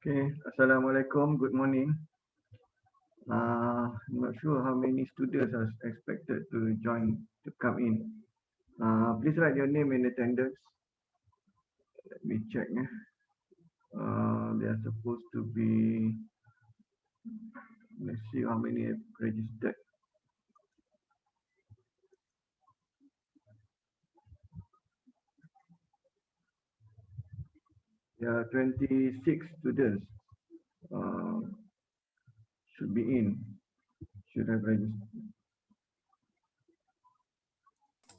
Okay, Assalamualaikum, good morning. I'm not sure how many students are expected to join to come in. Please write your name in attendance. Let me check. They are supposed to be, let's see how many have registered. There are 26 students should be in, should have registered.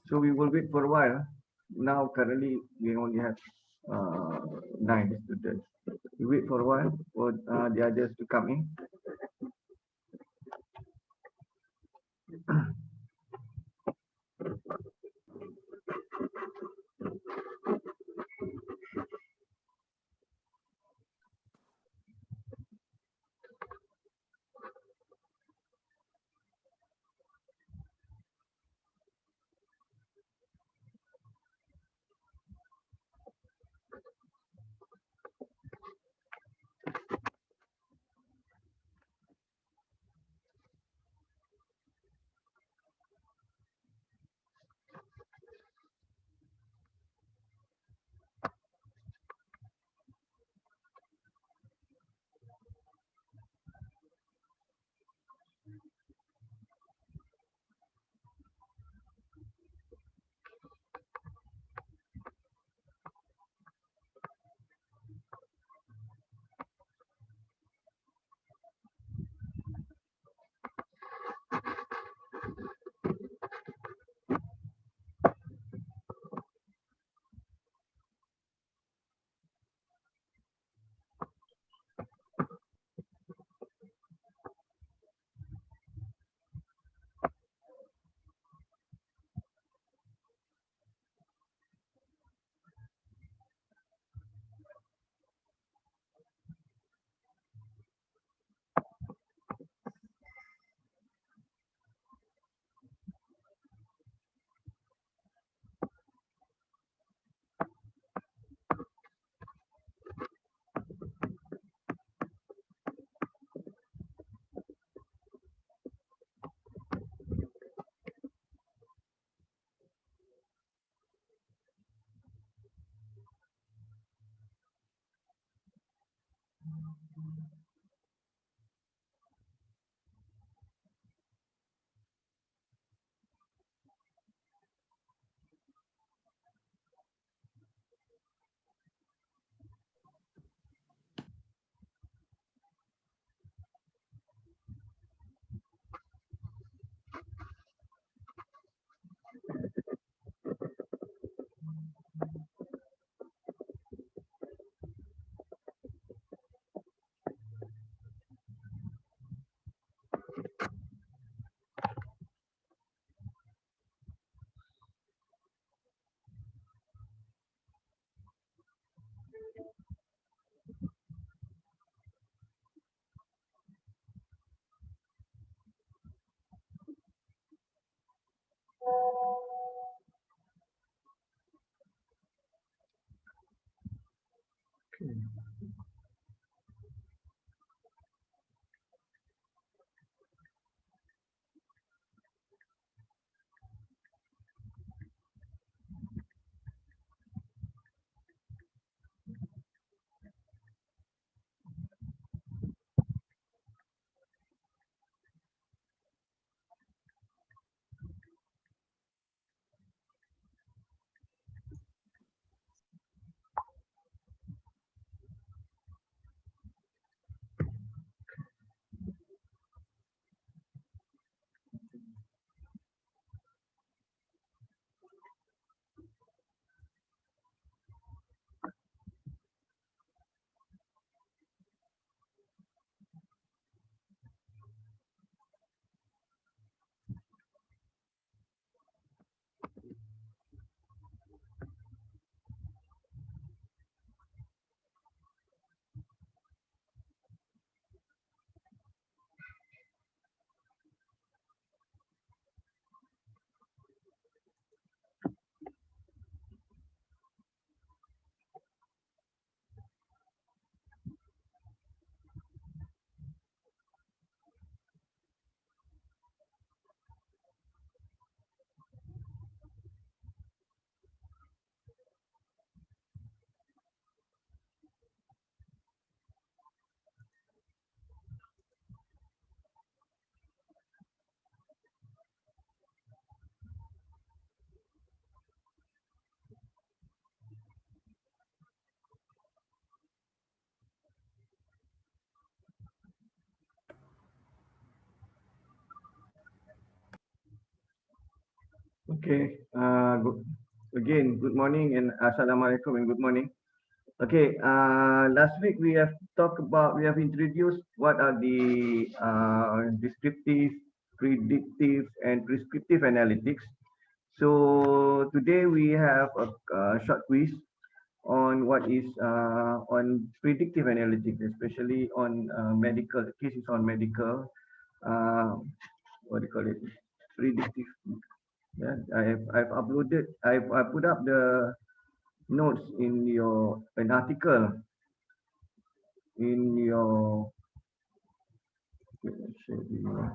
So we will wait for a while. Now currently we only have 9 students. We wait for a while for the others to come in. Okay. Good morning and assalamualaikum and good morning. Okay. Last week we have introduced what are the descriptive, predictive, and prescriptive analytics. So today we have a short quiz on what is on predictive analytics, especially on medical cases on medical. Uh, what do you call it? Predictive. Yeah, I put up the notes in your an article in your let me show you,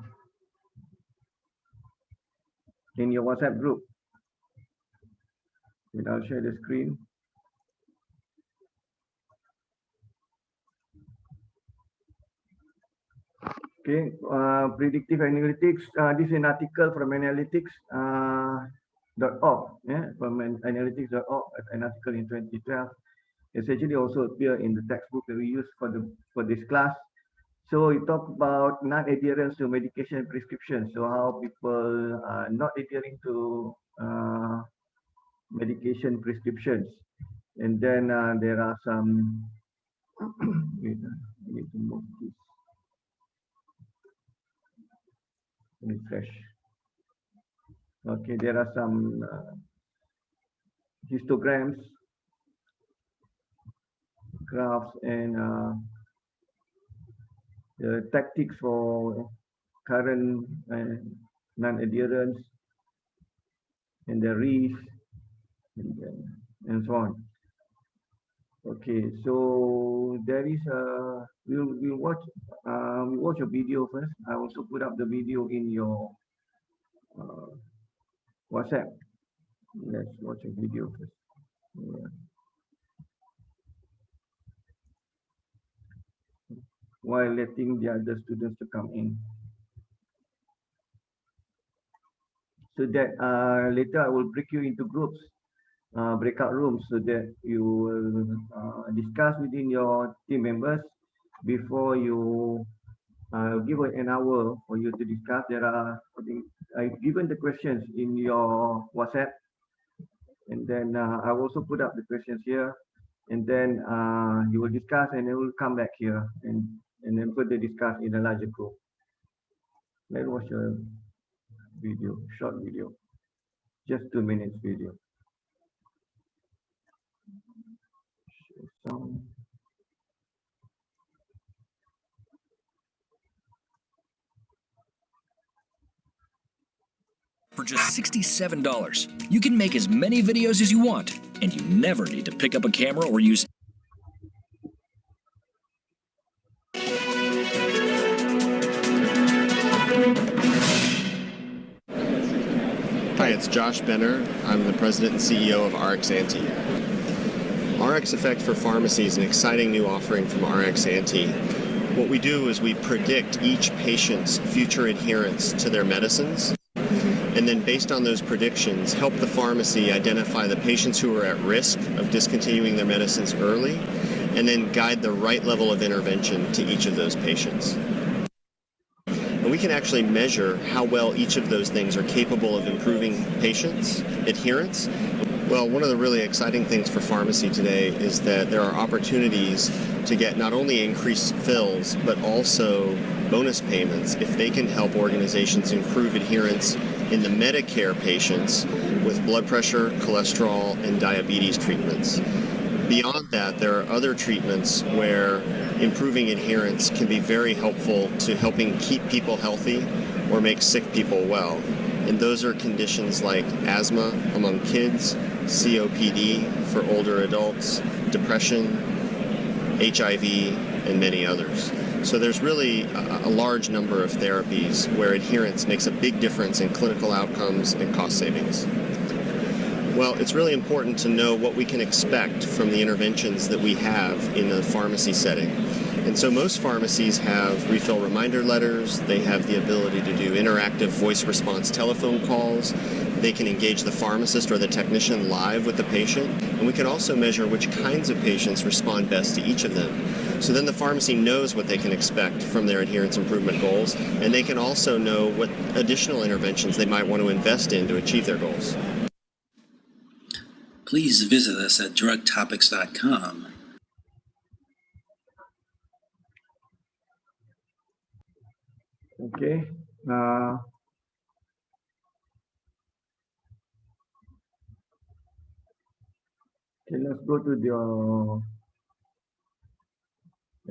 in your WhatsApp group. And I'll share the screen. Okay, predictive analytics. This is an article from analytics.org. Yeah, from analytics.org, an article in 2012. It's actually also appear in the textbook that we use for this class. So we talk about non-adherence to medication prescription. So how people are not adhering to medication prescriptions. And then there are some, wait, I need to move this, refresh. Okay, there are some histograms, graphs, and the tactics for current non-adherence and the risk and so on. Okay, so there is a we'll watch a video first. I also put up the video in your WhatsApp. Let's watch a video first. Yeah. While letting the other students to come in. So that later I will break you into groups, breakout rooms, so that you will discuss within your team members before you give an hour for you to discuss. There are, I've given the questions in your WhatsApp, and then I've also put up the questions here, and then you will discuss, and then we'll come back here and then further discuss in a larger group. Let's watch a video, short video, just 2 minutes video. So, for just $67, you can make as many videos as you want, and you never need to pick up a camera or use. Hi, it's Josh Benner. I'm the president and CEO of RxAnti. Rx Effect for Pharmacy is an exciting new offering from RxAnti. What we do is we predict each patient's future adherence to their medicines, and then based on those predictions, help the pharmacy identify the patients who are at risk of discontinuing their medicines early, and then guide the right level of intervention to each of those patients. And we can actually measure how well each of those things are capable of improving patients' adherence. Well, one of the really exciting things for pharmacy today is that there are opportunities to get not only increased fills, but also bonus payments if they can help organizations improve adherence in the Medicare patients with blood pressure, cholesterol, and diabetes treatments. Beyond that, there are other treatments where improving adherence can be very helpful to helping keep people healthy or make sick people well. And those are conditions like asthma among kids, COPD for older adults, depression, HIV, and many others. So there's really a large number of therapies where adherence makes a big difference in clinical outcomes and cost savings. Well, it's really important to know what we can expect from the interventions that we have in a pharmacy setting. And so most pharmacies have refill reminder letters. They have the ability to do interactive voice response telephone calls. They can engage the pharmacist or the technician live with the patient. And we can also measure which kinds of patients respond best to each of them. So then the pharmacy knows what they can expect from their adherence improvement goals, and they can also know what additional interventions they might want to invest in to achieve their goals. Please visit us at drugtopics.com. Okay. Okay, let's go to your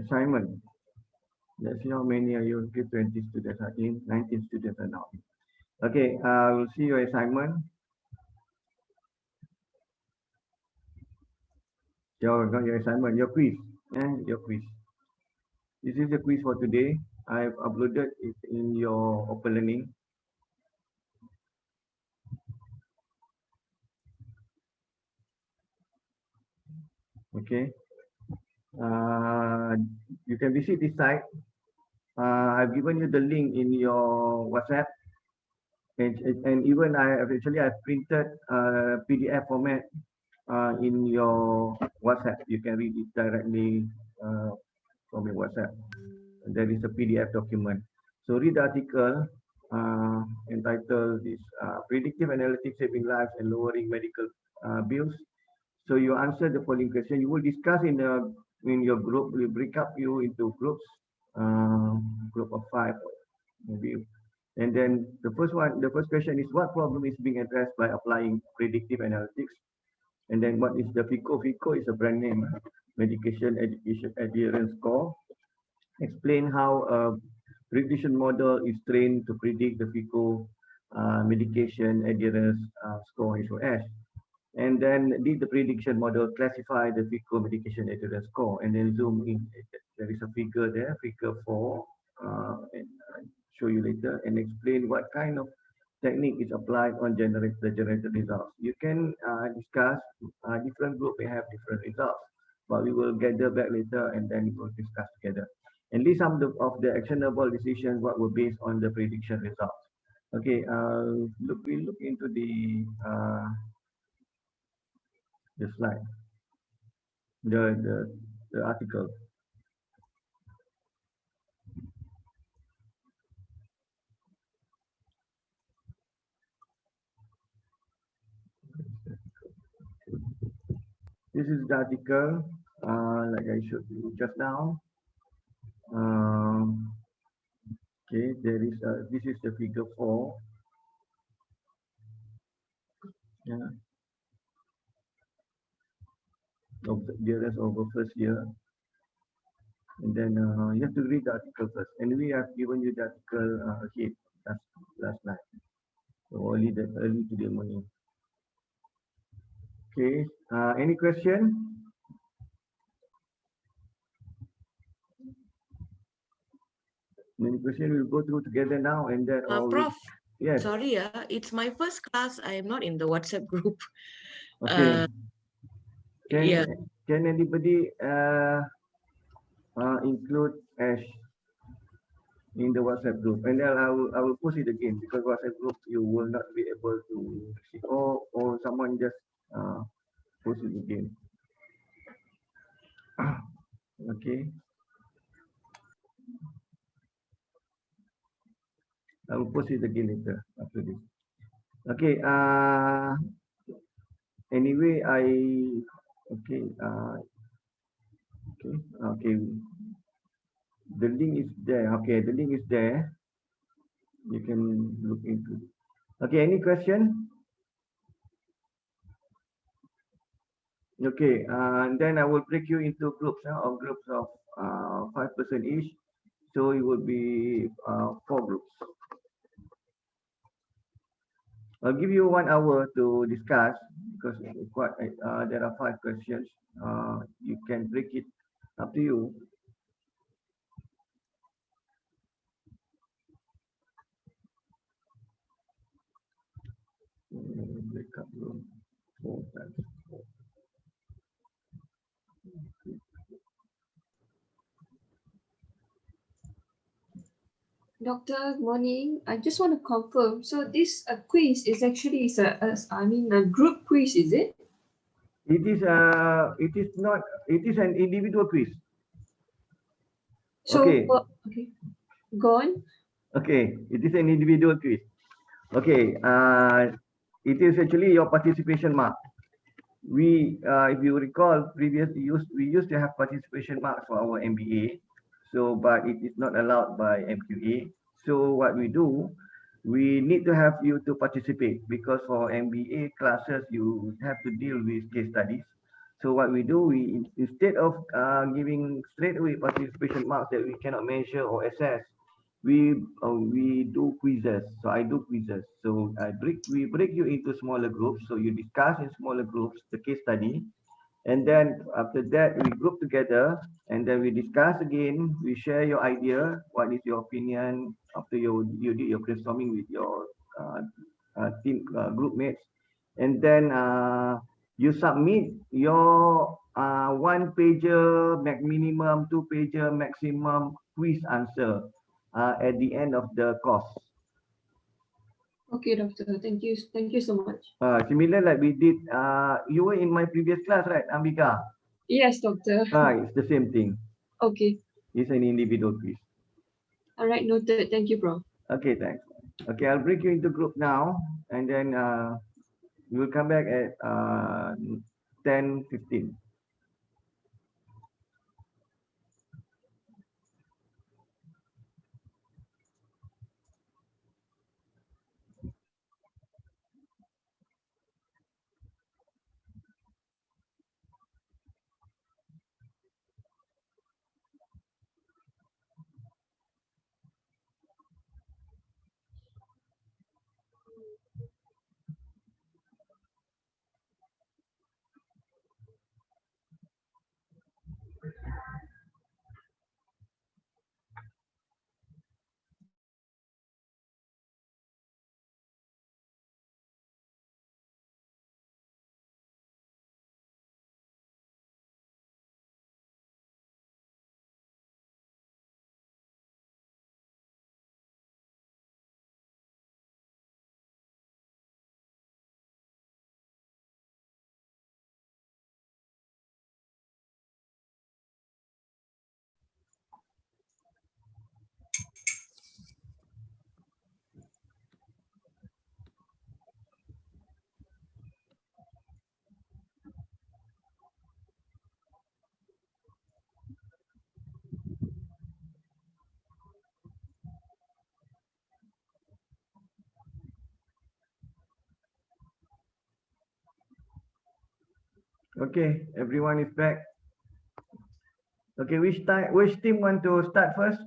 assignment. Let's see how many are you. Okay, 20 students are in, 19 students are now. Okay, we'll see your assignment. Not your assignment, your quiz. Your quiz. This is the quiz for today. I've uploaded it in your Open Learning. Okay. You can visit this site. I've given you the link in your WhatsApp, and even I've printed PDF format in your WhatsApp. You can read it directly from your WhatsApp. There is a PDF document. So read the article entitled this Predictive Analytics Saving Lives and Lowering Medical Bills. So you answer the following question. You will discuss in your group. We break up you into groups, group of 5 maybe. And then the first question is, what problem is being addressed by applying predictive analytics? And then what is the FICO? FICO is a brand name, Medication Education Adherence Score. Explain how a prediction model is trained to predict the FICO medication adherence score (HOS). And then did the prediction model classify the FICO medication adherence score? And then zoom in. There is a figure there, figure 4, and I'll show you later, and explain what kind of technique is applied on the generated results. You can discuss, different group may have different results, but we will gather back later and then we will discuss together. And list some of the actionable decisions what were based on the prediction results. Okay, we look into the slide, the article. This is the article, like I showed you just now. Okay, there is this is the figure 4. Yeah. Of the adherence over first year. And then you have to read the article first. And we have given you the article here last night. So early today morning. Okay. Any question? Any question? We'll go through together now and then. Prof. Yes. Sorry, it's my first class. I am not in the WhatsApp group. Okay. Yeah. Can anybody include Ash in the WhatsApp group? And then I will post it again, because WhatsApp group you will not be able to see, or someone just post it again. Okay. I will post it again later after this. Okay. Anyway, okay. The link is there. Okay, the link is there. You can look into it. Okay, any question? Okay, and then I will break you into groups of 5% each. So it will be 4 groups. I'll give you 1 hour to discuss, because there are 5 questions. You can break it, up to you. Break up room. 4 times 4. Doctor, good morning. I just want to confirm. So this quiz is actually a group quiz, is it? It is not, it is an individual quiz. So Okay. okay, go on. Okay, it is an individual quiz. Okay, it is actually your participation mark. We, if you recall, we used to have participation marks for our MBA. So, but it is not allowed by MQA. So what we do, we need to have you to participate because for MBA classes, you have to deal with case studies. So what we do, we instead of giving straight away participation marks that we cannot measure or assess, we do quizzes. So I do quizzes. So we break you into smaller groups. So you discuss in smaller groups the case study, and then after that we group together, and then we discuss again. We share your idea. What is your opinion after you did your brainstorming with your team group mates, and then you submit your one pager minimum, two pager maximum quiz answer at the end of the course. Okay, doctor. Thank you. Thank you so much. Similar like we did, you were in my previous class, right, Ambika? Yes, doctor. It's the same thing. Okay. It's an individual quiz. All right, noted. Thank you, bro. Okay, thanks. Okay, I'll break you into group now, and then we will come back at 10:15. Okay, everyone is back. Okay, which team want to start first?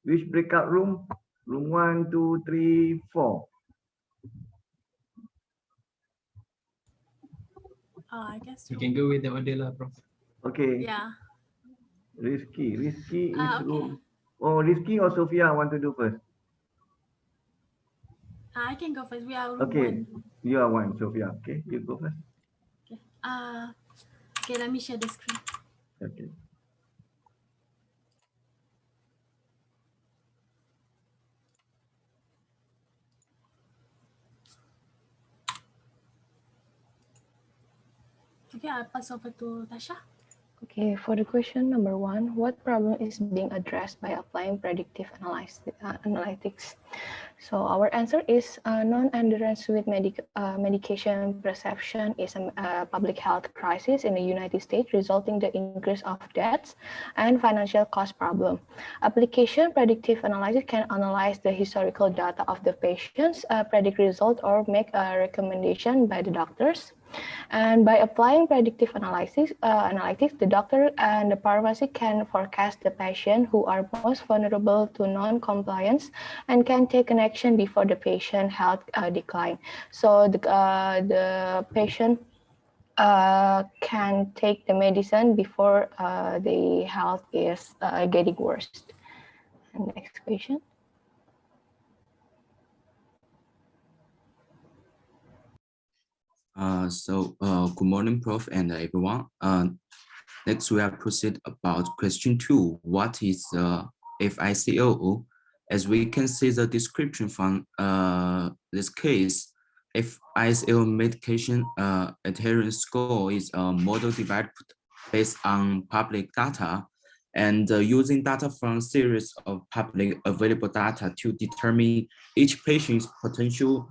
Which breakout room? Room 1, 2, 3, 4. I guess We can go with the order lah, Prof. Okay. yeah. Rizky is Okay. room. Oh, Rizky or Sophia want to do first? I can go first. We are room Okay, one. you are one, Sophia. Okay, you go first. Okay. Okay. Let me share the screen. Okay. Okay. I'll pass over to Tasha. Okay, for the question number 1, what problem is being addressed by applying predictive analytics? So our answer is non-adherence with medication prescription is a public health crisis in the United States, resulting the increase of deaths and financial cost problem. Application predictive analysis can analyze the historical data of the patients, predict results, or make a recommendation by the doctors. And by applying predictive analytics, the doctor and the pharmacy can forecast the patient who are most vulnerable to non-compliance and can take an action before the patient health decline. So the patient can take the medicine before the health is getting worse. And next question. Good morning, Prof. and everyone. Next, we will proceed about question 2. What is FICO? As we can see the description from this case, FICO medication adherence score is a model developed based on public data and using data from series of public available data to determine each patient's potential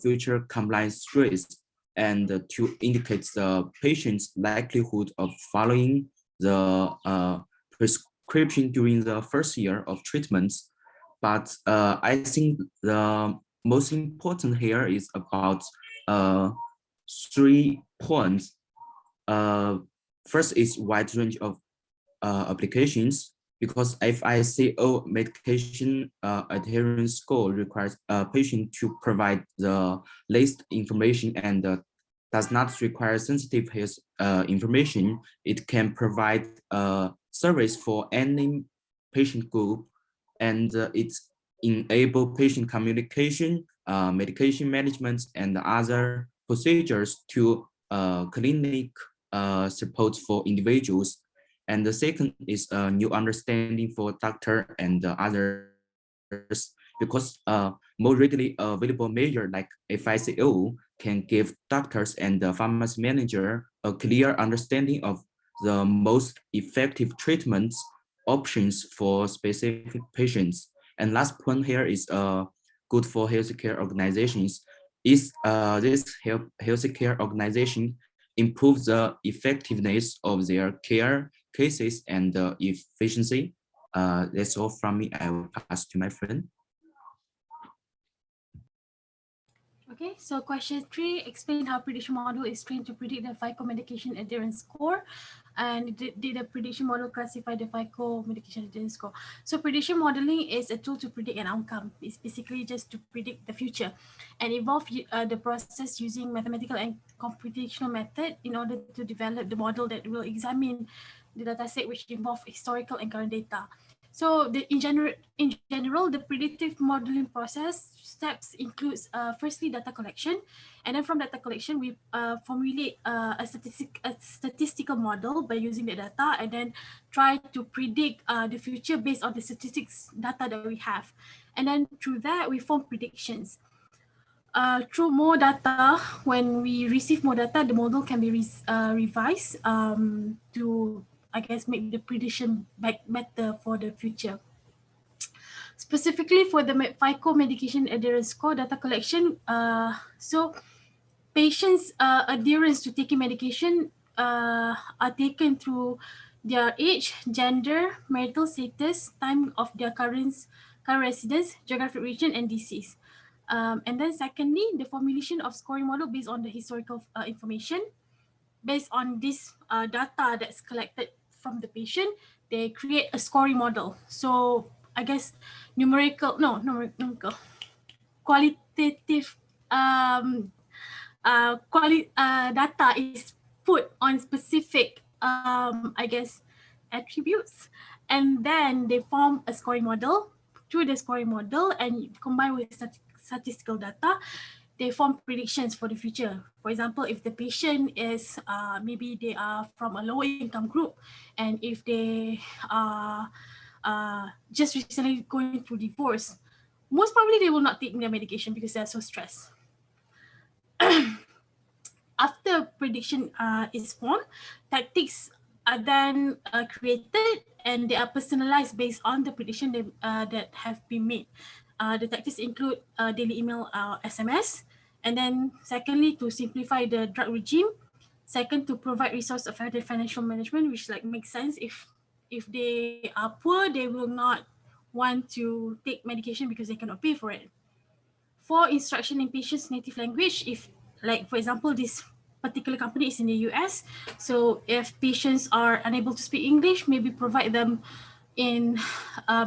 future compliance risk and to indicate the patient's likelihood of following the prescription during the first year of treatments. But I think the most important here is about 3 points. First is wide range of applications because FICO medication adherence score requires a patient to provide the latest information and does not require sensitive health information. It can provide a service for any patient group, and it enable patient communication, medication management, and other procedures to clinic support for individuals. And the second is a new understanding for doctor and others because more readily available measure like FICO can give doctors and the pharmacy manager a clear understanding of the most effective treatments options for specific patients. And last point here is good for healthcare organizations. Is this healthcare organization improve the effectiveness of their care cases and efficiency? That's all from me. I will pass to my friend. Okay, so question 3, explain how prediction model is trained to predict the FICO medication adherence score. And did the prediction model classify the FICO medication adherence score? So prediction modeling is a tool to predict an outcome. It's basically just to predict the future and evolve the process using mathematical and computational method in order to develop the model that will examine the data set which involve historical and current data. So in general, the predictive modeling process steps includes firstly data collection, and then from data collection we formulate a statistical model by using the data, and then try to predict the future based on the statistics data that we have, and then through that we form predictions. Through more data, when we receive more data, the model can be revised to, I guess, make the prediction better for the future. Specifically for the FICO medication adherence score data collection, so patients' adherence to taking medication are taken through their age, gender, marital status, time of their current residence, geographic region, and disease. And then secondly, the formulation of scoring model based on the historical information. Based on this data that's collected from the patient, they create a scoring model. So I guess qualitative data is put on specific, I guess, attributes, and then they form a scoring model. Through the scoring model and combined with statistical data, they form predictions for the future. For example, if the patient is maybe they are from a lower income group, and if they are just recently going through divorce, most probably they will not take their medication because they are so stressed. After prediction is formed, tactics are then created and they are personalized based on the prediction that have been made. The tactics include daily email, SMS, and then secondly, to simplify the drug regime. Second, to provide resource of financial management, which like makes sense. If they are poor, they will not want to take medication because they cannot pay for it. For instruction in patient's native language, if like for example this particular company is in the US, so if patients are unable to speak English, maybe provide them in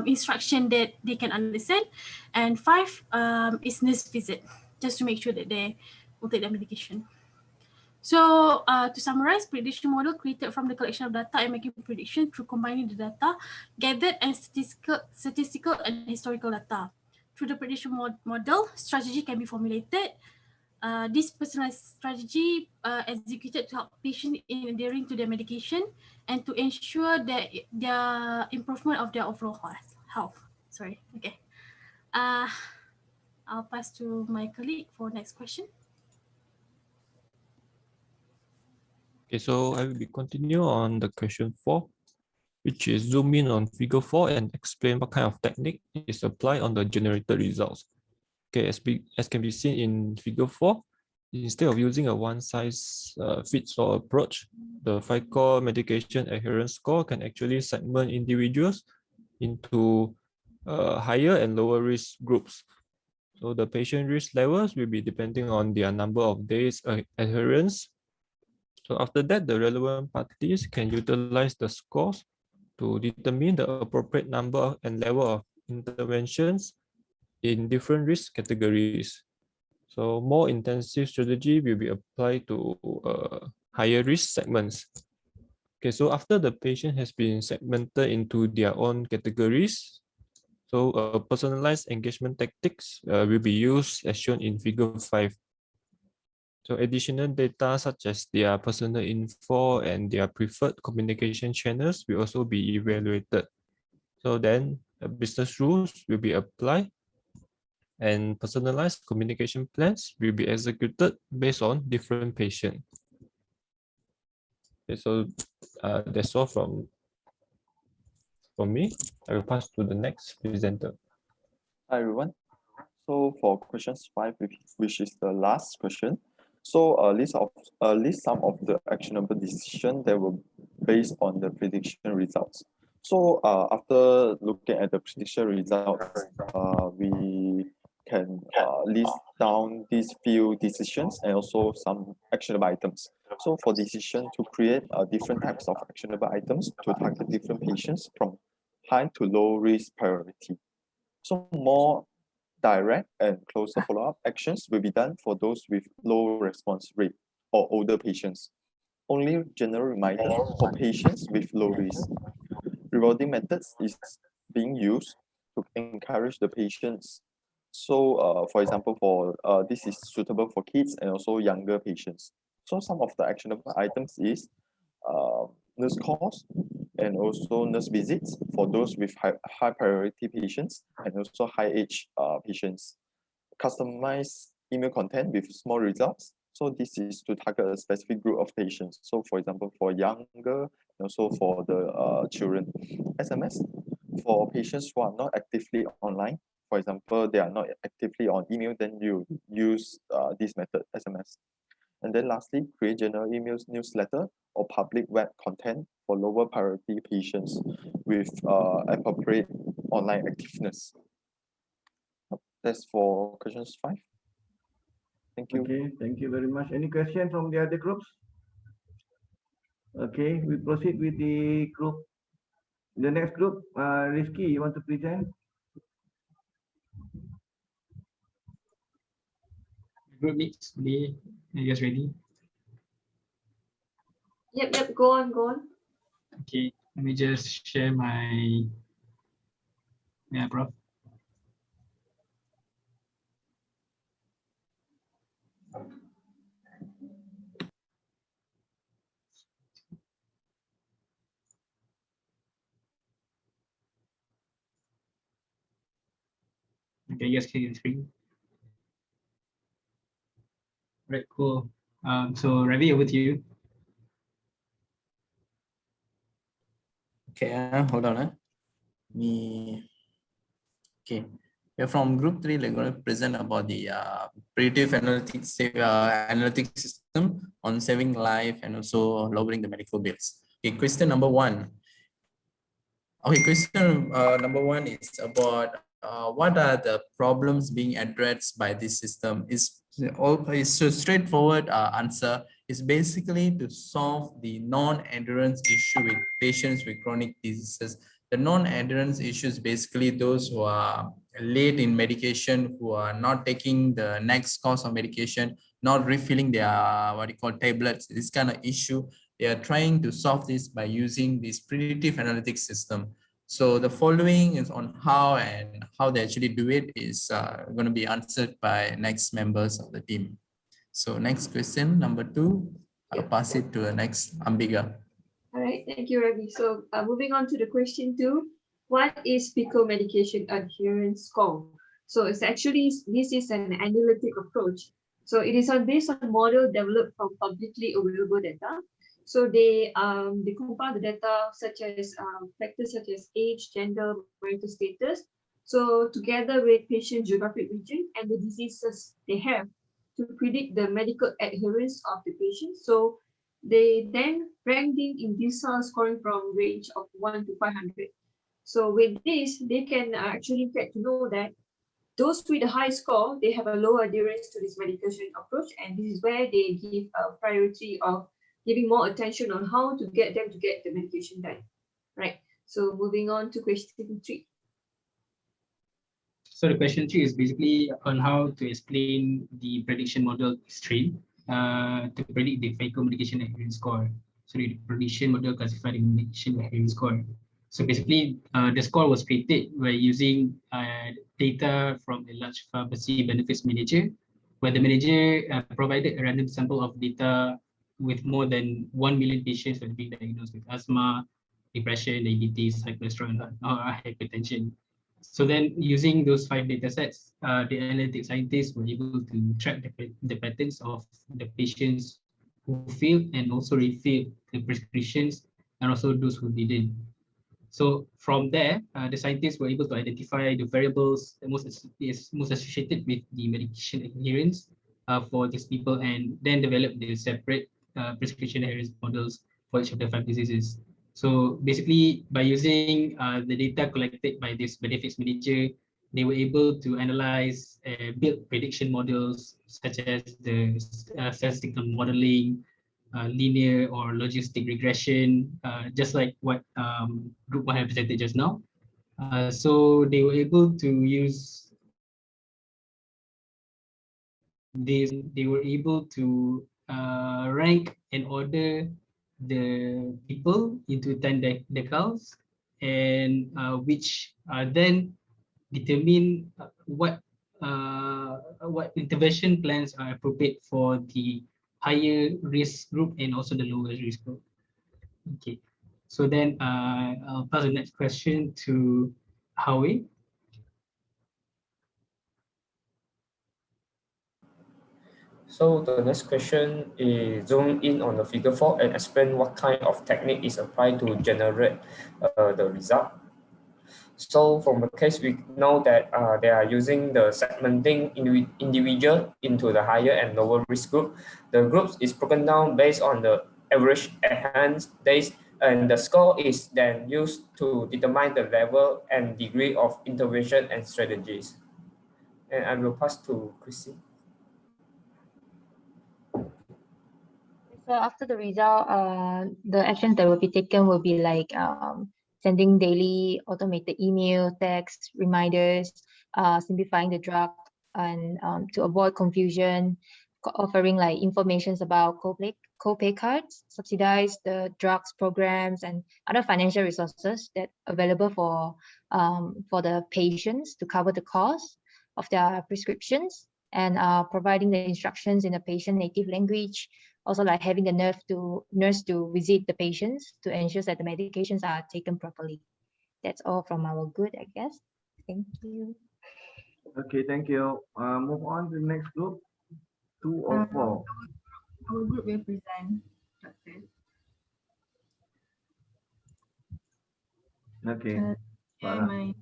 instruction that they can understand. And 5 is nurse visit, just to make sure that they will take their medication. So to summarize, prediction model created from the collection of data and making prediction through combining the data gathered and statistical and historical data. Through the prediction model, strategy can be formulated This personalized strategy executed to help patients in adhering to their medication and to ensure that their improvement of their overall health. Sorry. Okay. I'll pass to my colleague for next question. Okay, so I will be continue on the question 4, which is zoom in on figure 4 and explain what kind of technique is applied on the generated results. Okay, as can be seen in figure 4, instead of using a one-size-fits-all approach, the FICO medication adherence score can actually segment individuals into higher and lower risk groups. So the patient risk levels will be depending on their number of days adherence. So after that, the relevant parties can utilize the scores to determine the appropriate number and level of interventions in different risk categories. So more intensive strategy will be applied to higher risk segments. Okay, so after the patient has been segmented into their own categories, so personalized engagement tactics will be used as shown in figure 5. So additional data such as their personal info and their preferred communication channels will also be evaluated. So then business rules will be applied and personalized communication plans will be executed based on different patients. Okay, so that's all from me. I will pass to the next presenter. Hi everyone. So for questions 5, which is the last question, so list some of the actionable decisions that were based on the prediction results. So after looking at the prediction results, we can list down these few decisions and also some actionable items. So for decision to create different types of actionable items to target different patients from high to low risk priority. So more direct and closer follow-up actions will be done for those with low response rate or older patients. Only general reminder for patients with low risk. Rewarding methods is being used to encourage the patients. So for example, this is suitable for kids and also younger patients. So some of the actionable items is nurse calls and also nurse visits for those with high priority patients and also high age patients. Customize email content with small results. So this is to target a specific group of patients. So for example, for younger and also for the children. SMS for patients who are not actively online. For example, they are not actively on email, then you use this method, SMS. And then lastly, create general emails, newsletter, or public web content for lower priority patients with appropriate online activeness. That's for questions 5. Thank you. Okay, thank you very much. Any questions from the other groups? Okay, we proceed with the group. The next group, Rizky, you want to present? Group leads today. Are you guys ready? Yep, go on. Okay, let me just share my, yeah, bro. Okay, you guys can see the screen. Right, cool. So Ravi, over to you. Okay, hold on. Okay, we're from group 3. We're going to present about the predictive analytics system on saving life and also lowering the medical bills. Okay, question number 1. Okay, question number 1 is about what are the problems being addressed by this system? It's a straightforward answer. Is basically to solve the non-adherence issue with patients with chronic diseases. The non-adherence issues basically those who are late in medication, who are not taking the next course of medication, not refilling their tablets. This kind of issue, they are trying to solve this by using this predictive analytics system. So the following is on how they actually do it is going to be answered by next members of the team. So next question, number 2, I'll pass it to the next Ambiga. All right, thank you, Ravi. So moving on to the question 2, what is PICO medication adherence score? So it's actually, this is an analytic approach. So it is based on a model developed from publicly available data. So they compile the data such as factors such as age, gender, marital status. So together with patient geographic region and the diseases they have to predict the medical adherence of the patient. So they then rank them in decile scoring from range of 1 to 500. So with this, they can actually get to know that those with a high score, they have a low adherence to this medication approach, and this is where they give a priority of giving more attention on how to get them to get the medication done. Right. So moving on to question 3. So the question 3 is basically on how to explain the prediction model strain to predict the FICO medication adherence score. So the prediction model classified the medication adherence score. So basically, the score was created by using data from a large pharmacy benefits manager, where the manager provided a random sample of data with more than 1 million patients who had been diagnosed with asthma, depression, diabetes, high cholesterol, or hypertension. So then using those 5 data sets, the analytic scientists were able to track the patterns of the patients who filled and also refilled the prescriptions, and also those who didn't. So from there, the scientists were able to identify the variables that most associated with the medication adherence for these people, and then develop the separate prescription adherence models for each of the 5 diseases. So basically, by using the data collected by this benefits manager, they were able to analyze, build prediction models such as the statistical modeling, linear or logistic regression, just like what Group 1 had presented just now. So they were able to use this, they were able to rank and order the people into 10 decals, and which then determine what intervention plans are appropriate for the higher risk group and also the lower risk group. Okay, so then I'll pass the next question to Howie. So the next question is zoom in on the figure 4 and explain what kind of technique is applied to generate the result. So from the case, we know that they are using the segmenting individual into the higher and lower risk group. The groups is broken down based on the average adherence days, and the score is then used to determine the level and degree of intervention and strategies. And I will pass to Chrissy. So after the result, the actions that will be taken will be like sending daily automated email, text, reminders, simplifying the drug, and to avoid confusion, offering like informations about copay cards, subsidize the drugs programs, and other financial resources that available for the patients to cover the cost of their prescriptions, and providing the instructions in a patient native language. Also, like having the nurse to visit the patients to ensure that the medications are taken properly. That's all from our group, I guess. Thank you. Okay, thank you. Move on to the next group. 2 or 4. Our group will present. Okay. Share my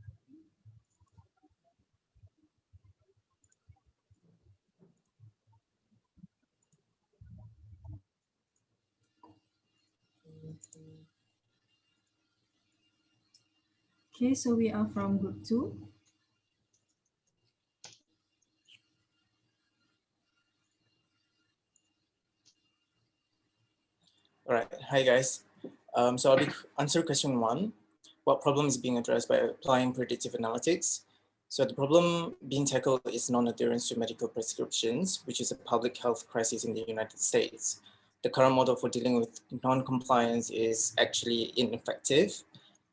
Okay, so we are from group 2. All right, hi guys. So I'll answer question 1. What problem is being addressed by applying predictive analytics? So the problem being tackled is non-adherence to medical prescriptions, which is a public health crisis in the United States. The current model for dealing with non-compliance is actually ineffective.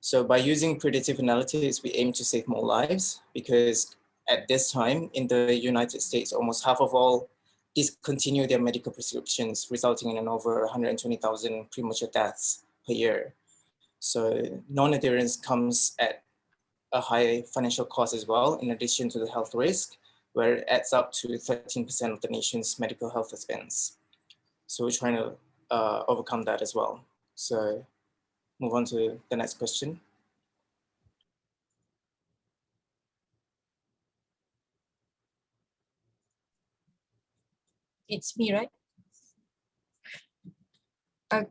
So by using predictive analytics, we aim to save more lives, because at this time in the United States, almost half of all discontinue their medical prescriptions, resulting in an over 120,000 premature deaths per year. So non-adherence comes at a high financial cost as well, in addition to the health risk, where it adds up to 13% of the nation's medical health expense. So we're trying to overcome that as well. So move on to the next question. It's me, right? Okay.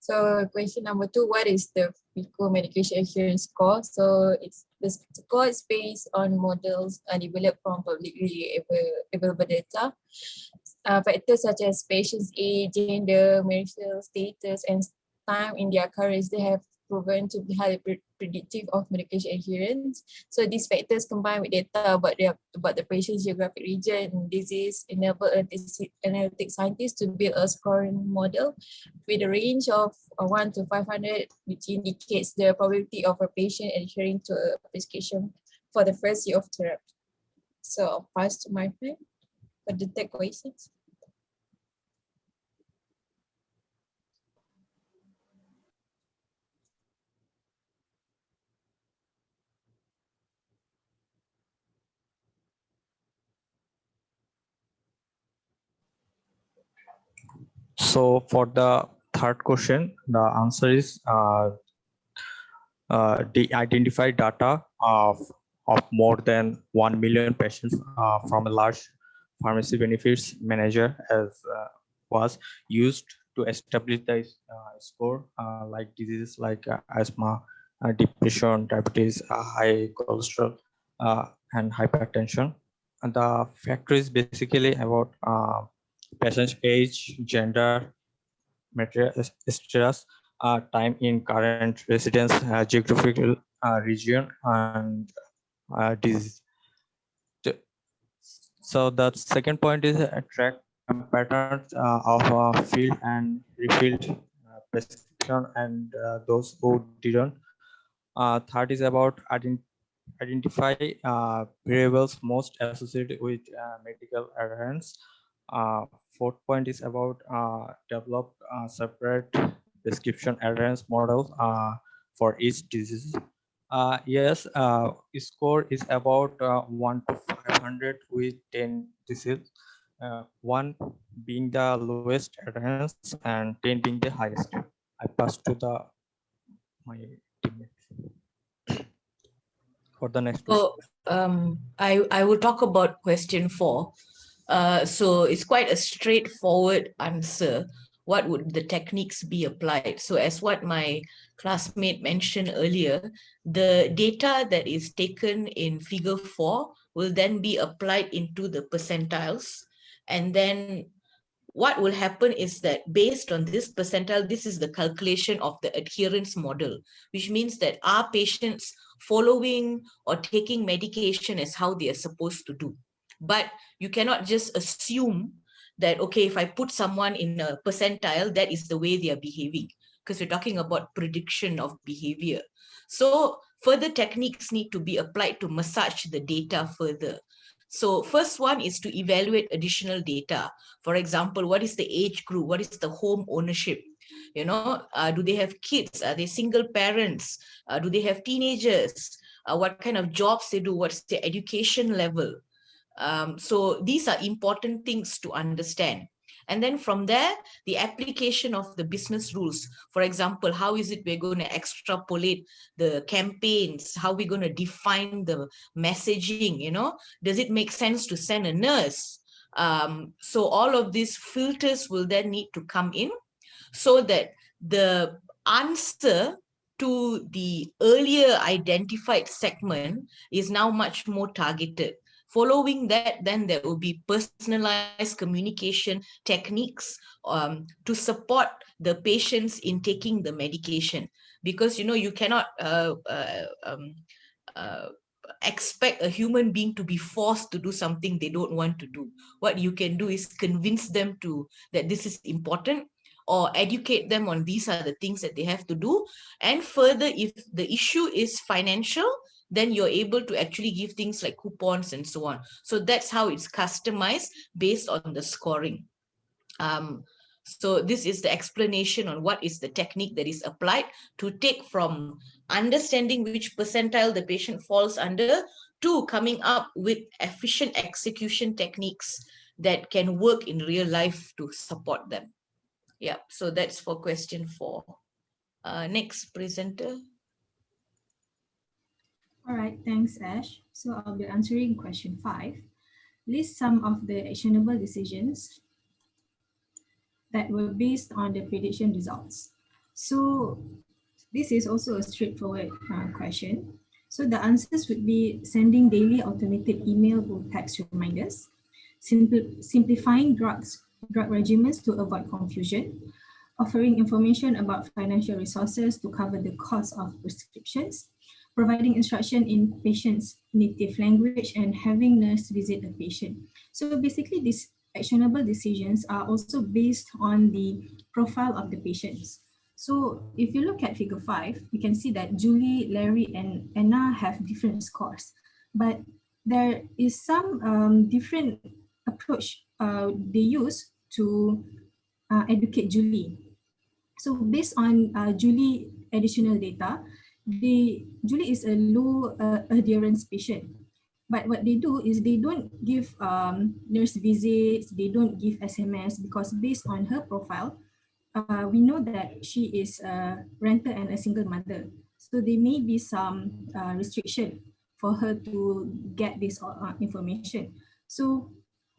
So question number 2, what is the FICO medication adherence score? So the score is based on models developed from publicly available data. Factors such as patient's age, gender, marital status, and time in their careers, they have proven to be highly predictive of medication adherence. So these factors combined with data about the patient's geographic region and disease enable analytic scientists to build a scoring model with a range of 1 to 500, which indicates the probability of a patient adhering to a prescription for the first year of therapy. So I'll pass to my friend for the tech questions. So for the third question, the answer is the identified data of more than 1 million patients from a large pharmacy benefits manager was used to establish the score like diseases like asthma, depression, diabetes, high cholesterol, and hypertension. And the factor is basically about patient's age, gender, material status, time in current residence, geographical region, and disease. So the second point is track patterns of field and refilled prescription and those who didn't. Third is about identify variables most associated with medical adherence. Fourth point is about develop separate prescription adherence models for each disease. Yes, score is about 1 to 500 with 10 diseases, 1 being the lowest adherence and 10 being the highest. I pass to my teammate for the next question. So I will talk about question 4. So it's quite a straightforward answer. What would the techniques be applied? So as what my classmate mentioned earlier, the data that is taken in figure 4 will then be applied into the percentiles. And then what will happen is that based on this percentile, this is the calculation of the adherence model, which means that our patients following or taking medication is how they are supposed to do. But you cannot just assume that, okay, if I put someone in a percentile, that is the way they are behaving, because we're talking about prediction of behavior. So further techniques need to be applied to massage the data further. So first one is to evaluate additional data. For example, what is the age group? What is the home ownership? You know, do they have kids? Are they single parents? Do they have teenagers? What kind of jobs they do? What's their education level? So these are important things to understand. And then from there, the application of the business rules. For example, how is it we're going to extrapolate the campaigns? How are we going to define the messaging? You know, does it make sense to send a nurse? So all of these filters will then need to come in so that the answer to the earlier identified segment is now much more targeted. Following that, then there will be personalized communication techniques to support the patients in taking the medication. Because, you know, you cannot expect a human being to be forced to do something they don't want to do. What you can do is convince them that this is important, or educate them on these are the things that they have to do. And further, if the issue is financial, then you're able to actually give things like coupons and so on. So that's how it's customized based on the scoring. So this is the explanation on what is the technique that is applied to take from understanding which percentile the patient falls under to coming up with efficient execution techniques that can work in real life to support them. Yeah, so that's for question 4. Next presenter. All right, thanks, Ash. So I'll be answering question 5. List some of the actionable decisions that were based on the prediction results. So this is also a straightforward question. So the answers would be sending daily automated email or text reminders, simplifying drug regimens to avoid confusion, offering information about financial resources to cover the cost of prescriptions, providing instruction in patient's native language, and having nurse visit the patient. So basically, these actionable decisions are also based on the profile of the patients. So if you look at figure 5, you can see that Julie, Larry, and Anna have different scores, but there is some different approach they use to educate Julie. So based on Julie additional data, Julie is a low adherence patient. But what they do is they don't give nurse visits, they don't give SMS, because based on her profile, we know that she is a renter and a single mother. So there may be some restriction for her to get this information. So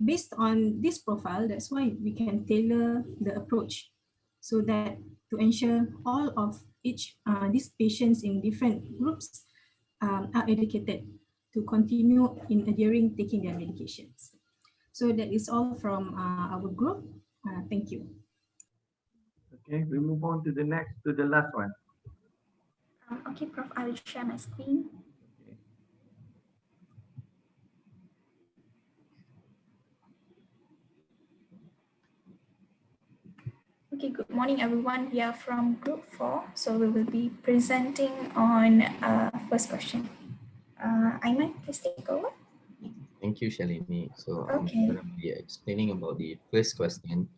based on this profile, that's why we can tailor the approach so that to ensure all of these patients in different groups are educated to continue in adhering taking their medications. So that is all from our group. Thank you. Okay, we move on to the last one. Okay, Prof, I will share my screen. Okay, good morning, everyone. We are from group 4, so we will be presenting on first question. Ayman, please take over. Thank you, Shalini. So Okay. I'm going to be explaining about the first question.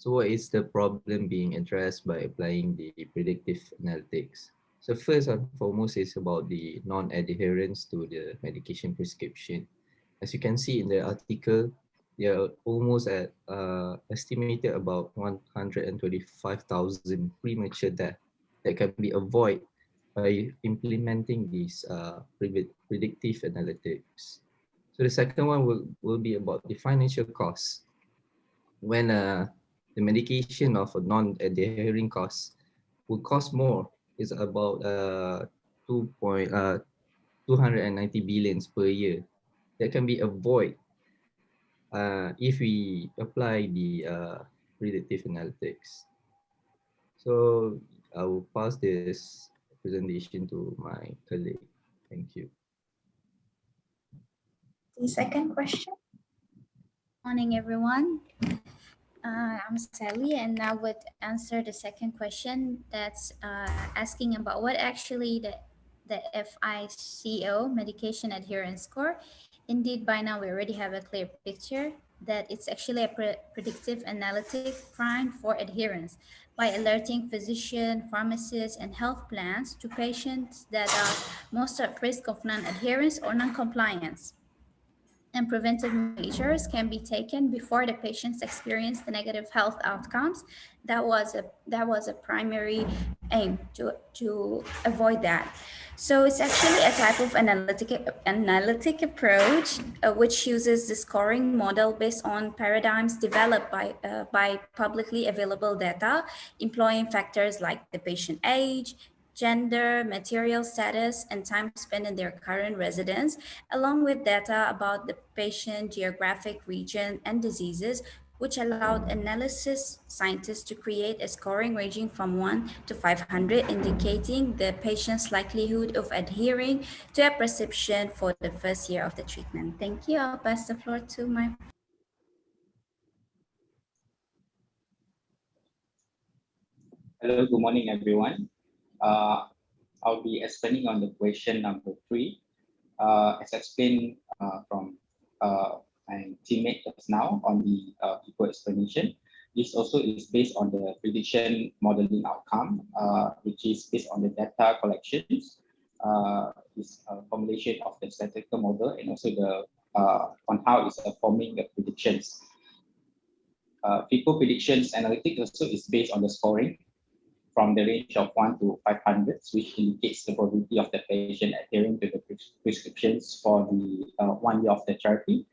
So what is the problem being addressed by applying the predictive analytics? So first and foremost is about the non-adherence to the medication prescription. As you can see in the article, they are almost at estimated about 125,000 premature deaths that can be avoided by implementing these predictive analytics. So the second one will be about the financial costs. When the medication of a non-adhering cost will cost more, is about 290 billions per year. That can be avoided if we apply the predictive analytics. So I will pass this presentation to my colleague. Thank you. The second question. Morning, everyone. I'm Sally, and I would answer the second question that's asking about what actually the FICO, medication adherence score. Indeed, by now we already have a clear picture that it's actually a predictive analytic prime for adherence by alerting physicians, pharmacists, and health plans to patients that are most at risk of non-adherence or non-compliance. And preventive measures can be taken before the patients experience the negative health outcomes. That was a primary aim to avoid that. So it's actually a type of analytic approach which uses the scoring model based on paradigms developed by publicly available data, employing factors like the patient age, gender, material status, and time spent in their current residence, along with data about the patient geographic region and diseases, which allowed analysis scientists to create a scoring ranging from 1 to 500, indicating the patient's likelihood of adhering to a prescription for the first year of the treatment. Thank you. I'll pass the floor to my... Hello, good morning, everyone. I'll be explaining on the question number 3. As explained from my teammate just now on the people explanation. This also is based on the prediction modeling outcome, which is based on the data collections, is a formulation of the statistical model and also the on how it's forming the predictions. FICO predictions analytics also is based on the scoring from the range of 1 to 500, which indicates the probability of the patient adhering to the prescriptions for the 1 year of the therapy.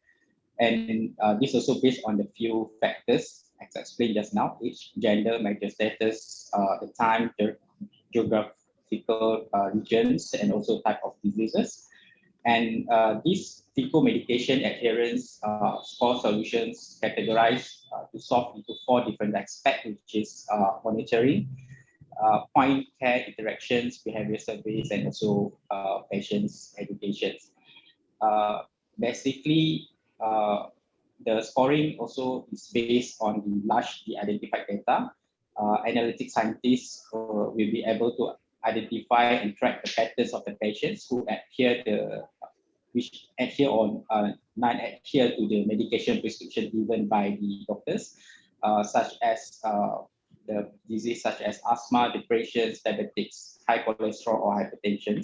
And this also based on the few factors, as explained just now: age, gender, marital status, the time, geographical regions, and also type of diseases. And this FICO medication adherence score solutions categorized to solve into 4 different aspects, which is monitoring, point care interactions, behavior surveys, and also patients' educations. Basically, the scoring also is based on the largely identified data. Analytic scientists will be able to identify and track the patterns of the patients who which adhere or not adhere to the medication prescription given by the doctors, such as the disease such as asthma, depression, diabetics, high cholesterol or hypertension.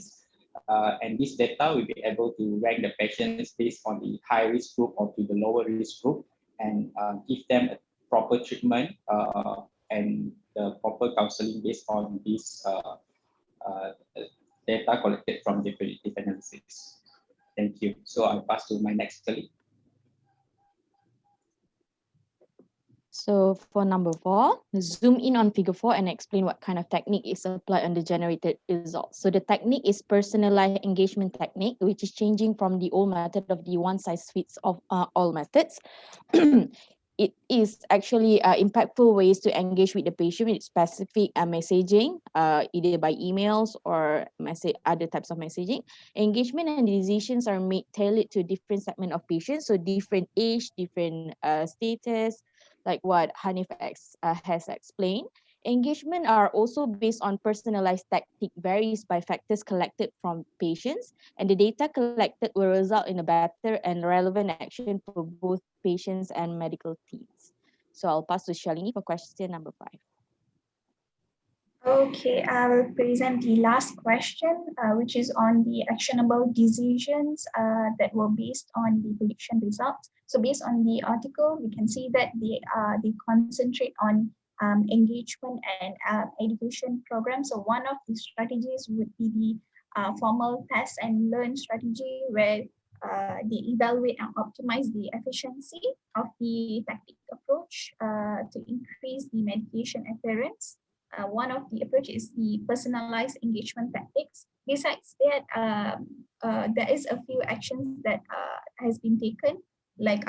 And this data will be able to rank the patients based on the high risk group or to the lower risk group and give them a proper treatment and the proper counseling based on this data collected from the predictive analysis. Thank you. So I'll pass to my next colleague. So for number 4, zoom in on figure 4 and explain what kind of technique is applied on the generated results. So the technique is personalized engagement technique, which is changing from the old method of the one size fits all methods. It is actually impactful ways to engage with the patient with specific messaging, either by emails or other types of messaging. Engagement and decisions are made tailored to different segment of patients, so different age, different status, like what Hanif has explained. Engagement are also based on personalized tactic, varies by factors collected from patients, and the data collected will result in a better and relevant action for both patients and medical teams. So I'll pass to Shalini for question number 5. Okay, I will present the last question, which is on the actionable decisions that were based on the prediction results. So based on the article, we can see that they concentrate on engagement and education programs. So one of the strategies would be the formal test and learn strategy, where they evaluate and optimize the efficiency of the tactic approach to increase the medication adherence. One of the approaches is the personalized engagement tactics. Besides that, there is a few actions that has been taken, like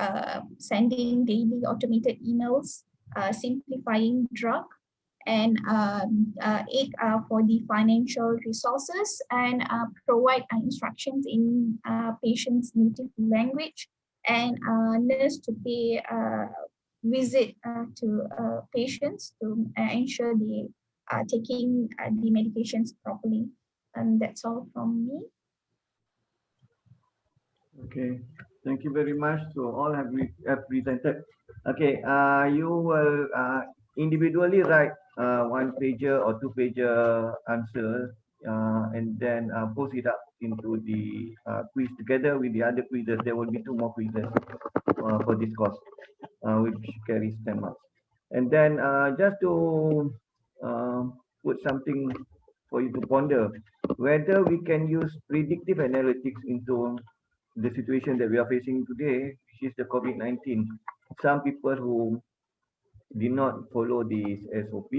sending daily automated emails, simplifying drug, and aid for the financial resources, and provide instructions in patient's native language, and nurse to pay visit to patients to ensure they are taking the medications properly. And that's all from me. Okay, thank you very much. So all have presented. Okay, you will individually write 1-pager or 2-pager answer, and then post it up into the quiz together with the other quizzes. There will be 2 more quizzes for this course, which carries 10 marks. And then just to put something for you to ponder, whether we can use predictive analytics into the situation that we are facing today, which is the COVID-19. Some people who did not follow this SOP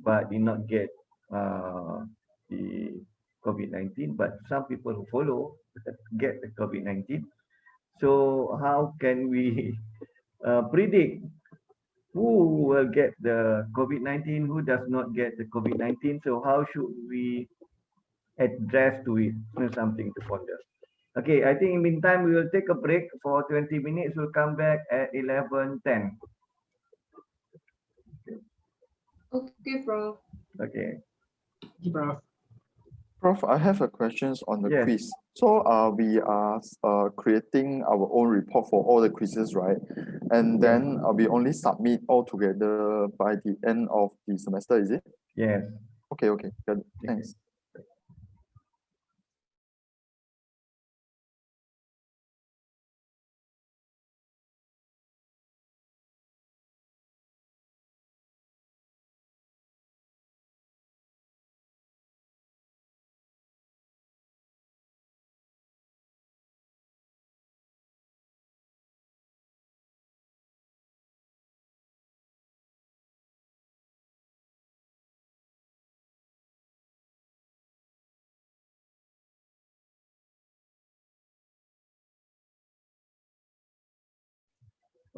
but did not get the COVID-19, but some people who follow get the COVID-19. So how can we predict who will get the COVID-19, who does not get the COVID-19? So how should we address to it? Something to ponder. Okay, I think in the meantime, we will take a break for 20 minutes. We'll come back at 11:10. Okay, Prof. Okay. Prof. Prof, I have a questions on the Yes. quiz. So we are creating our own report for all the quizzes, right? And then we only submit all together by the end of the semester, is it? Yes. Okay, okay, good. Thanks.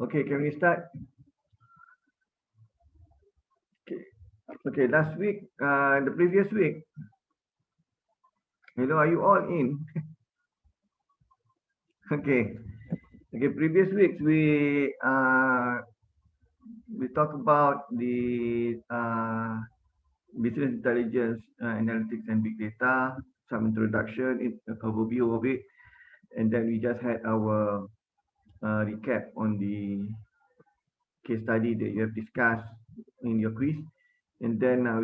Okay, can we start? Okay. Okay, last week, the previous week, hello, are you all in? Okay. Okay, previous weeks we talked about the business intelligence, analytics and big data, some introduction, overview of it, and then we just had our recap on the case study that you have discussed in your quiz, and then I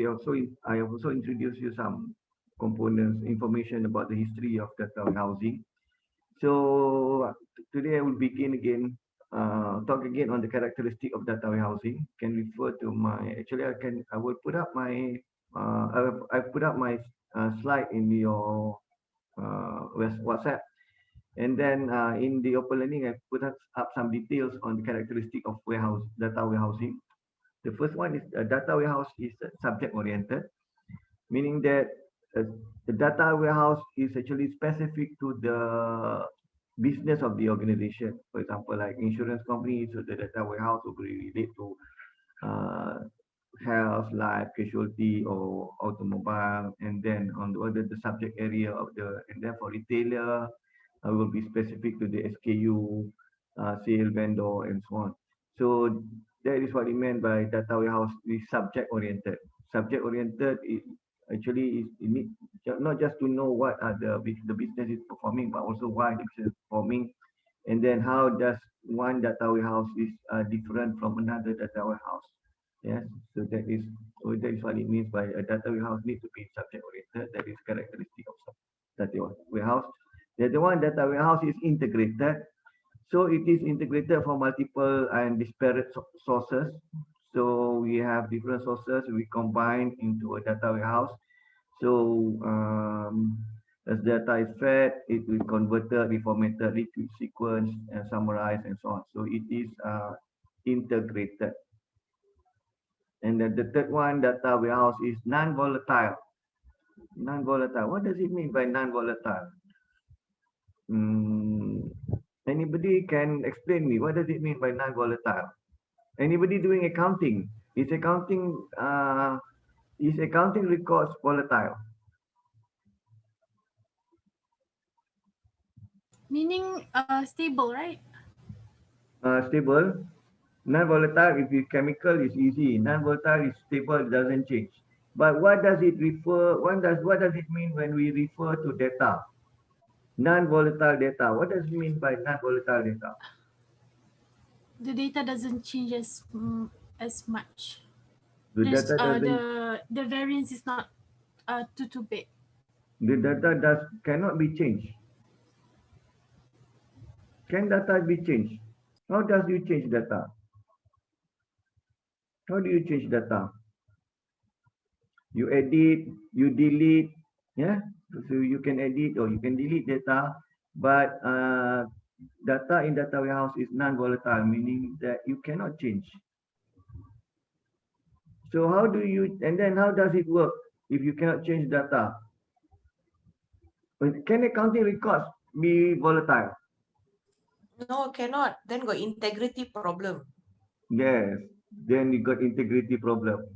also introduced you some components, information about the history of data warehousing. So today I will begin again, talk again on the characteristic of data warehousing. Can refer to my, actually I will put up my, I've put up my slide in your WhatsApp. And then in the open learning, I put up some details on the characteristic of data warehousing. The first one is data warehouse is subject oriented, meaning that the data warehouse is actually specific to the business of the organization. For example, like insurance companies, so the data warehouse will relate to health, life, casualty, or automobile. And then on the subject area of and then for retailer, will be specific to the SKU, sale, vendor, and so on. So that is what it meant by data warehouse is subject oriented. Subject oriented actually is not just to know what are the business is performing, but also why the business is performing, and then how does one data warehouse is different from another data warehouse. Yes, so that is what it means by a data warehouse need to be subject oriented. That is characteristic of data warehouse. The other one, data warehouse is integrated. So it is integrated from multiple and disparate sources. So we have different sources we combine into a data warehouse. So as data is fed, it will converted, reformatted, sequence, and summarized, and so on. So it is integrated. And then the third one, data warehouse is non-volatile. Non-volatile. What does it mean by non-volatile? Anybody can explain me what does it mean by non-volatile? Anybody doing accounting? Is accounting records volatile? Meaning stable, right? Stable. Non-volatile, if it's chemical, is easy. Non-volatile is stable, it doesn't change. But what does it refer? What does it mean when we refer to data? Non-volatile data. What does it mean by non-volatile data? The data doesn't change as much. The data doesn't. The variance is not too big. The data cannot be changed. Can data be changed? How does you change data? How do you change data? You edit, you delete, yeah. So you can edit or you can delete data, but data in data warehouse is non-volatile, meaning that you cannot change. So how do you, and then how does it work if you cannot change data? Can accounting records be volatile? No, cannot. Then got integrity problem. Yes, then you got integrity problem.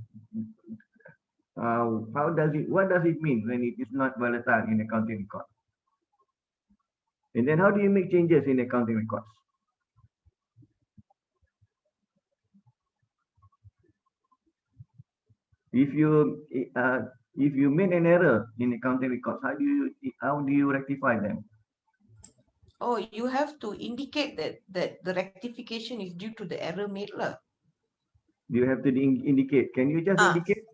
How does it, what does it mean when it is not volatile in accounting record? And then how do you make changes in accounting records? If you If you made an error in accounting records, how do you rectify them? Oh, you have to indicate that the rectification is due to the error made lah. You have to indicate. Can you just indicate?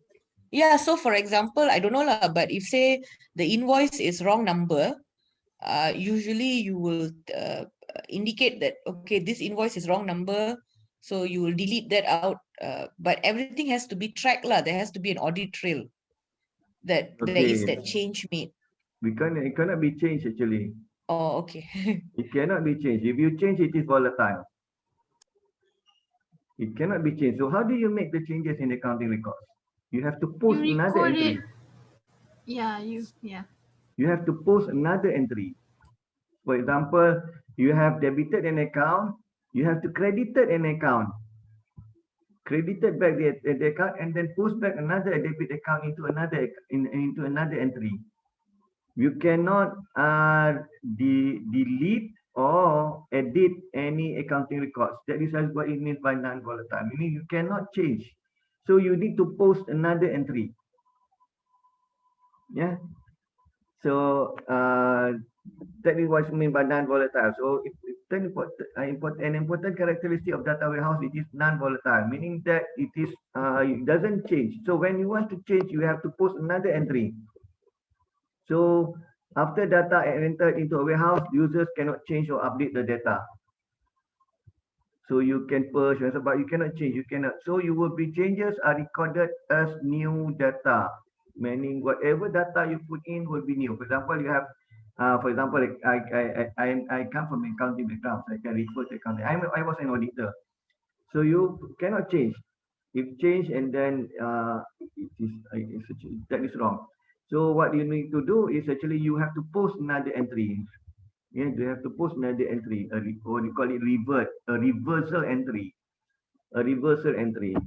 Yeah, so for example, I don't know lah, but if say the invoice is wrong number, usually you will indicate that, okay, this invoice is wrong number, so you will delete that out. But everything has to be tracked lah. There has to be an audit trail that there is Okay. that change made. It cannot be changed actually. Oh, okay. It cannot be changed. If you change, it is volatile. It cannot be changed. So how do you make the changes in accounting records? You have to post You another record entry. it. Yeah, yeah. You have to post another entry. For example, you have debited an account, you have to credited an account. Credited back the account and then post back another debit account into another entry. You cannot delete or edit any accounting records. That is what it means by non-volatile, meaning you cannot change. So you need to post another entry. Yeah. So that is what it means by non-volatile. So an important characteristic of data warehouse, it is non-volatile, meaning that it doesn't change. So when you want to change, you have to post another entry. So after data entered into a warehouse, users cannot change or update the data. So you can purge, but you cannot change. You cannot. So you will be changes are recorded as new data, meaning whatever data you put in will be new. For example, you have, for example, I come from accounting background, so I can refer to accounting. I was an auditor, so you cannot change. If change and then that is wrong. So what you need to do is actually you have to post another entry. Yeah, you have to post another entry, or you call it a reversal entry,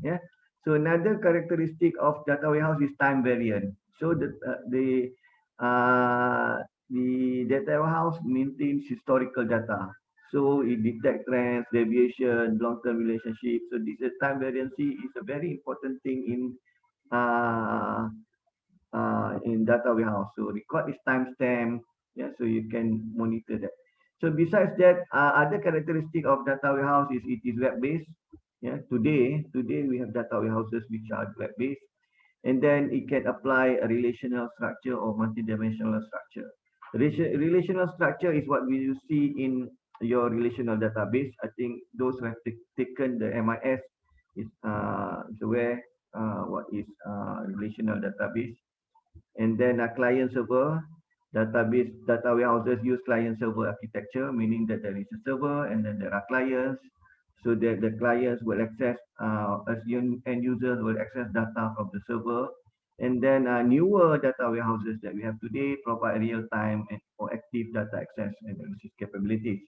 Yeah. So another characteristic of data warehouse is time variant. So the data warehouse maintains historical data. So it detects trends, deviation, long-term relationships. So this time variancy is a very important thing in data warehouse. So record is timestamp, yeah, so you can monitor that. So besides that, other characteristic of data warehouse is it is web-based. Yeah, today we have data warehouses which are web-based, and then it can apply a relational structure or multi-dimensional structure. Relational structure is what we see in your relational database. I think those who have taken the MIS is aware what is relational database. And then a client server database, data warehouses use client server architecture, meaning that there is a server and then there are clients, so that the clients will access, as end users will access data from the server. And then newer data warehouses that we have today provide real-time and or active data access and analysis capabilities.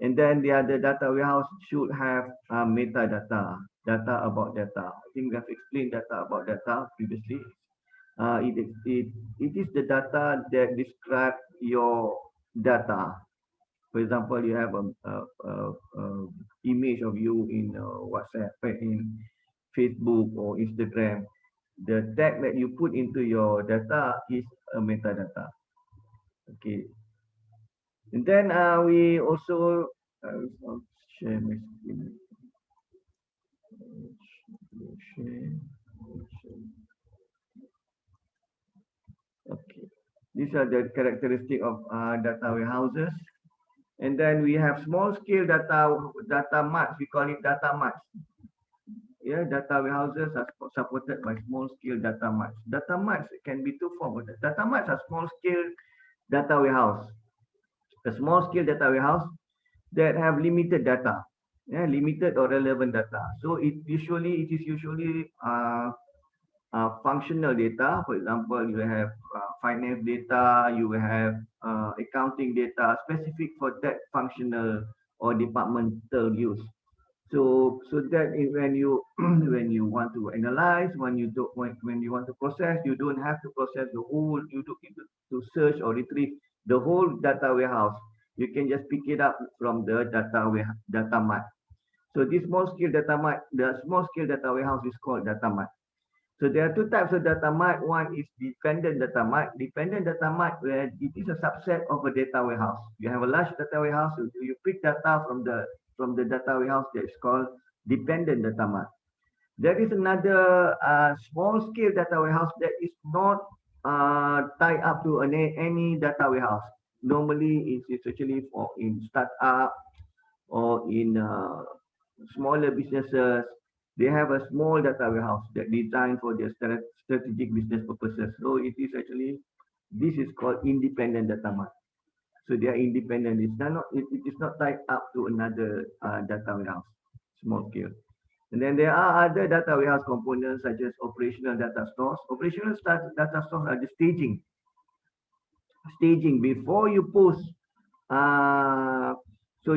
And then the other data warehouse should have metadata, data about data. I think we have explained data about data previously. It is the data that describe your data. For example, you have a image of you in WhatsApp, in Facebook or Instagram. The tag that you put into your data is a metadata. Okay. And then we also I'll share my screen. Okay. These are the characteristic of data warehouses. And then we have small scale data marts. We call it data marts. Yeah, data warehouses are supported by small scale data marts. Data marts can be two forms. Data marts are small scale data warehouse. A small scale data warehouse that have limited data, yeah, limited or relevant data. So it is usually functional data. For example, you have finance data, you have accounting data specific for that functional or departmental use. So that when you when you want to analyze, when you want to process, you don't have to process the whole. You do to search or retrieve the whole data warehouse. You can just pick it up from the data mart. So this small scale data mart, the small scale data warehouse is called data mart. So there are two types of data mart. One is dependent data mart. Dependent data mart, where it is a subset of a data warehouse. You have a large data warehouse, so you pick data from the data warehouse that is called dependent data mart. There is another small scale data warehouse that is not tied up to any data warehouse. Normally, it's actually for in startup or in smaller businesses. They have a small data warehouse that designed for their strategic business purposes. So it is actually, this is called independent data mart. So they are independent. It is not tied up to another data warehouse, small scale. And then there are other data warehouse components such as operational data stores. Operational data stores are the staging. Staging before you post. So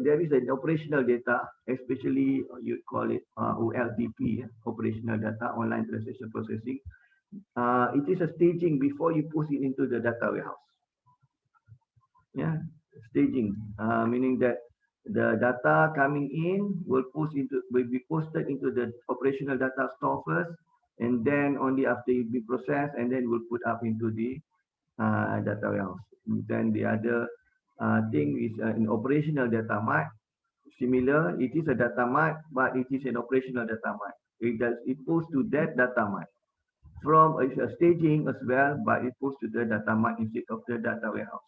there is an operational data, especially you call it OLTP, operational data, online transaction processing. It is a staging before you post it into the data warehouse. Yeah, staging, meaning that the data coming in will be posted into the operational data store first, and then only after it be processed, and then will put up into the data warehouse. Then the other thing is an operational data mart. Similar, it is a data mart, but it is an operational data mart. It goes to that data mart from a staging as well, but it goes to the data mart instead of the data warehouse.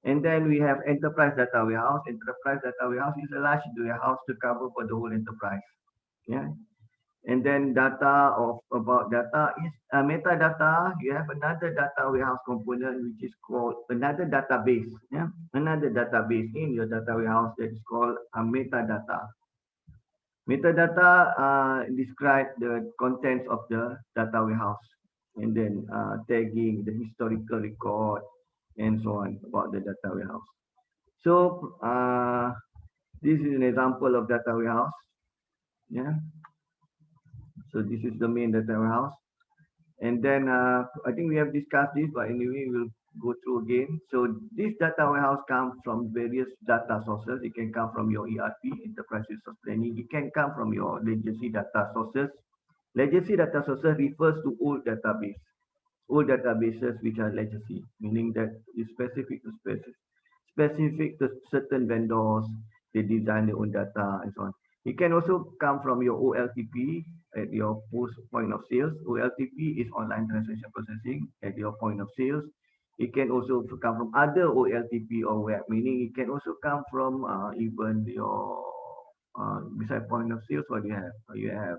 And then we have enterprise data warehouse. Enterprise data warehouse is a large warehouse to cover for the whole enterprise. Yeah. And then data about data is metadata. You have another data warehouse component which is called another database. Yeah, another database in your data warehouse that is called a metadata. Metadata describe the contents of the data warehouse, and then tagging the historical record and so on about the data warehouse. So this is an example of data warehouse. Yeah. So this is the main data warehouse. And then I think we have discussed this, but anyway, we'll go through again. So this data warehouse comes from various data sources. It can come from your ERP, enterprise resource planning. It can come from your legacy data sources. Legacy data sources refers to old database. Old databases which are legacy, meaning that it's specific to certain vendors. They design their own data and so on. It can also come from your OLTP at your post point of sales. OLTP is online transaction processing at your point of sales. It can also come from other OLTP or web, meaning it can also come from even your beside point of sales. What you have? You have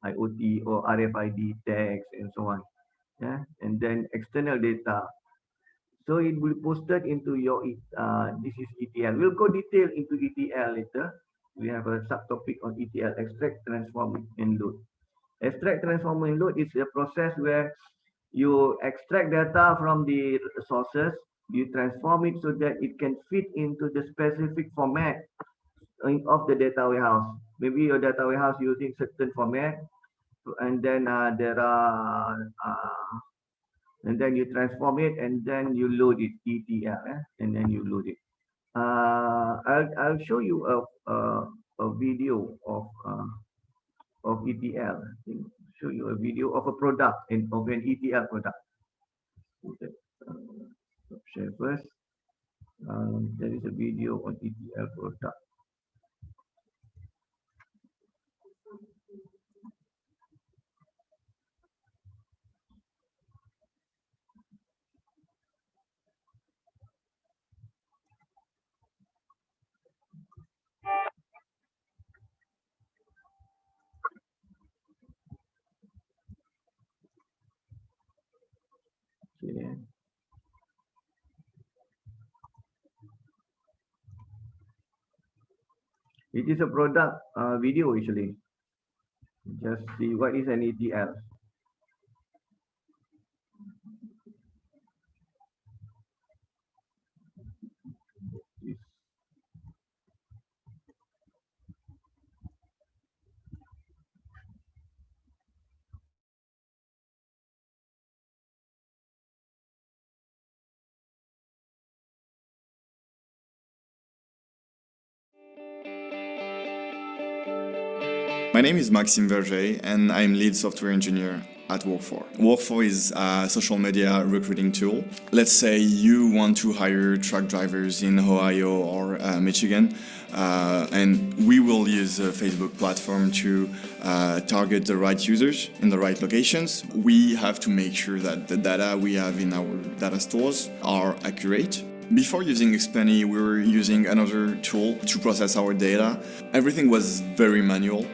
IoT or RFID tags and so on. Yeah, and then external data. So it will be posted into your this is ETL. We'll go detail into ETL later. We have a subtopic on ETL, extract, transform, and load. Extract, transform, and load is a process where you extract data from the sources, you transform it so that it can fit into the specific format of the data warehouse. Maybe your data warehouse using certain format, and then there are and then you transform it, and then you load it ETL, and then you load it. I'll show you a video of ETL. Show you a video of a product and of an ETL product. Okay. Share first. There is a video on ETL product. Okay. It is a product video actually. Just see what is an ETL. My name is Maxime Verger, and I'm lead software engineer at Work4. Work4 is a social media recruiting tool. Let's say you want to hire truck drivers in Ohio or Michigan, and we will use a Facebook platform to target the right users in the right locations. We have to make sure that the data we have in our data stores are accurate. Before using Xpenny, we were using another tool to process our data. Everything was very manual.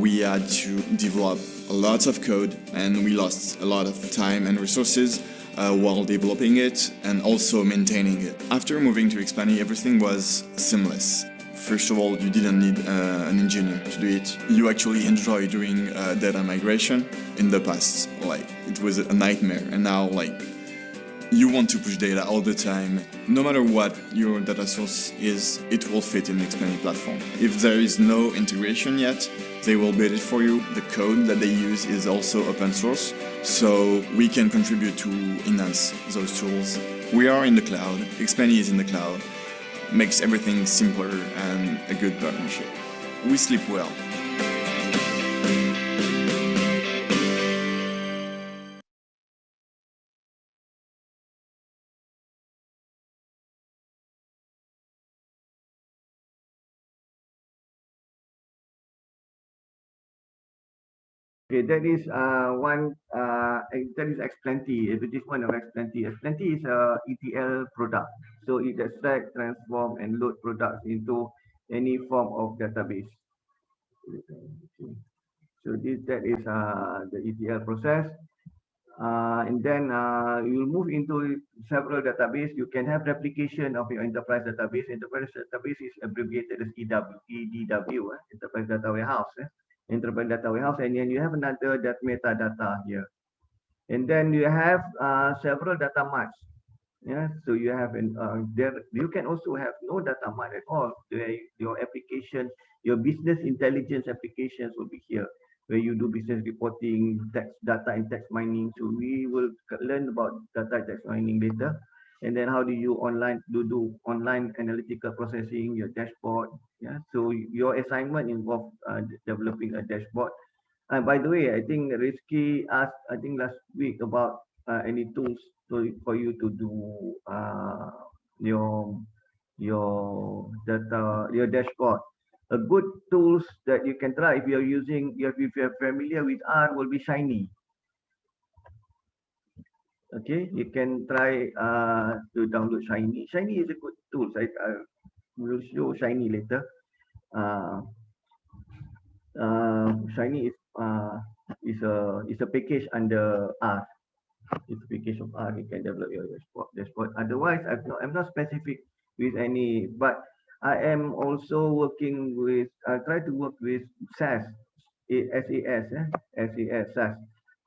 We had to develop lots of code, and we lost a lot of time and resources while developing it and also maintaining it. After moving to Xpenny, everything was seamless. First of all, you didn't need an engineer to do it. You actually enjoy doing data migration. In the past, like, it was a nightmare, and now, like, you want to push data all the time. No matter what your data source is, it will fit in the Xpenny platform. If there is no integration yet, they will build it for you. The code that they use is also open source, so we can contribute to enhance those tools. We are in the cloud. Xpenny is in the cloud. Makes everything simpler and a good partnership. We sleep well. Okay, that is that is Xplenty, advertisement of Xplenty. Xplenty is a ETL product, so it extract, transform, and load products into any form of database. So that is the ETL process. And then you move into several database. You can have replication of your enterprise database. Enterprise database is abbreviated as EDW, Enterprise Data Warehouse. Enterprise Data Warehouse, and then you have another metadata here. And then you have several data marts. Yeah, so you have there. You can also have no data mart at all. Your application, your business intelligence applications will be here, where you do business reporting, text data and text mining. So we will learn about data and text mining later. And then how do you do online analytical processing, your dashboard. Yeah, so your assignment involves developing a dashboard. By the way, I think Rizky asked, I think last week, about any tools for you to do your dashboard. A good tools that you can try if you're using, if you're familiar with R, will be Shiny. Okay, you can try to download Shiny. Shiny is a good tool. I will show Shiny later. Shiny is a package under R. It's a package of R. You can develop your dashboard. Otherwise, I'm not specific with any, but I am also working with. I try to work with SAS, SAS,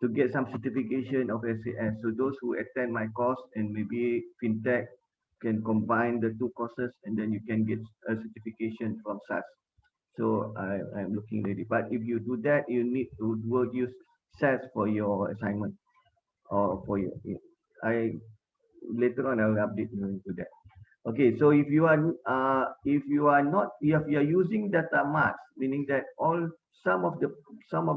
to get some certification of SAS. So those who attend my course and maybe fintech can combine the two courses, and then you can get a certification from SAS. So I'm looking ready. But if you do that, you need to use SAS for your assignment, or for your. I later on I will update you into that. Okay, so if you are not, if you are using data marts, meaning that some of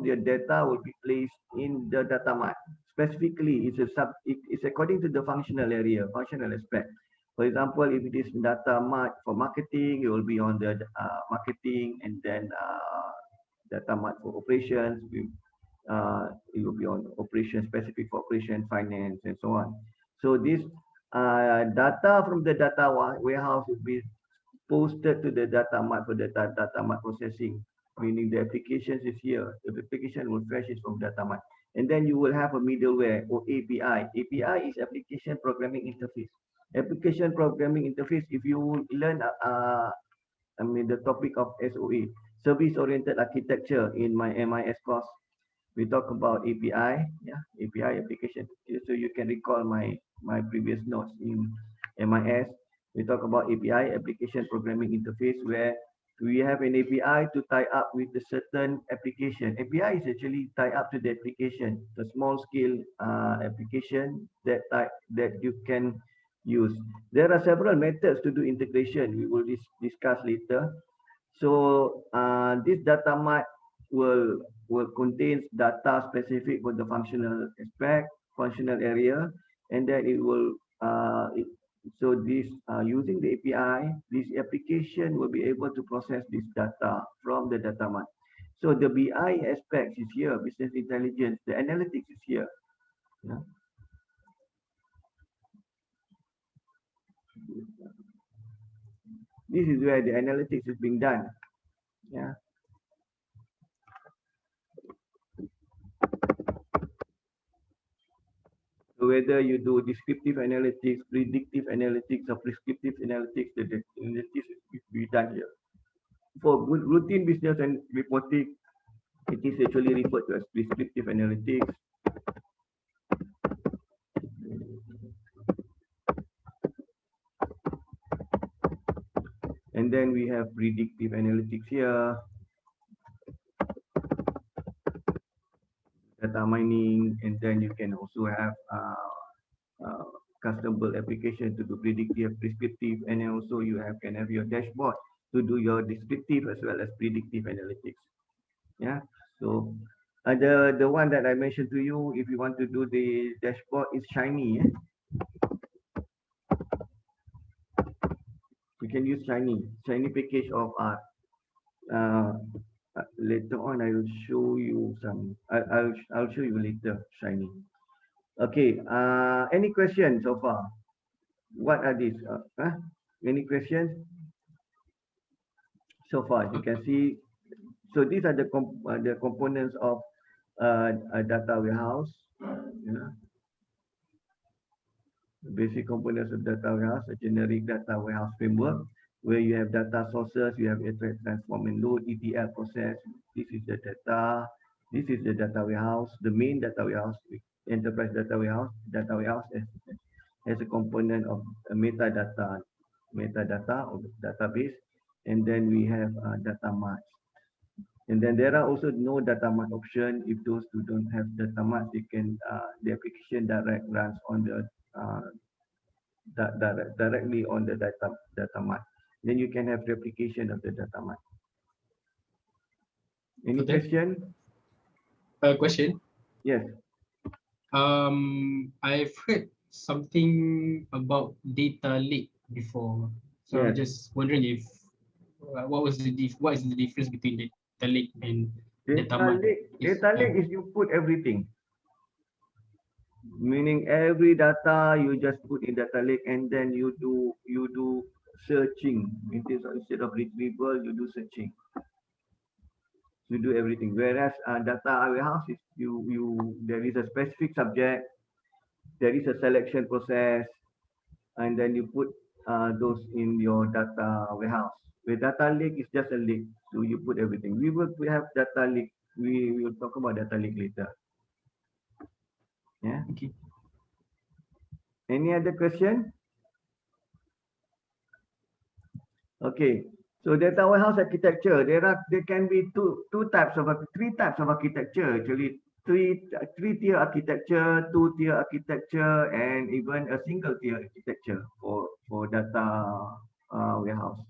your data will be placed in the data mart. Specifically, it's according to the functional aspect. For example, if it is data mart for marketing, it will be on the marketing, and then data mart for operations, it will be on operation, specific for operation, finance, and so on. So this data from the data warehouse will be posted to the data mart for the data mart processing, meaning the applications is here. The application will fetch it from data mart. And then you will have a middleware or API. API is application programming interface. Application programming interface, if you learn the topic of SOA, service-oriented architecture, in my MIS course, we talk about API, API application. So you can recall my previous notes in MIS. We talk about API, application programming interface, where we have an API to tie up with a certain application. API is actually tie up to the application, the small scale application that you can use. There are several methods to do integration. We will discuss later. So this data mart will contain data specific for the functional aspect, functional area, and then it will so this using the API, this application will be able to process this data from the data mart. So the BI aspect is here, business intelligence, the analytics is here. Yeah. This is where the analytics is being done. Yeah. So whether you do descriptive analytics, predictive analytics, or prescriptive analytics, the analytics is be done here. For routine business and reporting, it is actually referred to as prescriptive analytics. And then we have predictive analytics here, data mining, and then you can also have custom-built application to do predictive, prescriptive, and then also you can have your dashboard to do your descriptive as well as predictive analytics. Yeah, so the one that I mentioned to you, if you want to do the dashboard, is Shiny. Yeah? You can use Shiny package of art. Later on, I will show you some. I'll show you later Shiny. Okay. Any questions so far? What are these? Any questions so far? As you can see, so these are the components of a data warehouse. Yeah. Basic components of data warehouse, a generic data warehouse framework, where you have data sources, you have extract, transform, and load, ETL process. This is the data. This is the data warehouse, the main data warehouse, enterprise data warehouse. Data warehouse has a component of metadata or database, and then we have data mart. And then there are also no data mart option. If those who don't have data mart, they can the application direct runs on the directly on the data mart. Then you can have replication of the data mart. Any question? Question. Yes. I've heard something about data lake before, so I'm Yes. just wondering if what is the difference between data lake and data mart? Data lake is you put everything. Meaning every data you just put in data lake, and then you do searching. Instead of retrieval, you do searching. You do everything. Whereas data warehouse is there is a specific subject, there is a selection process, and then you put those in your data warehouse. The data lake is just a lake, so you put everything. We have data lake. We will talk about data lake later. Yeah. Okay. Any other question? Okay. So data warehouse architecture, there can be three types of architecture actually. Three tier architecture, 2-tier architecture, and even a single tier architecture for data warehouse.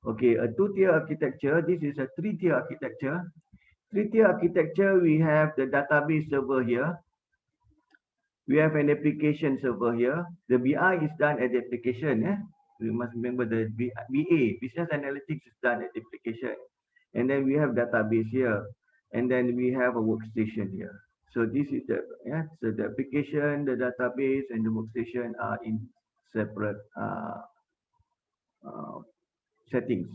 Okay, a 2-tier architecture. This is a 3-tier architecture. 3-tier architecture, we have the database server here. We have an application server here. The BI is done at the application. You must remember the BA, business analytics, is done at the application. And then we have database here. And then we have a workstation here. So this is so the application, the database, and the workstation are in separate settings.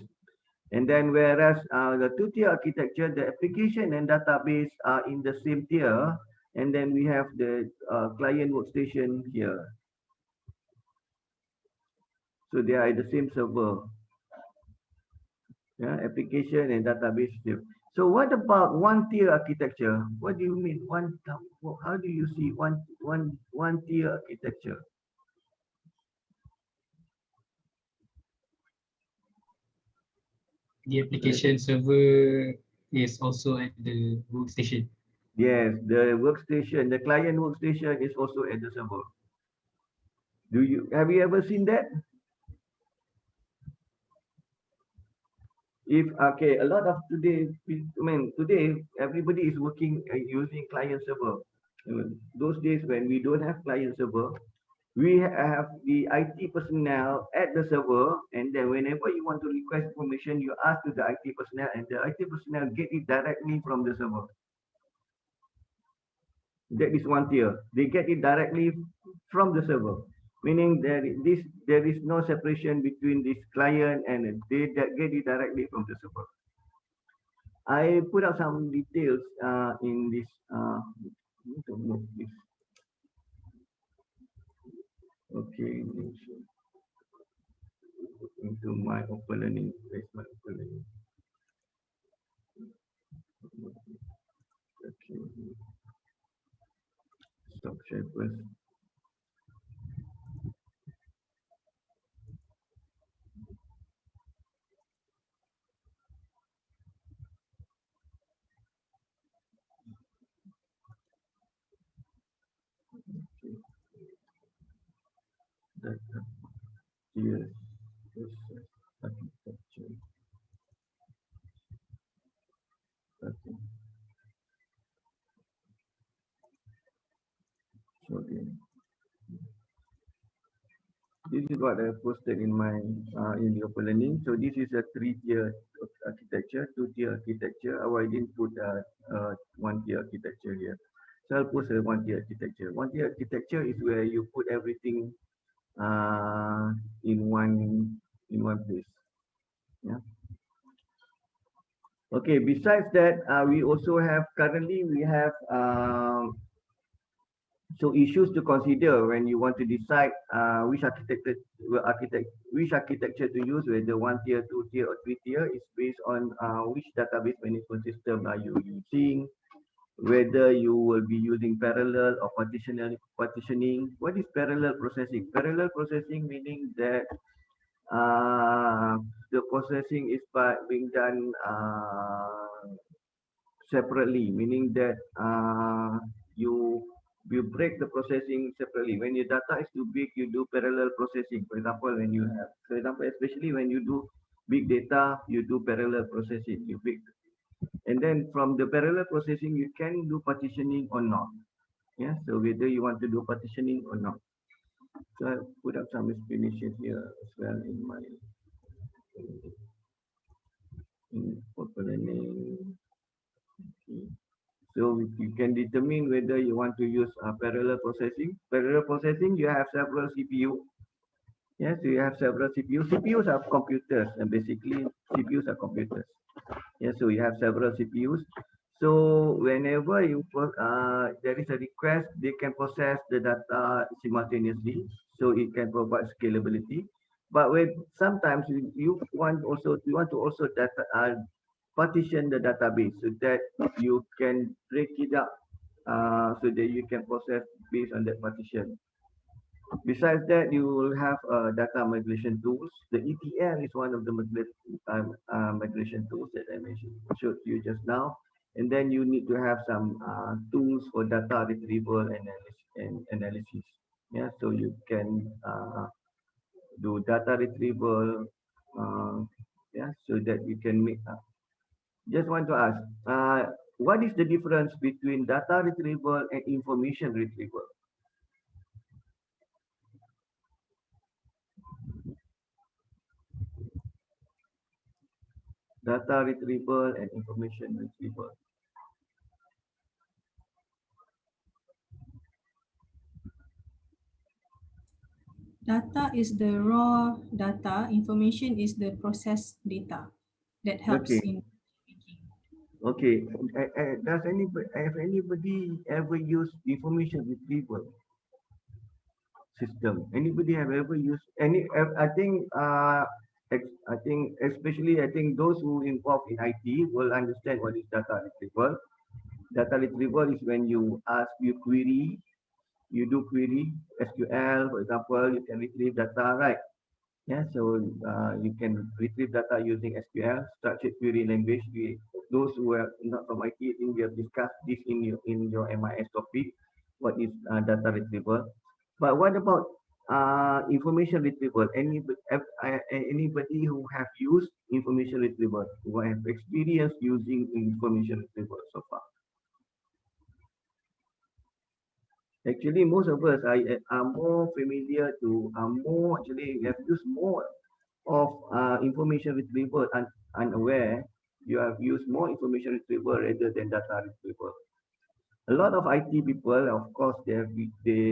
And then whereas the 2-tier architecture, the application and database are in the same tier, and then we have the client workstation here. So they are in the same server. Yeah, application and database here. So what about 1-tier architecture? What do you mean how do you see one tier architecture? The application server is also at the workstation. Yes, the workstation, the client workstation is also at the server. Have you ever seen that? if okay, a lot of today, I mean, today everybody is working using client server. Those days when we don't have client server, we have the IT personnel at the server, and then whenever you want to request information, you ask to the IT personnel, and the IT personnel get it directly from the server. That is one tier. They get it directly from the server, meaning there is no separation between this client and they get it directly from the server. I put out some details in this. To move this. Okay, into my open learning. Where's my open learning? Okay. Stop share first. Okay. Data. Yes. Process. Architecture. Okay. Okay. This is what I posted in my in the open learning. So this is a 3-tier architecture, 2-tier architecture. I didn't put 1-tier architecture here. So I'll post a 1-tier architecture. 1-tier architecture is where you put everything in one place. Yeah. Okay. Besides that, we also have currently we have so issues to consider when you want to decide which architecture to use, whether 1-tier, 2-tier, or 3-tier, is based on which database management system are you using, whether you will be using parallel or partitioning. What is parallel processing? Parallel processing meaning that the processing is being done separately, meaning that you break the processing separately. When your data is too big, you do parallel processing. For example, especially when you do big data, you do parallel processing. And then from the parallel processing, you can do partitioning or not. Yeah, so whether you want to do partitioning or not. So I put up some explanation here as well in my open learning. Okay. So you can determine whether you want to use parallel processing. Parallel processing, you have several CPU. Yes, you have several CPU. CPUs are computers, and basically CPUs are computers. Yes, so you have several CPUs. So whenever there is a request, they can process the data simultaneously. So it can provide scalability. But when sometimes you want to also partition the database so that you can break it up so that you can process based on that partition. Besides that, you will have data migration tools. The ETL is one of the migration tools that I showed you just now. And then you need to have some tools for data retrieval and analysis. Yeah, so you can do data retrieval. Yeah, so that you can make just want to ask, what is the difference between data retrieval and information retrieval? Data retrieval and information retrieval. Data is the raw data, information is the processed data that helps Okay. in. Okay. Does anybody ever used information retrieval system? Anybody have ever used any? I think especially those who involved in IT will understand what is data retrieval. Data retrieval is when you query, you do query SQL, for example, you can retrieve data, right? Yeah, so you can retrieve data using SQL, structured query language. Those who are not from IT, I think we have discussed this in your MIS topic. What is data retrieval? But what about information retrieval. Anybody who have used information retrieval, who have experience using information retrieval so far? Actually, most of us are more familiar to, actually have used more of information retrieval and unaware. You have used more information retrieval rather than data retrieval. A lot of IT people, of course, they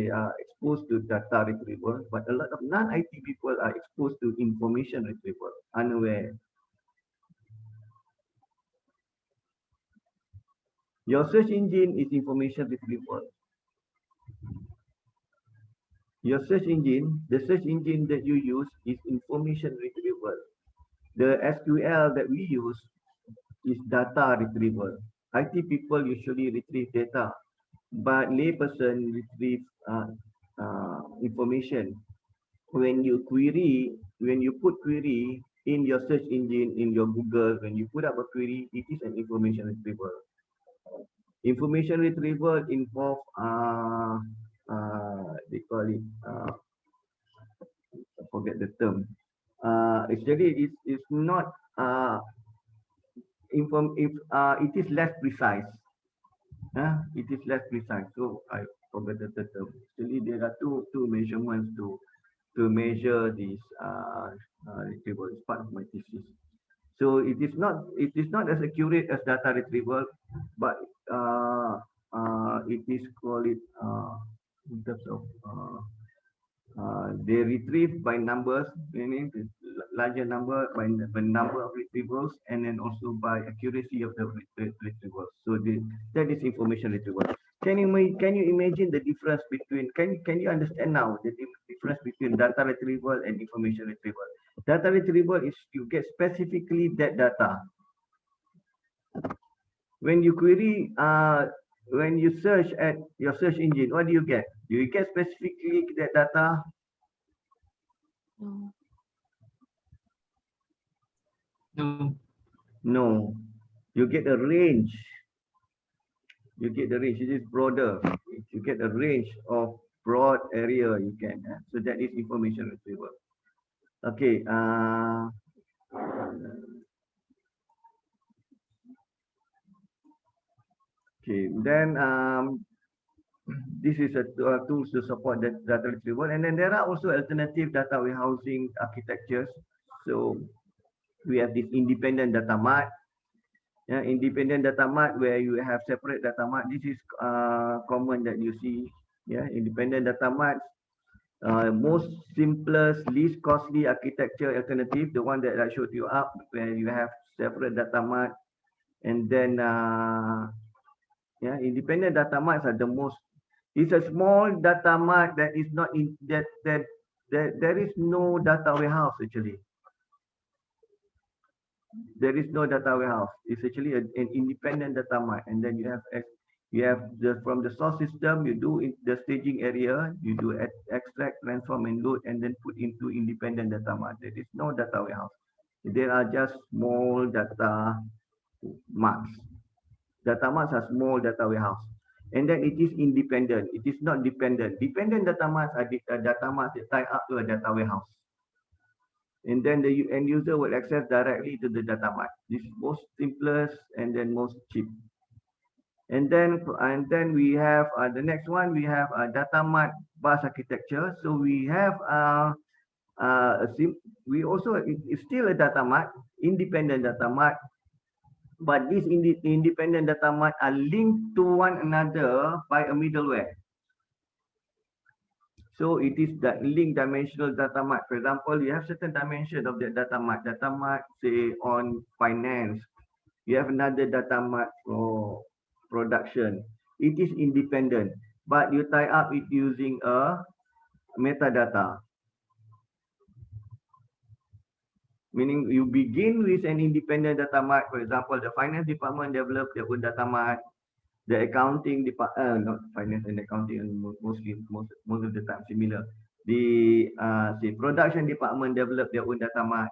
are exposed to data retrieval, but a lot of non-IT people are exposed to information retrieval, unaware. Your search engine is information retrieval. Your search engine, the search engine that you use is information retrieval. The SQL that we use is data retrieval. IT people usually retrieve data, but layperson retrieve information. When you put query in your search engine, in your Google, when you put up a query, it is an information retrieval. Information retrieval involve they call it I forget the term. Actually, it's not it is less precise. It is less precise. So I forgot the term. Actually, there are two measurements to measure this retrieval. It's part of my thesis. So it is not as accurate as data retrieval, but it is called it in terms of they retrieve by numbers, meaning the larger number by the number of retrievals, and then also by accuracy of the retrievals. So that is information retrieval. Can you imagine the difference between? Can you understand now the difference between data retrieval and information retrieval? Data retrieval is you get specifically that data. When you query, when you search at your search engine, what do you get? Do you get specifically that data? No. No. No. You get a range. You get the range. It is broader. You get a range of broad area you can. So that is information retrieval. Okay. Okay. Then this is a tools to support that data retrieval, and then there are also alternative data warehousing architectures. So we have this independent data mart. Yeah, independent data mart where you have separate data mart. This is common that you see. Yeah, independent data mart. Most simplest, least costly architecture alternative, the one that I showed you up, where you have separate data mart, and then yeah, independent data marts are the most. It's a small data mart that is not in that there is no data warehouse actually. There is no data warehouse. It's actually an independent data mart, and then you have from the source system you do in the staging area, you do extract, transform, and load, and then put into independent data mart. There is no data warehouse. There are just small data marts. Data marts are small data warehouse, and then it is independent. It is not dependent. Dependent data marts are data marts that tie up to a data warehouse. And then the end user will access directly to the data mart. This is most simplest and then most cheap. And then we have the next one. We have a data mart bus architecture. So we have we also it's still a data mart, independent data mart, but these independent data mart are linked to one another by a middleware. So it is that link dimensional data mart. For example, you have certain dimension of the data mart. Data mart, say on finance, you have another data mart for production. It is independent, but you tie up it using a metadata. Meaning you begin with an independent data mart. For example, the finance department developed their own data mart. The accounting department, not finance and accounting, most of the time similar. The say production department developed their own data mart.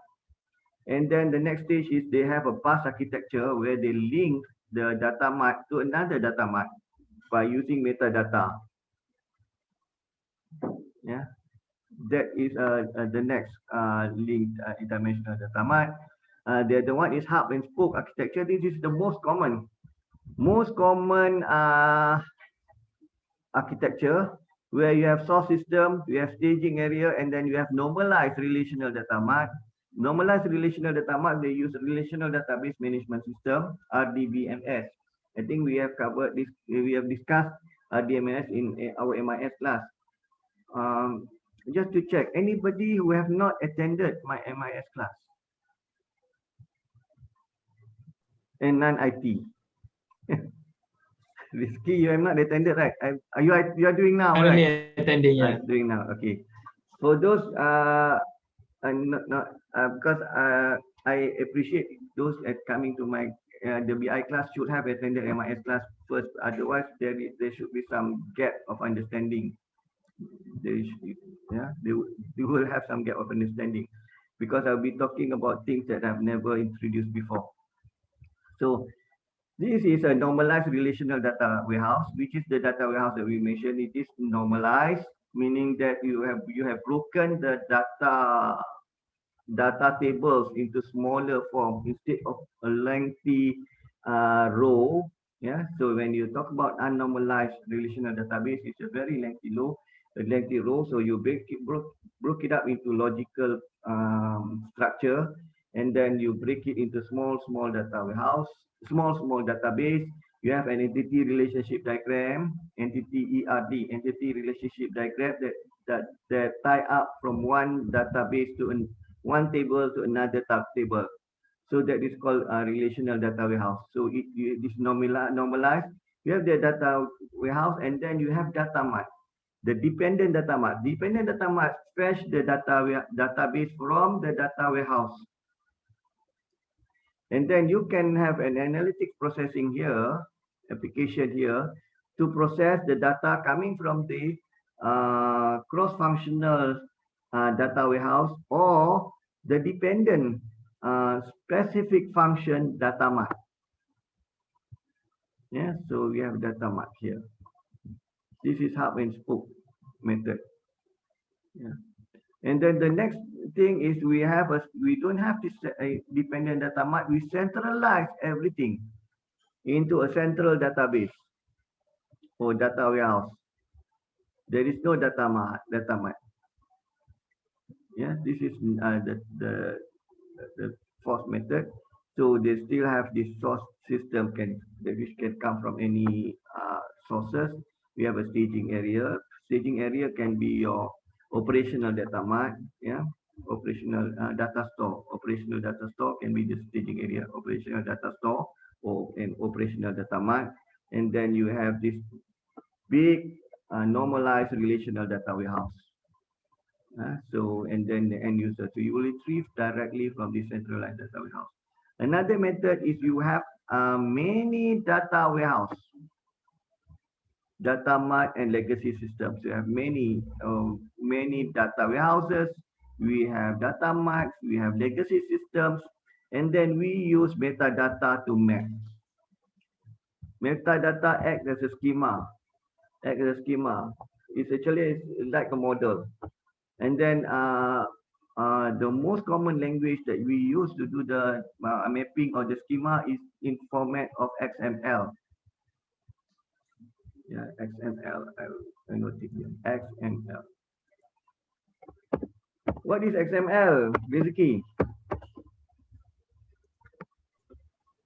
And then the next stage is they have a bus architecture where they link the data mart to another data mart by using metadata. Yeah. that is the next linked interdimensional data mart. The other one is hub and spoke architecture. This is the most common architecture, where you have source system, you have staging area, and then you have normalized relational data mart. Normalized relational data mart, they use relational database management system, RDBMS. I think we have covered this, we have discussed RDBMS in our MIS class. Just to check, anybody who have not attended my MIS class and non-IT? Rizky, you have not attended, right? You are doing now, Currently right? attending, yeah. Doing now, okay. For those not because I appreciate those coming to my the BI class should have attended MIS class first. Otherwise, there should be some gap of understanding. They will have some gap of understanding, because I'll be talking about things that I've never introduced before. So this is a normalized relational data warehouse, which is the data warehouse that we mentioned. It is normalized, meaning that you have broken the data tables into smaller form instead of a lengthy row. Yeah. So when you talk about unnormalized relational database, it's a very lengthy row. So you broke it up into logical structure, and then you break it into small data warehouse, small database. You have an entity relationship diagram, entity ERD, entity relationship diagram that tie up from one database to one table to another table. So that is called a relational data warehouse. So it is normalized. You have the data warehouse, and then you have data mart. The dependent data mart. Dependent data mart fetch the database from the data warehouse. And then you can have an analytics processing here, application here, to process the data coming from the cross-functional data warehouse or the dependent specific function data mart. Yeah, so we have data mart here. This is hub and spoke method. Yeah. And then the next thing is we don't have this dependent data mart. We centralize everything into a central database or data warehouse. There is no data mart. Yeah, this is the fourth method. So they still have this source system which can come from any sources. We have a staging area. Staging area can be your operational data mart. Yeah, operational data store. Operational data store can be the staging area. Operational data store or an operational data mart. And then you have this big normalized relational data warehouse. So, and then the end user. So you will retrieve directly from the centralized data warehouse. Another method is you have many data warehouse, data mart and legacy systems. You have many data warehouses. We have data marts, we have legacy systems, and then we use metadata to map. Metadata acts as a schema. It's actually like a model. And then the most common language that we use to do the mapping or the schema is in format of XML. Yeah, XML. I note it here. XML. What is XML, Rizky?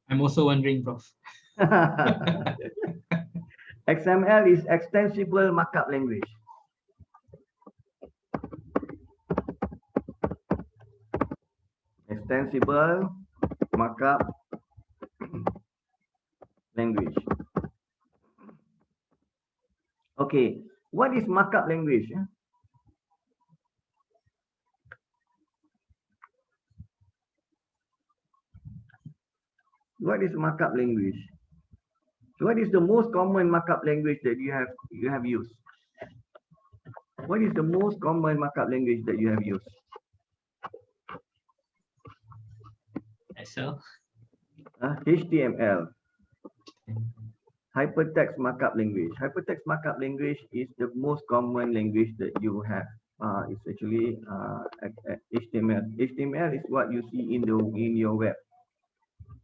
I'm also wondering, Prof. XML is extensible markup language. Extensible markup language. Okay, what is markup language? What is markup language? What is the most common markup language that you have used? What is the most common markup language that you have used? Excel. HTML. Hypertext markup language. Hypertext markup language is the most common language that you have It's actually HTML. HTML is what you see in your web.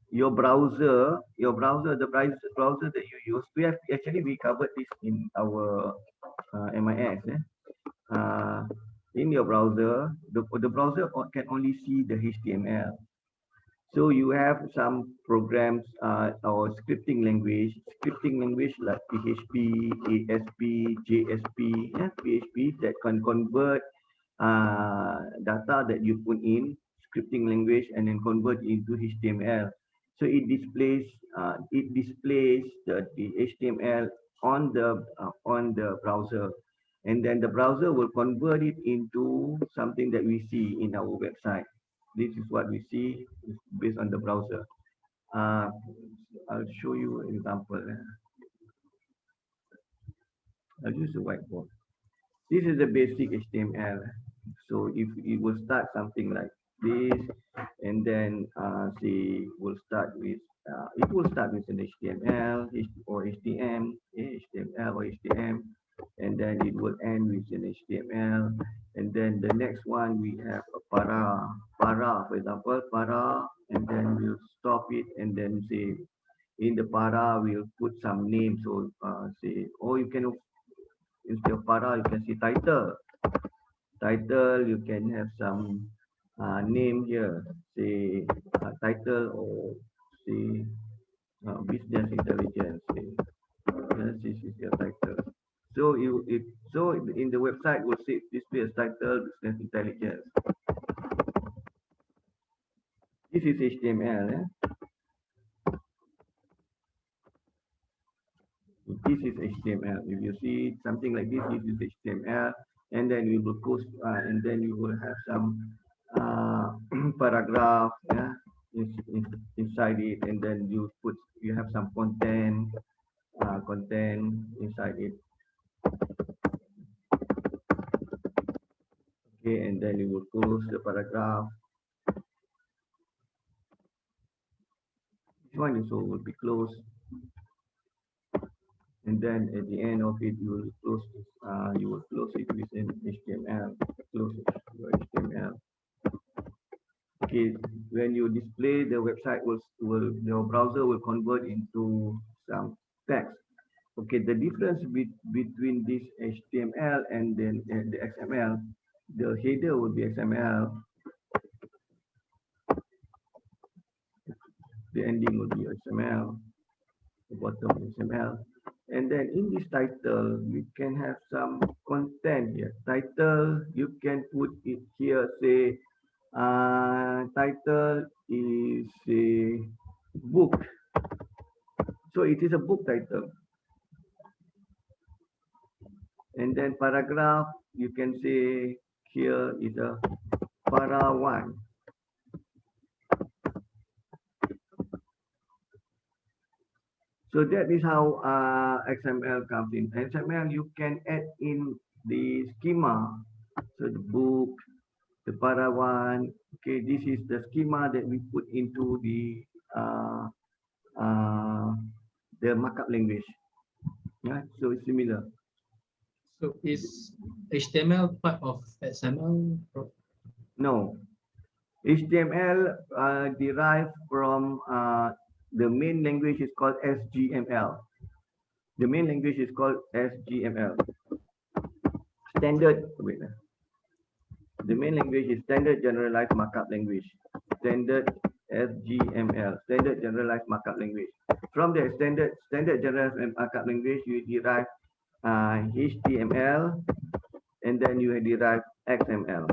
Your browser, the browser that you use. We covered this in our MIS. In your browser, the browser can only see the HTML. So you have some programs or scripting language like PHP, ASP, JSP, PHP that can convert data that you put in scripting language and then convert into HTML. So it displays the HTML on the browser, and then the browser will convert it into something that we see in our website. This is what we see based on the browser. I'll show you an example. I'll use a whiteboard. This is the basic HTML. So if it will start something like this, and then say we'll start with it will start with an HTML or HTM, HTML or HTM, and then it will end with an HTML, and then the next one we have a para, for example, para, and then we'll stop it, and then say in the para we'll put some names. So say, or you can, instead of para, you can see title. You can have some name here, say title, or say business intelligence. Say, this is your title. So in the website will say display as title business intelligence. This is HTML. This is HTML. If you see something like this, this is HTML, and then we will post, and then you will have some paragraph, inside it, and then you have some content inside it. Okay, and then you will close the paragraph. This one also will be closed. And then at the end of it, you will close it with an HTML. Close it with HTML. Okay, when you display the website, your browser will convert into some text. Okay, the difference between this HTML and then the XML, the header will be XML, the ending will be XML, the bottom XML. And then in this title, we can have some content here. Title, you can put it here, say, title is a book. So it is a book title. And then paragraph, you can say here is a para 1. So that is how XML comes in. XML, you can add in the schema. So the book, the para 1. Okay, this is the schema that we put into the markup language. Yeah, so it's similar. So is HTML part of XML? No. HTML derived from the main language is called SGML. The main language is called SGML. Standard, wait. The main language is Standard Generalized Markup Language. Standard SGML, Standard Generalized Markup Language. From the Standard Generalized Markup Language, you derive HTML, and then you derive XML.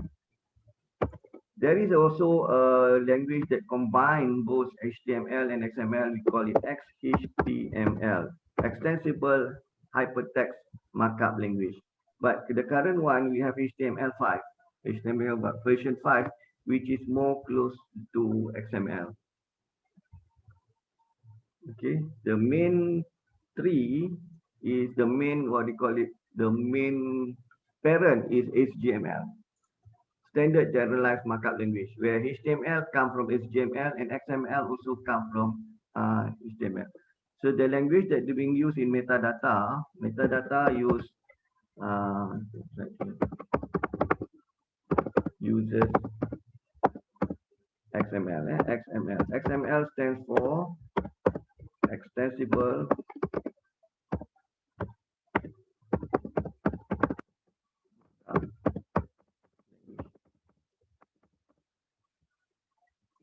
There is also a language that combines both HTML and XML. We call it XHTML, Extensible Hypertext Markup Language. But the current one, we have HTML5, HTML version 5, which is more close to XML. Okay, the main tree is the main, what do you call it? The main parent is HTML. Standard Generalized Markup Language, where HTML comes from HTML and XML also come from HTML. So the language that is being used in metadata use uses XML. XML. XML stands for extensible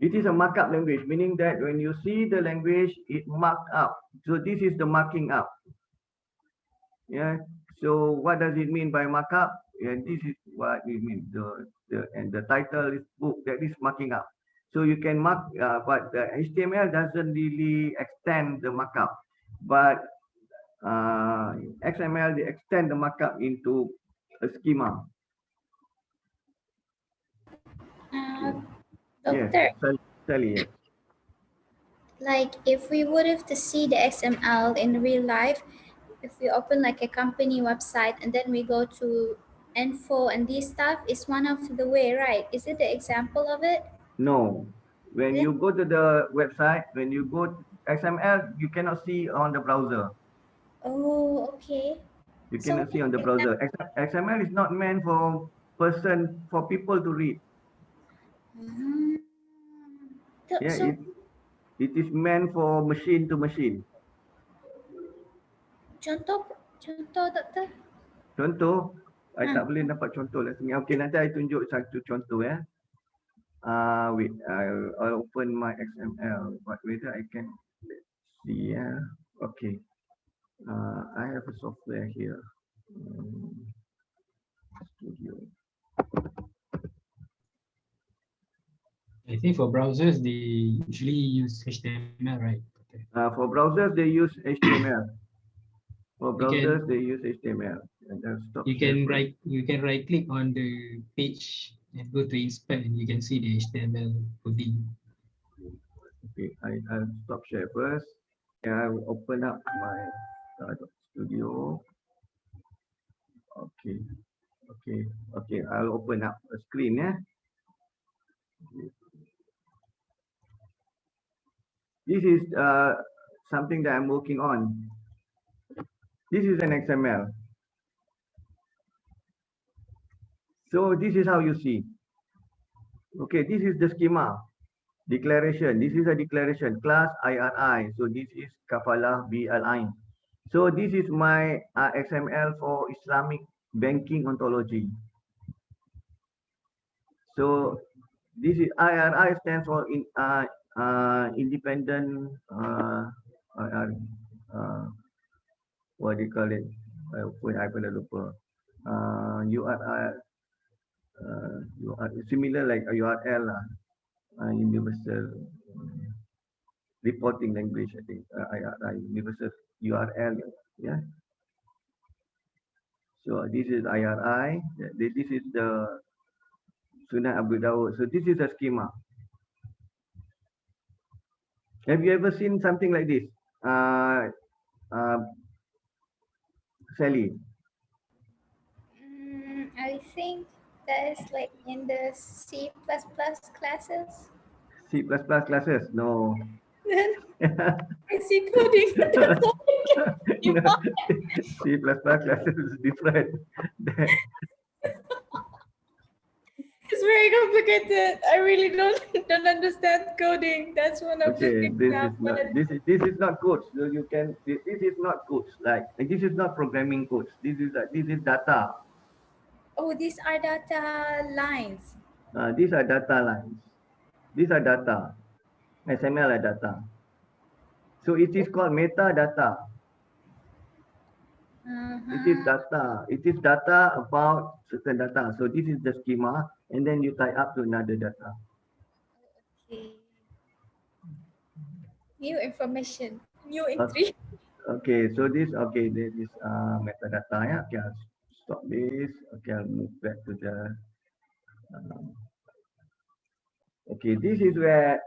It is a markup language, meaning that when you see the language, it marked up. So this is the marking up. Yeah. So what does it mean by markup? And this is what it means. The title is book that is marking up. So you can mark, but the HTML doesn't really extend the markup, but XML they extend the markup into a schema. Yes, Doctor, Sally, yes. like if we would have to see the XML in real life, if we open like a company website and then we go to info and this stuff is one of the way, right? Is it the example of it? No. When Then, you go to the website, when you go to XML, you cannot see on the browser. oh, okay. You So cannot see on the browser. XML is not meant for people to read. Yeah, so it is meant for machine to machine. contoh doktor. Contoh, I tak boleh dapat contoh lah sini. Okay, nanti I tunjuk satu contoh ya. Wait, I'll open my XML, but whether I can see ya. Okay. I have a software here. Studio. I think for browsers, they usually use HTML, right? For browsers, they use HTML. For You browsers, can- they use HTML. And then stop You share can first. right click on the page and go to inspect, and you can see the HTML coding. Okay, I'll stop share first. And I will open up my studio. Okay. I'll open up a screen. Yeah. This is something that I'm working on. This is an XML. So this is how you see. Okay, this is the schema. Declaration. This is a declaration. Class IRI. So this is kafalah BLI. So this is my XML for Islamic banking ontology. So this is IRI stands for independent what do you call it? I pernah lupa. URL similar like a URL lah. Universal reporting language, I think. IRI universal URL. Yeah. So this is IRI. This is the Sunnah Abu Dawud. So this is a schema. Have you ever seen something like this, Sally? I think that is like in the C++ classes. C++ classes? No. Then I see coding. That's all I can No. C++ classes is different. It's very complicated. I really don't understand coding. That's one of the Okay, things this that is not this is not codes. So you can this is not codes. Like this is not programming codes. This is data. Oh, these are data lines. These are data lines. These are data. XML are data. So it is called metadata. It is data. It is data about certain data. So this is the schema, and then you tie up to another data. Okay. New information. New entry. Okay, so this is metadata. Yeah. Okay, I'll stop this. Okay, I'll move back to the. Okay, this is where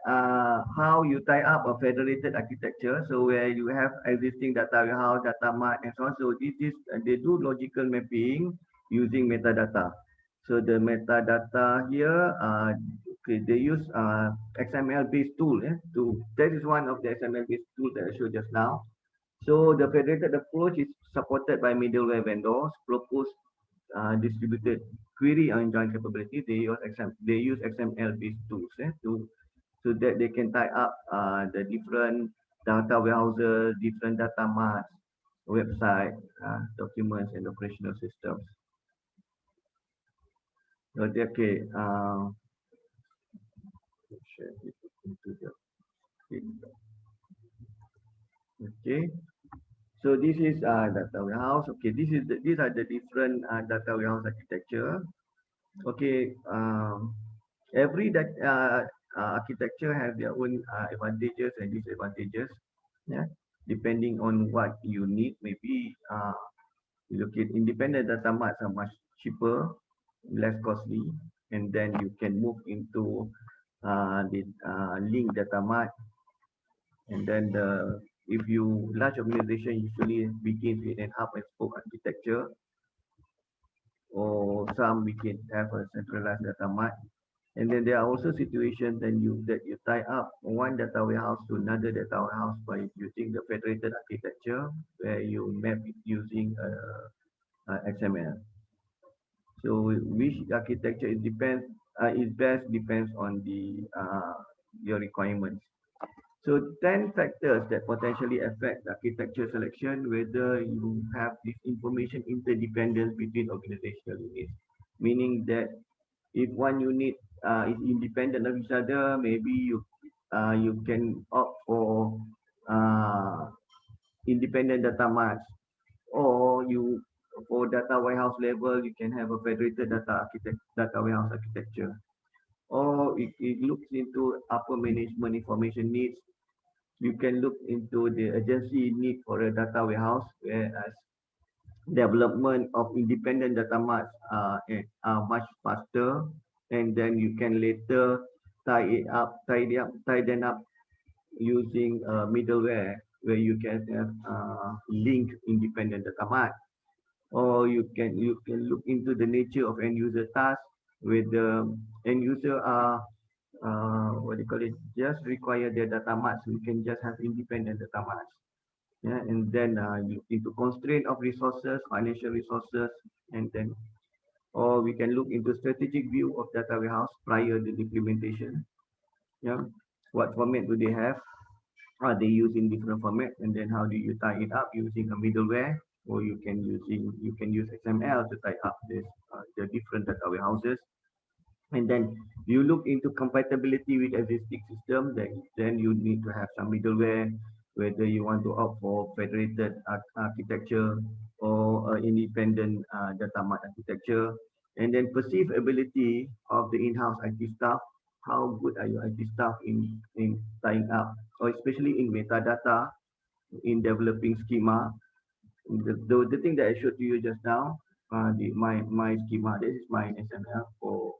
how you tie up a federated architecture. So where you have existing data warehouse, data mart, and so on. So this is they do logical mapping using metadata. So the metadata here, okay, they use XML-based tool. That is one of the XML-based tool that I showed just now. So the federated approach is supported by middleware vendors, proposed distributed query engine capability, they use XML based tools so that they can tie up the different data warehouses, different data marts, website, documents, and operational systems. Okay, share it into the okay. So this is data warehouse. Okay, these are the different data warehouse architecture. Okay, every architecture has their own advantages and disadvantages. Yeah, depending on what you need. Maybe you look at independent data marts are much cheaper, less costly, and then you can move into the link data mart, and then if you large organization usually begins with an hub and spoke architecture, or some we can have a centralized data mart. And then there are also situations that you tie up one data warehouse to another data warehouse by using the federated architecture, where you map it using XML. So which architecture is best depends on your requirements. So 10 factors that potentially affect architecture selection, whether you have this information interdependence between organizational units, meaning that if one unit is independent of each other, maybe you can opt for independent data marts, or you for data warehouse level you can have a federated data warehouse architecture, or it looks into upper management information needs. You can look into the agency need for a data warehouse, whereas development of independent data marts are much faster, and then you can later tie them up using middleware, where you can have link independent data mart. Or you can look into the nature of end user tasks, with the end user are what do you call it, just require their data marts. We can just have independent data marts. Yeah, and then you into constraint of resources, financial resources, and then, or we can look into strategic view of data warehouse prior to the implementation. Yeah, what format do they have? Are they using different format, and then how do you tie it up using a middleware, or you can use XML to tie up the different data warehouses. And then you look into compatibility with existing system, then you need to have some middleware, whether you want to opt for federated architecture or independent data mart architecture. And then perceived ability of the in-house IT staff. How good are your IT staff in tying up, or especially in metadata, in developing schema. The thing that I showed to you just now, my schema, this is my SML for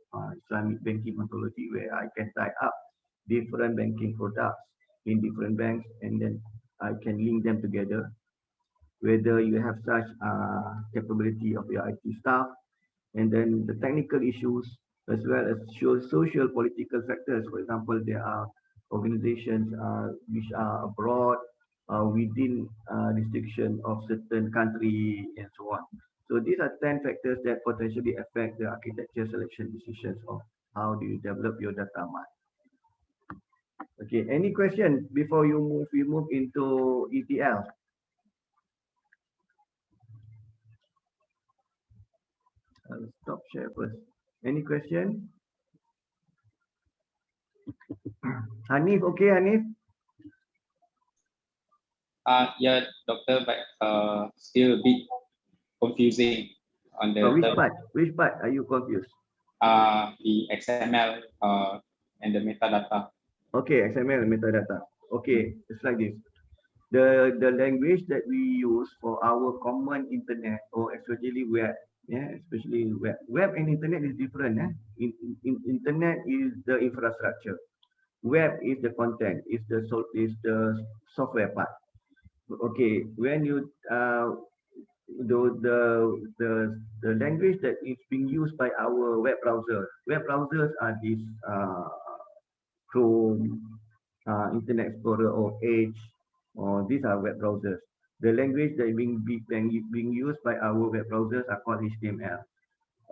Islamic banking ontology, where I can tie up different banking products in different banks, and then I can link them together. Whether you have such capability of your IT staff, and then the technical issues, as well as social political factors. For example, there are organizations which are abroad, within restriction of certain country, and so on. So these are 10 factors that potentially affect the architecture selection decisions of how do you develop your data mart. Okay, any question before we move into ETL? I'll stop share first. Any question? Hanif, okay, Hanif? Yeah, doctor, but still a bit confusing on the Which part? Which part are you confused? The XML and the metadata. Okay, XML and metadata. Okay, it's like this. The language that we use for our common internet, or especially web, especially web. Web and internet is different. Internet is the infrastructure. Web is the content, is the software part. Okay, when you the language that is being used by our web browsers are these Chrome, Internet Explorer, or Edge, or these are web browsers. The language that is being used by our web browsers are called HTML.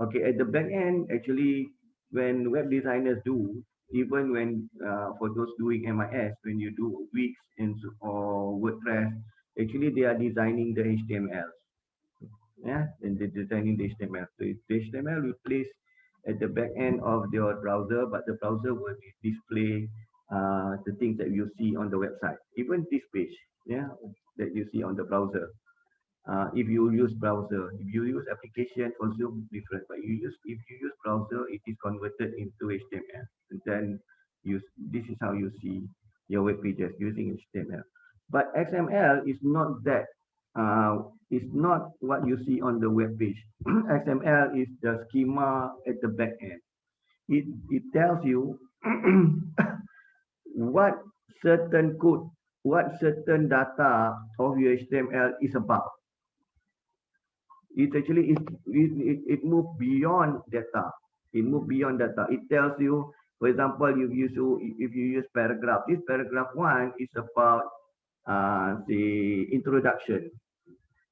Okay, at the back end, actually, when web designers do, even when for those doing MIS, when you do Wix and or WordPress, actually they are designing the HTML. Yeah, and they're designing the HTML. So the HTML will place at the back end of your browser, but the browser will display the things that you see on the website, even this page, yeah, that you see on the browser. If you use browser, if you use application for Zoom, different. But if you use browser, it is converted into HTML, and then this is how you see your web pages using HTML. But XML is not that. Is not what you see on the web page. XML is the schema at the back end. It tells you what certain code, what certain data of your HTML is about. It actually it moves beyond data. It moves beyond data. It tells you, for example, if you use paragraph, this paragraph 1 is about the introduction.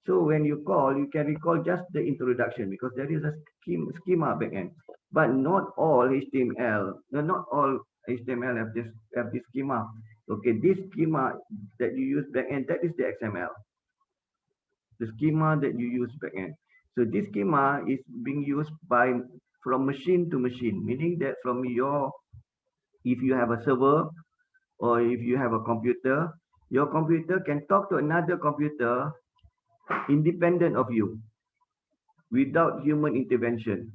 So when you call, you can recall just the introduction because there is a schema backend. But not all HTML, not all HTML have this schema. Okay, this schema that you use backend, that is the XML. The schema that you use backend. So this schema is being used from machine to machine, meaning that if you have a server or if you have a computer, your computer can talk to another computer independent of you without human intervention.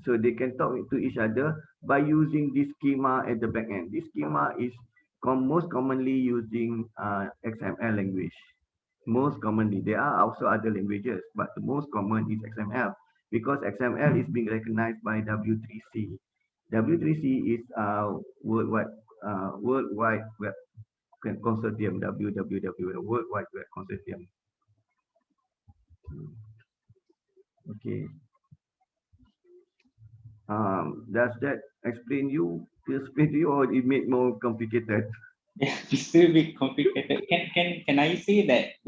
So they can talk to each other by using this schema at the back end. This schema is most commonly using XML language. Most commonly, there are also other languages, but the most common is XML because XML is being recognized by W3C. W3C is Worldwide Web Consortium, WWW, Worldwide Web Consortium. Okay. Does that explain you or it made more complicated? Yeah, it's still a bit complicated. Can I say that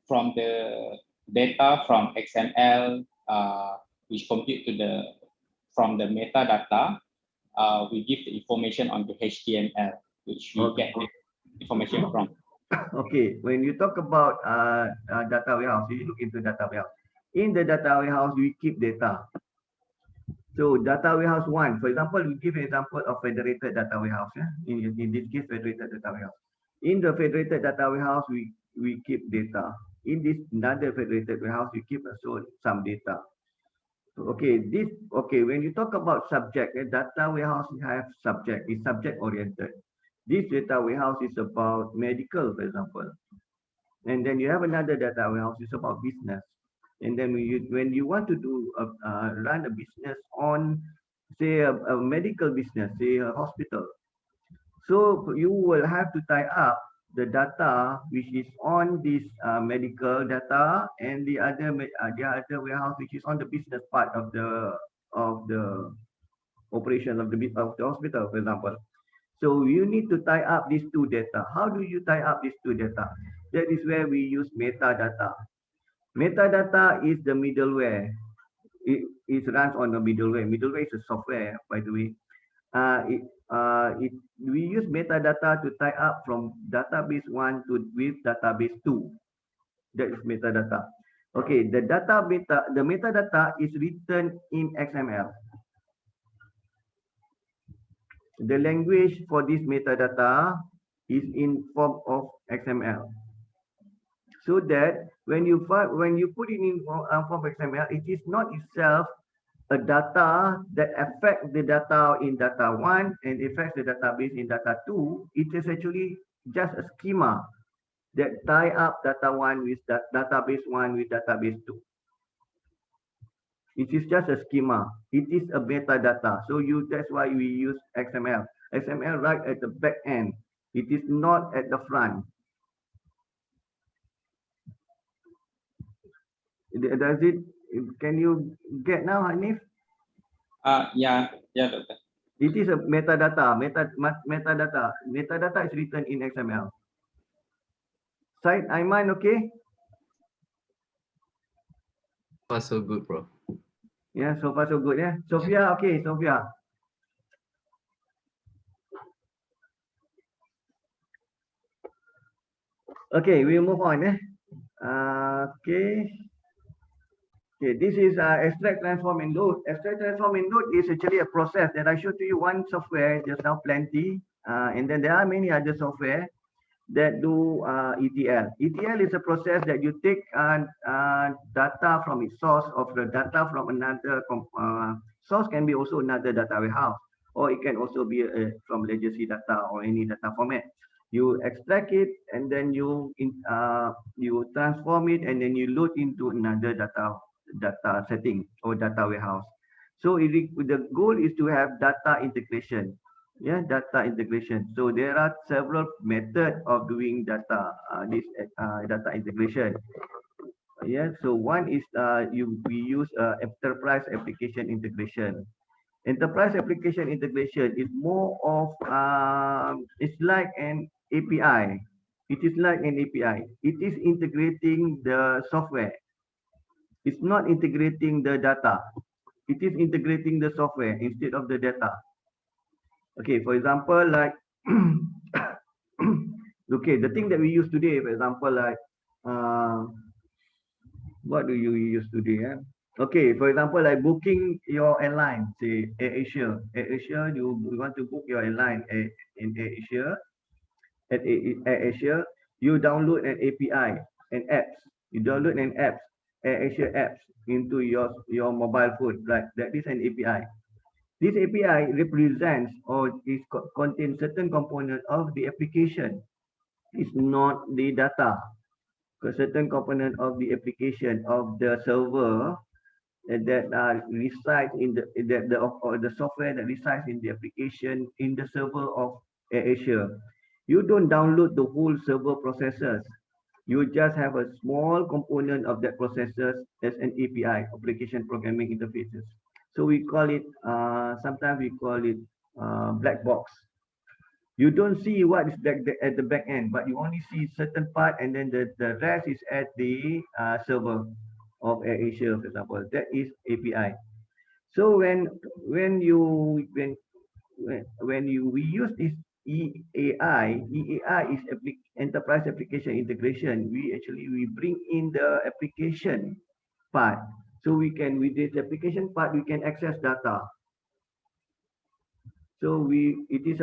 from the data from XML, which compute from the metadata, we give the information on the HTML, which we get the information from. Okay, when you talk about data warehouse, you look into data warehouse. In the data warehouse, we keep data. So data warehouse 1, for example, we give an example of federated data warehouse. Yeah? In this case, federated data warehouse. In the federated data warehouse, we keep data. In this another federated warehouse, we keep also some data. Okay, when you talk about subject, data warehouse have subject, is subject oriented. This data warehouse is about medical, for example. And then you have another data warehouse, is about business. And then when you want to do run a business on, say, a medical business, say a hospital, so you will have to tie up the data which is on this medical data and the other warehouse which is on the business part of the operation of the hospital, for example. So you need to tie up these two data. How do you tie up these two data? That is where we use metadata. Metadata is the middleware. It runs on the middleware. Middleware is a software, by the way. We use metadata to tie up from database 1 with database 2. That is metadata. Okay, the metadata is written in XML. The language for this metadata is in form of XML. So that when you put it in form of XML, it is not itself a data that affects the data in data 1 and affects the database in data 2. It is actually just a schema that tie up data 1 with database 1 with database 2. It is just a schema. It is a metadata. So that's why we use XML. XML right at the back end. It is not at the front. Does it? Can you get now, Hanif? Yeah, Doctor. It is a metadata. Metadata. Metadata is written in XML. Said Aiman, okay? far so good, bro. Yeah, so far so good. Yeah, Sophia. Okay, Sophia. Okay, we move on. Okay. Okay, this is extract, transform, and load. Extract, transform, and load is actually a process that I showed to you one software just now, plenty. And then there are many other software that do ETL. ETL is a process that you take data from its source of the data from another source can be also another data warehouse, or it can also be from legacy data or any data format. You extract it and then you transform it and then you load into another data setting or data warehouse. So the goal is to have data integration. Yeah, data integration. So there are several methods of doing data integration. Yeah, so one is we use enterprise application integration. Enterprise application integration is more of it's like an API. It is like an API. It is integrating the software. It's not integrating the data. It is integrating the software instead of the data. Okay, for example, like okay, the thing that we use today, for example, like what do you use today? Okay, for example, like booking your airline, say AirAsia. AirAsia, you want to book your airline in AirAsia. At AirAsia, you download an API, an apps. You download an apps, AirAsia apps into your mobile phone. Like that is an API. This API represents or contains certain component of the application. It's not the data. A certain component of the application of the server that resides in the software that resides in the application in the server of AirAsia. You don't download the whole server processors. You just have a small component of that processors as an API, application programming interfaces. So we call it, sometimes we call it black box. You don't see what is at the back end, but you only see certain part and then the rest is at the server of AirAsia, for example. That is API. So we use this EAI is enterprise application integration. We bring in the application part. So with this application part, we can access data. So it is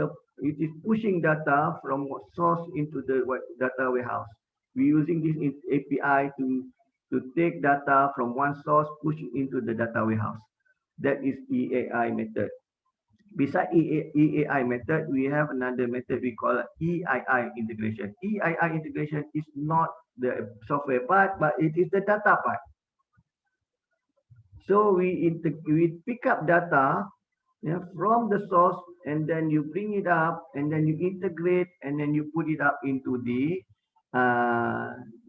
pushing data from source into the data warehouse. We're using this API to take data from one source, push it into the data warehouse. That is EAI method. Besides EAI method, we have another method we call EII integration. EII integration is not the software part, but it is the data part. So we pick up data from the source and then you bring it up and then you integrate and then you put it up into the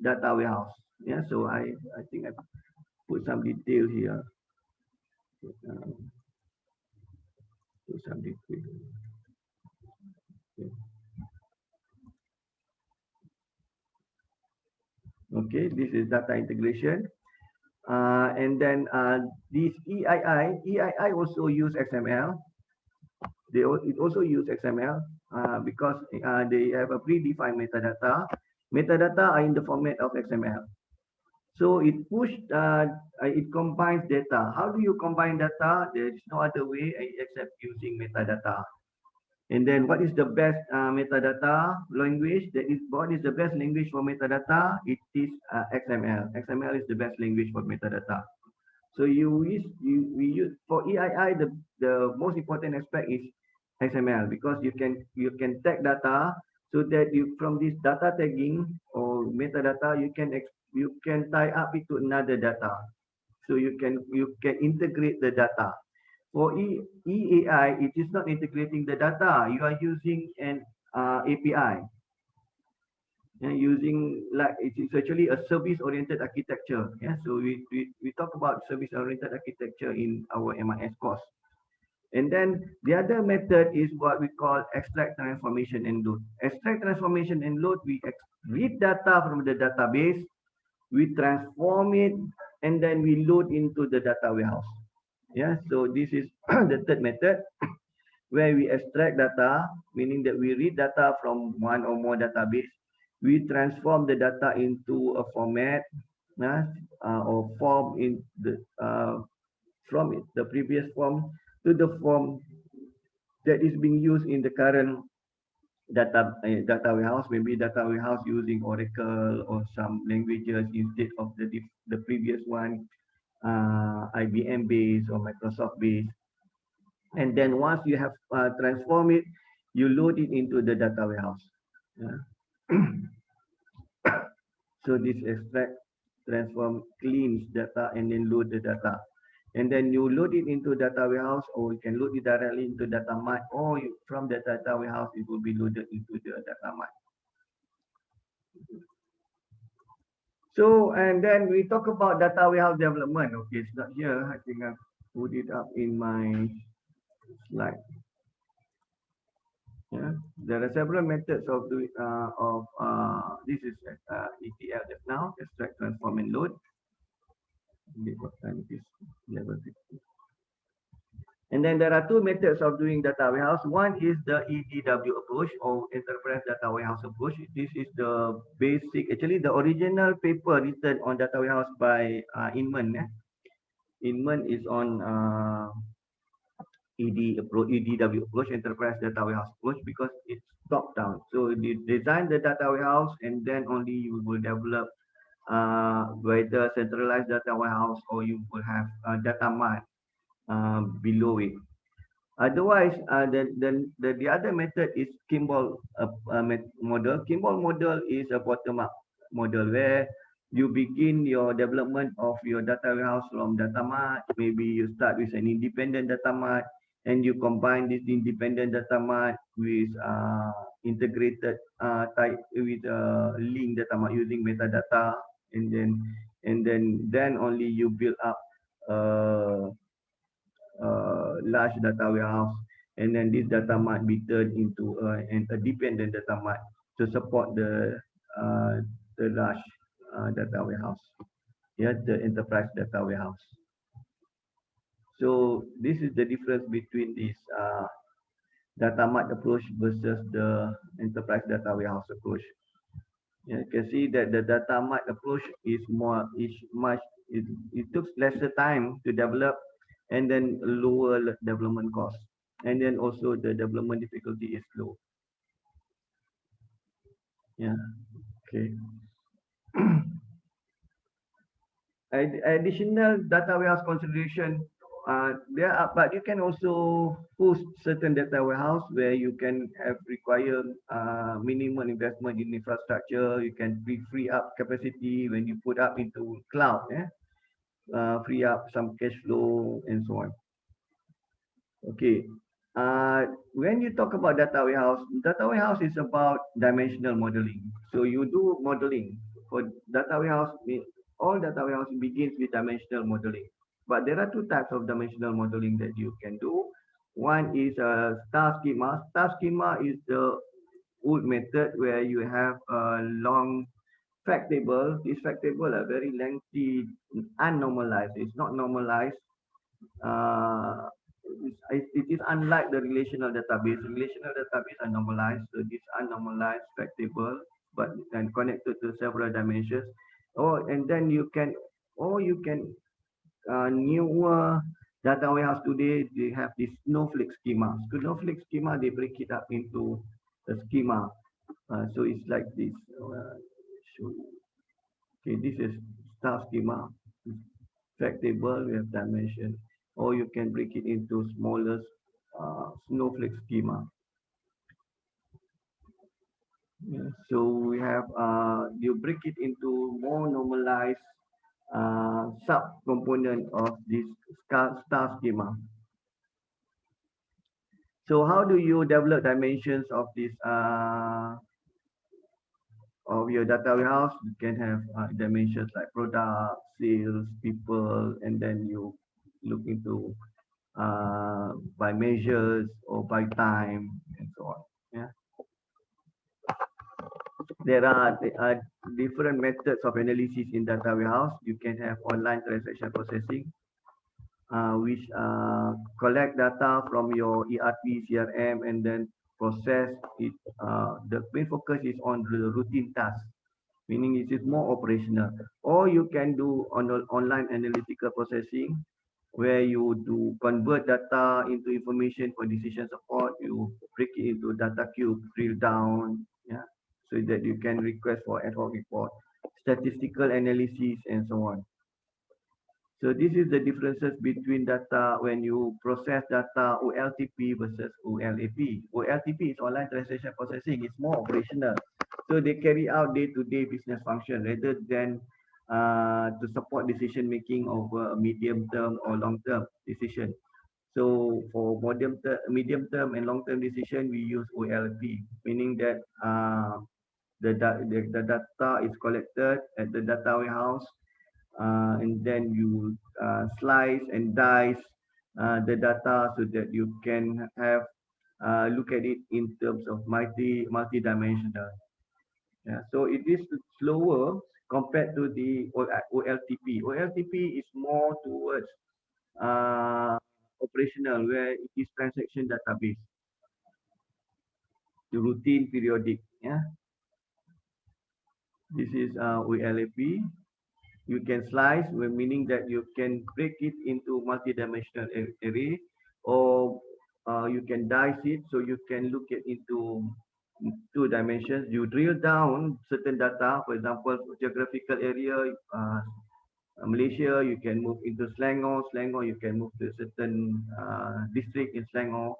data warehouse. Yeah, so I think I put some detail here. Put some detail. Okay, this is data integration. And then this EII also use XML. It also use XML because they have a predefined metadata. Metadata are in the format of XML. So it combines data. How do you combine data? There is no other way except using metadata. And then what is the best metadata language? What is the best language for metadata? It is XML. XML is the best language for metadata. So we use for EII, the most important aspect is XML because you can tag data so that from this data tagging or metadata you can tie up it to another data. So you can integrate the data. For EAI, it is not integrating the data. You are using an API. Using it is actually a service-oriented architecture. Yeah, so we talk about service-oriented architecture in our MIS course. And then the other method is what we call extract, transformation, and load. Extract, transformation, and load, we read data from the database, we transform it, and then we load into the data warehouse. Yeah, so this is the third method where we extract data, meaning that we read data from one or more database. We transform the data into a format or form in the from the previous form to the form that is being used in the current data warehouse, maybe data warehouse using Oracle or some languages instead of the previous one, IBM based or Microsoft based. And then once you have transformed it, you load it into the data warehouse. Yeah. So this extract, transform, cleans data, and then load the data. And then you load it into data warehouse, or you can load it directly into data mart, or from the data warehouse, it will be loaded into the data mart. So, and then we talk about data warehouse development. Okay, it's not here. I think I've put it up in my slide. Yeah, there are several methods of doing this is ETL just now, extract, transform, and load. What time it is? Level 50. And then there are two methods of doing data warehouse. One is the EDW approach or enterprise data warehouse approach. This is the basic, actually the original paper written on data warehouse by Inman. Inman is on EDW approach, enterprise data warehouse approach, because it's top down. So you design the data warehouse and then only you will develop whether centralized data warehouse or you will have data mart below it. Otherwise, the other method is Kimball model. Kimball model is a bottom-up model where you begin your development of your data warehouse from data mart. Maybe you start with an independent data mart, and you combine this independent data mart with integrated type with link data mart using metadata, and then only you build up large data warehouse, and then this data might be turned into a dependent data mart to support the large data warehouse, the enterprise data warehouse. So this is the difference between this data mart approach versus the enterprise data warehouse approach. You can see that the data mart approach is it took lesser time to develop, and then lower development cost, and then also the development difficulty is low. Yeah, okay. Additional data warehouse consideration, but you can also host certain data warehouse where you can have require minimum investment in infrastructure. You can free up capacity when you put up into cloud, free up some cash flow and so on. Okay. When you talk about data warehouse is about dimensional modeling. So you do modeling for data warehouse. All data warehouse begins with dimensional modeling. But there are two types of dimensional modeling that you can do. One is a star schema. Star schema is the old method where you have a long fact table. These fact tables are very lengthy, unnormalized. It's not normalized. It is unlike the relational database. Relational database are normalized, so this unnormalized fact table, but then connected to several dimensions. And then you can newer data warehouse today, they have this snowflake schema. Snowflake schema, they break it up into a schema. So it's like this. Okay, this is star schema. Fact table, we have dimension, or you can break it into smaller snowflake schema. Yeah, so we have you break it into more normalized sub-component of this star schema. So how do you develop dimensions of this of your data warehouse? You can have dimensions like product, sales, people, and then you look into by measures or by time and so on. Yeah. There are different methods of analysis in data warehouse. You can have online transaction processing, which collect data from your ERP, CRM, and then process it. The main focus is on the routine tasks, meaning it is more operational. Or you can do online analytical processing, where you do convert data into information for decision support. You break it into data cube, drill down, yeah, so that you can request for ad hoc report, statistical analysis, and so on. So this is the differences between data when you process data OLTP versus OLAP. OLTP is online transaction processing. It's more operational. So they carry out day-to-day business function rather than to support decision making over a medium term or long term decision. So for medium term and long term decision, we use OLP, meaning that the data is collected at the data warehouse, and then you slice and dice the data so that you can have look at it in terms of multi-dimensional. Yeah, so it is slower compared to the OLTP. OLTP is more towards operational, where it is transaction database, the routine periodic. Yeah, this is OLAP. You can slice, meaning that you can break it into multi-dimensional array, or you can dice it, so you can look at into 2 dimensions. You drill down certain data, for example, geographical area, Malaysia, you can move into Selangor. Selangor, you can move to a certain district in Selangor,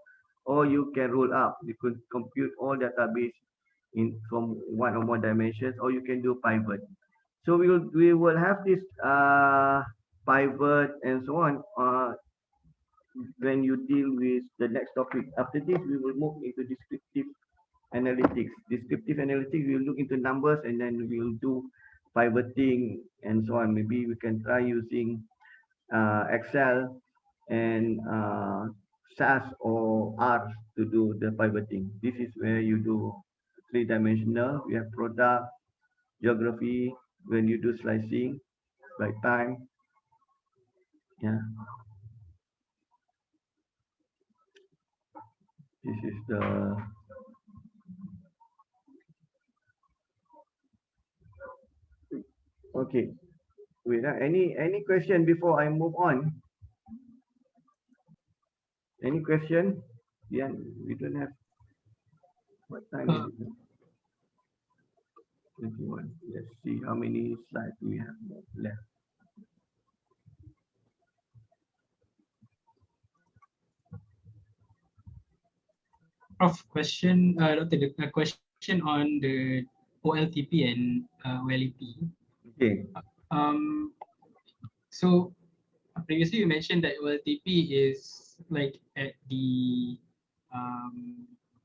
or you can roll up. You could compute all database in from 1 or more dimensions, or you can do pivot. So we will have this pivot and so on when you deal with the next topic. After this, we will move into descriptive analytics. Descriptive analytics, we'll look into numbers, and then we'll do pivoting and so on. Maybe we can try using Excel and SAS or R to do the pivoting. This is where you do 3-dimensional. We have product, geography, when you do slicing by time. Yeah, this is the okay. Wait, any question before I move on? Any question? Yeah, we don't have. What time is it? 21. Let's see how many slides we have left. Prof, question, Dr. A question on the OLTP and OLEP. Okay. So previously you mentioned that OLTP is like at the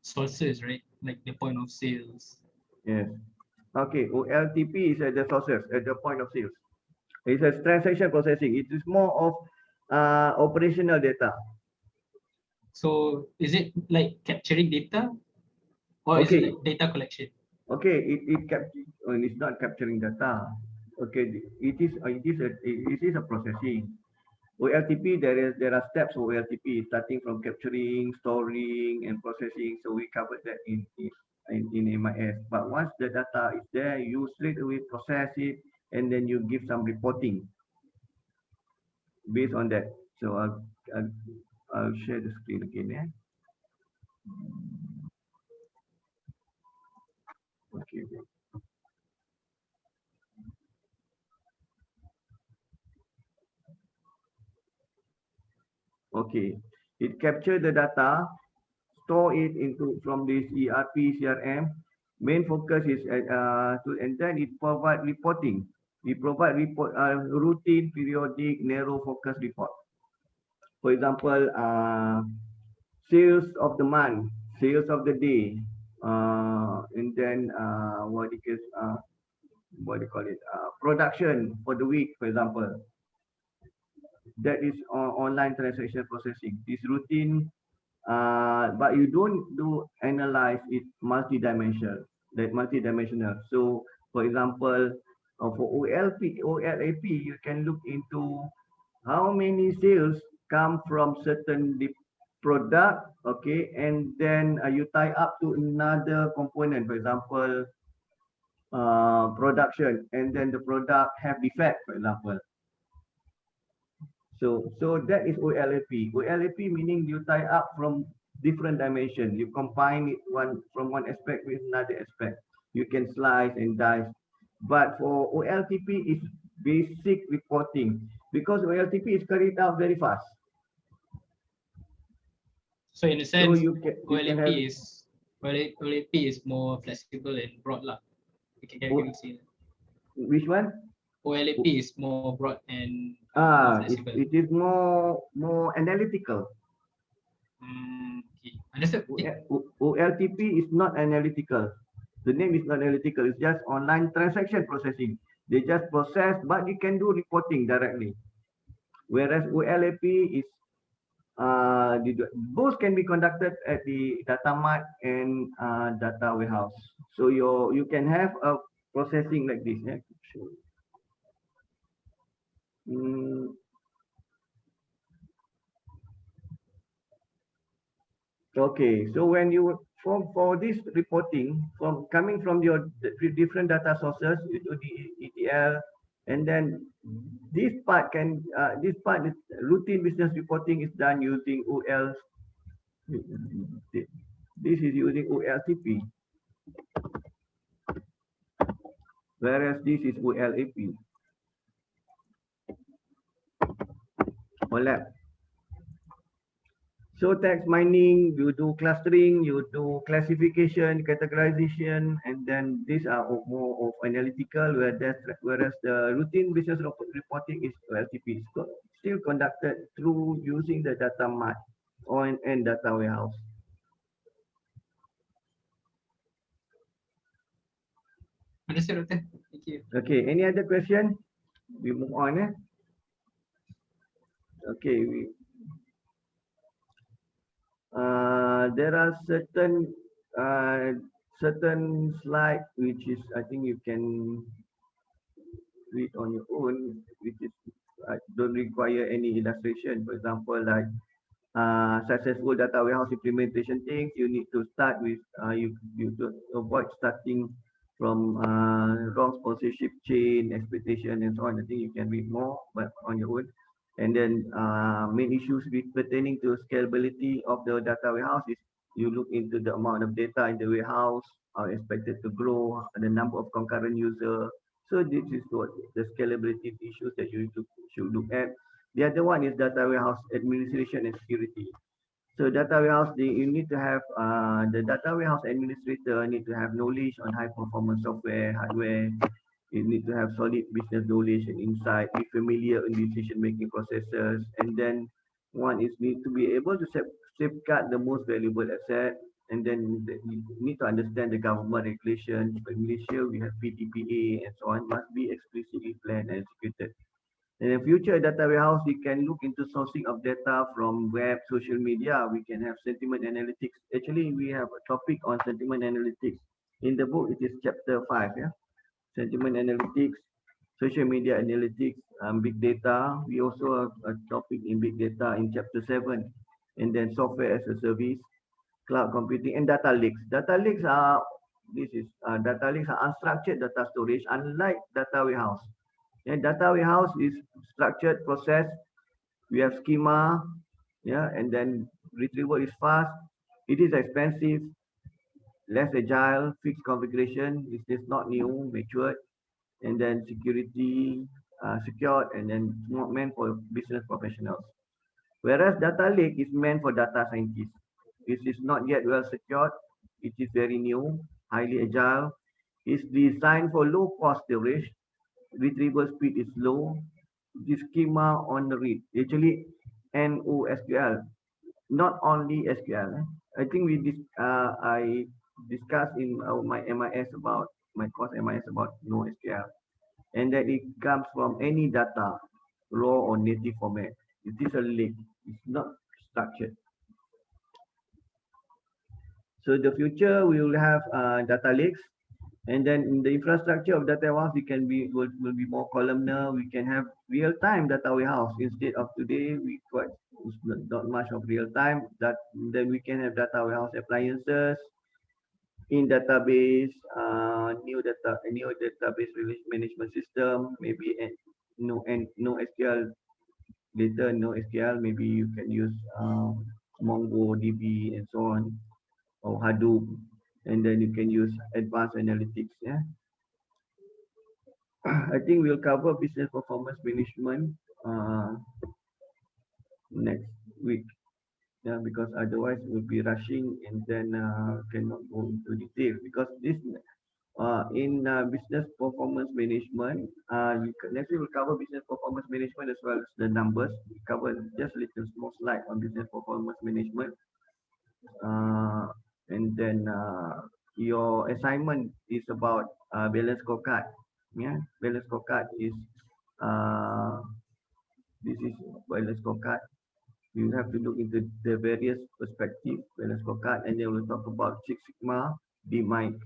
sources, right? Like the point of sales. Yes. Okay. OLTP is at the sources, at the point of sales. It's a transaction processing. It is more of operational data. So is it like capturing data, or is it like data collection? Okay, it's not capturing data. Okay, it is a processing. OLTP, there are steps of OLTP, starting from capturing, storing, and processing. So we covered that in MIS. But once the data is there, you straight away process it, and then you give some reporting based on that. So I'll share the screen again. Yeah. Okay. Okay, it capture the data, store it into from this ERP CRM. Main focus is and then it provide reporting. We provide routine, periodic, narrow focus report. For example, sales of the month, sales of the day, and then what do you call it? Production for the week, for example. That is online transaction processing. This routine, but you don't do analyze it multi-dimensional. So For example, for OLAP, you can look into how many sales come from certain product, okay, and then you tie up to another component, for example, production, and then the product have defect, for example. So that is OLAP. OLAP meaning you tie up from different dimensions. You combine it from one aspect with another aspect. You can slice and dice. But for OLTP is basic reporting because OLTP is carried out very fast. So in a So sense, you can have OLAP is more flexible and broad lah. Can you see that? Which one? OLAP is more broad and more flexible. It is more analytical. Okay. Understood. OLTP is not analytical. The name is not analytical. It's just online transaction processing. They just process, but you can do reporting directly. Whereas OLAP is both can be conducted at the data mart and data warehouse. So you can have a processing like this. Yeah? Okay, so when you for this reporting from coming from your different data sources, you do the ETL, and then this part routine business reporting is done using OL. This is using OLTP, whereas this is OLAP. OLAP. So text mining, you do clustering, you do classification, categorization, and then these are more of analytical, whereas the routine business reporting is LTP, still conducted through using the data mart and data warehouse. Understood, Doctor. Thank you. Okay, any other question? We move on. Okay, there are certain slide which is I think you can read on your own, which is don't require any illustration. For example, like successful data warehouse implementation things, you need to start with you to avoid starting from wrong sponsorship chain expectation and so on. I think you can read more, but on your own. And then main issues pertaining to scalability of the data warehouse is you look into the amount of data in the warehouse are expected to grow, the number of concurrent users. So this is what the scalability issues that you should look at. The other one is data warehouse administration and security. So data warehouse, you need to have the data warehouse administrator need to have knowledge on high performance software, hardware. You need to have solid business knowledge and insight, be familiar in decision-making processes, and then one is need to be able to safeguard the most valuable asset, and then you need to understand the government regulations. In Malaysia, we have PDPA and so on, must be explicitly planned and executed. In the future data warehouse, we can look into sourcing of data from web, social media. We can have sentiment analytics. Actually, we have a topic on sentiment analytics. In the book, it is chapter 5. Yeah, sentiment analytics, social media analytics, big data. We also have a topic in big data in chapter 7. And then software as a service, cloud computing, and data lakes. Data lakes are unstructured data storage, unlike data warehouse. And data warehouse is structured process. We have schema, yeah, and then retrieval is fast. It is expensive, less agile, fixed configuration. It is not new, matured, and then security, secured, and then not meant for business professionals. Whereas data lake is meant for data scientists. It is not yet well secured. It is very new, highly agile. It's designed for low cost storage. Retrieval speed is low. The schema on the read, actually NoSQL, not only SQL. I think I discussed in my MIS about my course MIS about NoSQL, and that it comes from any data, raw or native format. It is a lake. It's not structured. So the future we will have data lakes. And then in the infrastructure of data warehouse, it can be will be more columnar. We can have real-time data warehouse instead of today. We quite it's not much of real-time. That then we can have data warehouse appliances in database, new database release management system. Maybe and no SQL data, no SQL. Maybe you can use MongoDB and so on, or Hadoop, and then you can use advanced analytics. Yeah. I think we'll cover business performance management next week. Yeah, because otherwise we'll be rushing and then cannot go into detail because this in business performance management, next week we'll cover business performance management as well as the numbers. We cover just a little small slide on business performance management. And then your assignment is about balance scorecard. Yeah, balance scorecard is this is balance scorecard. You have to look into the various perspectives balance scorecard, and then we'll talk about Six Sigma, DMIC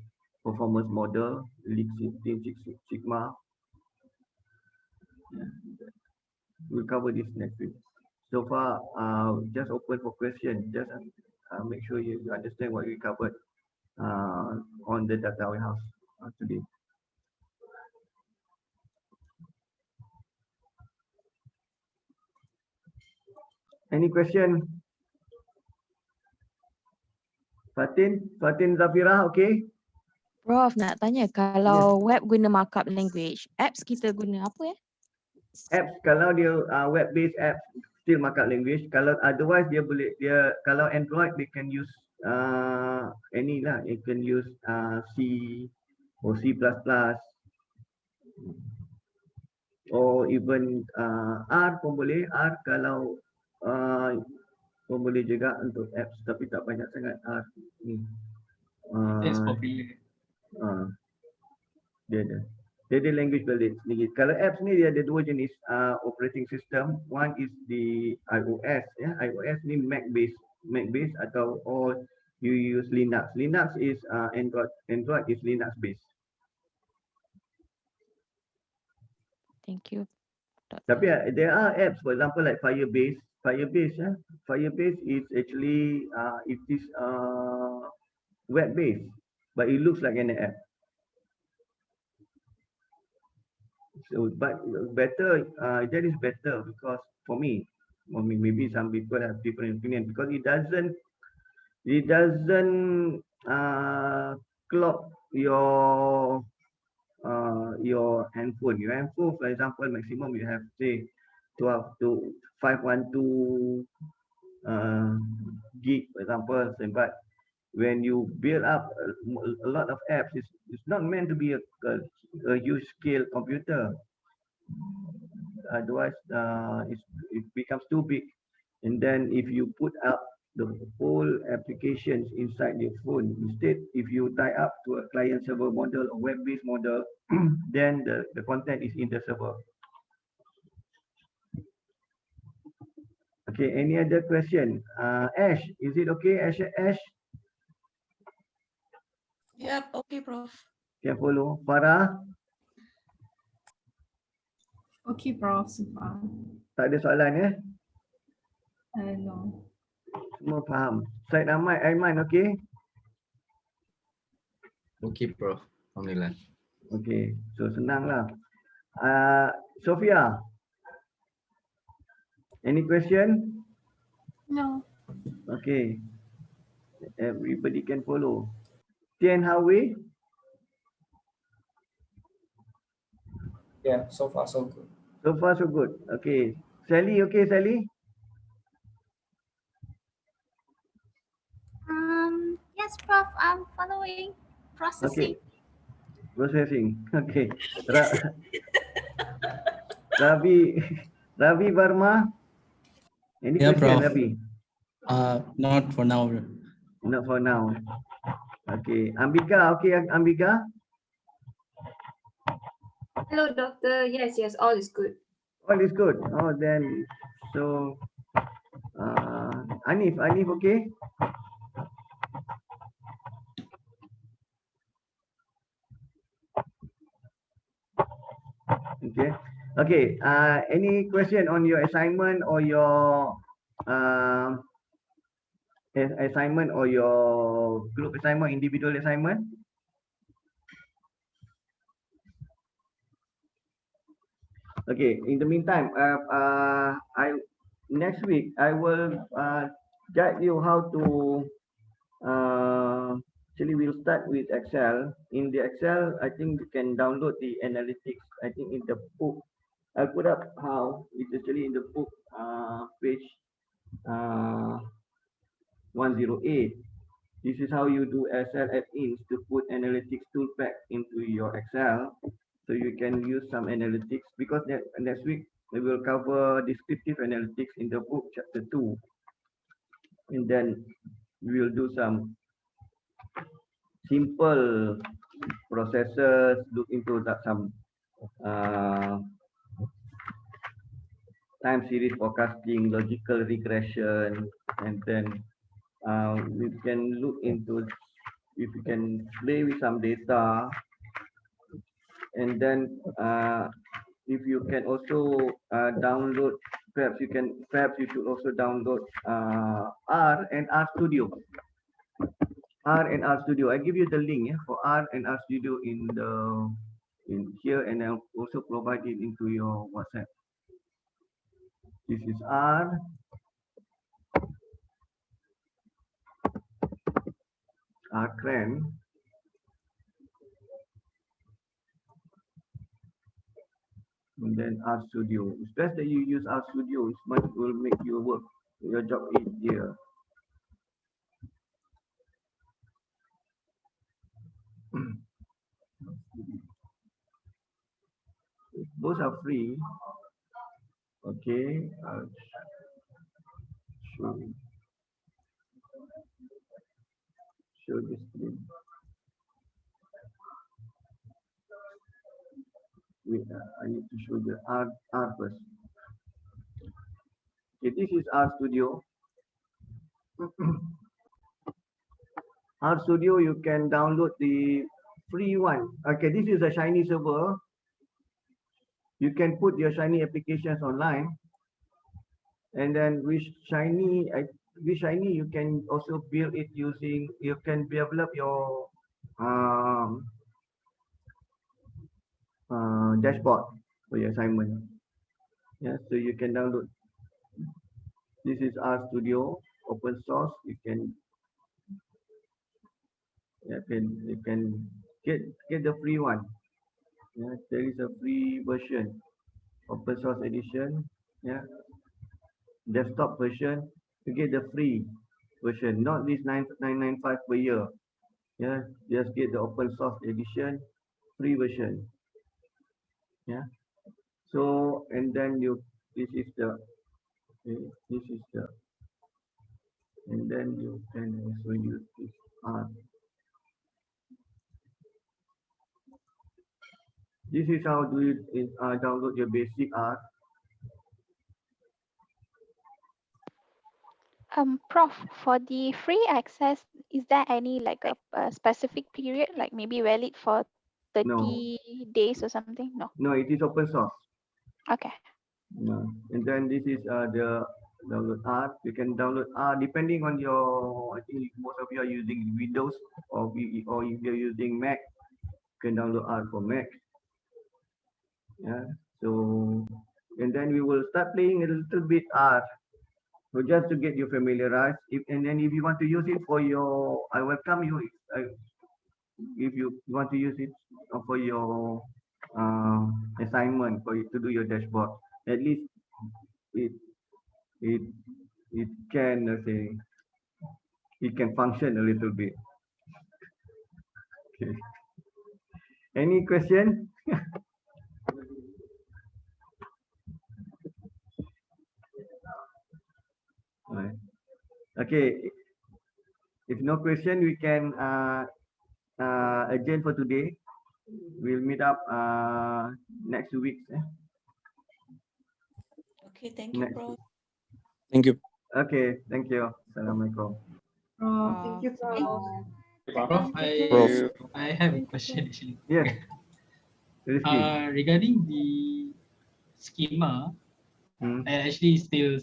performance model, Lean Six Sigma. Yeah. We'll cover this next week. So far, just open for questions. Just make sure you understand what we covered on the data warehouse today. Any question? Fatin Zafira, okay? Prof, nak tanya, kalau web guna markup language, apps kita guna apa ya? Apps, kalau dia web-based apps, still markup language. Kalau otherwise kalau Android, they can use any lah. They can use C or C++. Or even R pun boleh. R kalau pun boleh juga untuk apps, tapi tak banyak sangat R ni. That's popular. Dia ada language balik sendiri. Kalau apps ni dia ada dua jenis operating system. One is the iOS. Ya, iOS ni Mac based atau or you use Linux. Linux is Android. Android is Linux based. Thank you. Tapi there are apps, for example, like Firebase. Firebase is actually it is web based, but it looks like an app. So, but better, that is better because for me, maybe some people have different opinion because it doesn't clock your handphone. Your handphone, for example, maximum you have say 12 to 512 gig, for example. But when you build up a lot of apps, it's not meant to be a huge scale computer. Otherwise, it becomes too big. And then if you put up the whole applications inside your phone, instead, if you tie up to a client server model or web-based model, then the content is in the server. Okay, any other question? Ash, is it okay, Ash? Yep, okay, Prof. Can follow. Farah? Okay, Prof. So far. Tak ada soalan ya? No. Semua faham. Syed Ahmad, Aiman, okay? Okay, Prof. Alhamdulillah. Okay, so senang lah. Sophia? Any question? No. Okay. Everybody can follow. Tian Hawi? Yeah, so far so good. So far so good. Okay. Sally, okay, Sally? Yes, Prof. I'm following. Processing. Okay. Processing. Okay. Ravi Verma? Any Yeah, question, Prof. Ravi? Not for now. Not for now. Okay. Ambika, okay, Ambika? Hello, doctor. Yes, all is good. All is good. Oh, then, so, Anif, okay? Okay, any question on your assignment or your uh, assignment or your group assignment, individual assignment? Okay, in the meantime, next week I will guide you how to actually we'll start with Excel. In the Excel, I think you can download the analytics. I think in the book, I'll put up how it's actually in the book page 108. This is how you do Excel add-ins to put analytics tool pack into your Excel. So you can use some analytics because next week we will cover descriptive analytics in the book chapter 2. And then we will do some simple processes, look into that some time series forecasting, logical regression, and then we can look into if you can play with some data, and then if you can also download, perhaps you should also download R and R Studio. R and R Studio. I give you the link for R and R Studio in here, and I'll also provide it into your WhatsApp. This is R. Cran. And then R Studio. It's best that you use R Studio. It's much will make your work, your job easier. Both are free. Okay. Show this screen. Wait, I need to show the R first. Okay, this is R Studio. R Studio, you can download the free one. Okay, this is a Shiny server. You can put your Shiny applications online, and then with Shiny you can also build it using. You can develop your dashboard for your assignment. Yeah, so you can download. This is R Studio, open source. You can get the free one. Yeah, there is a free version, open source edition. Yeah, desktop version. You get the free version, not this 995 per year. Yeah, just get the open source edition, free version. Yeah. So and then this is the, and then you can also use this R. This is how do you download your basic R. Prof, for the free access, is there any like a specific period, like maybe valid for 30 days or something? No. No, it is open source. Okay. No. And then this is the download R. You can download R depending on your. I think most of you are using Windows or if you're using Mac, you can download R for Mac. Yeah. So and then we will start playing a little bit R. So just to get you familiarized. And then if you want to use it for your, I welcome you. If you want to use it for your assignment for you to do your dashboard, at least it can say it can function a little bit. Okay. Any question? Right. Okay. If no question, we can adjourn for today. We'll meet up next week. Okay, thank you, Prof. Thank you. Okay, thank you. Assalamualaikum. Thank you, Prof. Prof, I have a question actually. Yes. Regarding the schema, Hmm. I actually still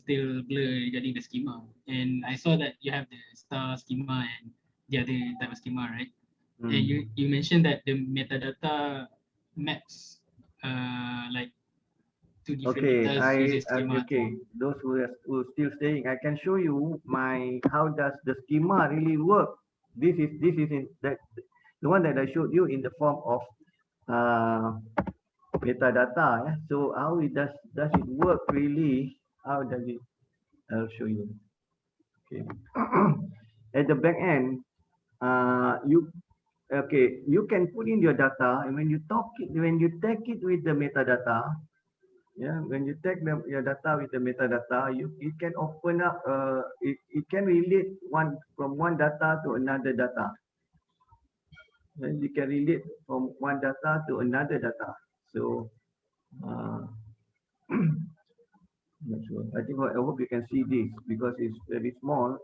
blur regarding the schema. And I saw that you have the star schema and the other type of schema, right? And you mentioned that the metadata maps like two different Okay, data using schema. okay. Those who still staying, I can show you how does the schema really work. This is in that the one that I showed you in the form of metadata. Yeah? So how it does it work really? How does it? I'll show you. Okay. At the back end, you can put in your data, and when you take it with the metadata, yeah, when you take your data with the metadata, it can open up, it can relate from one data to another data. Then you can relate from one data to another data. So, not sure. I hope you can see this because it's very small.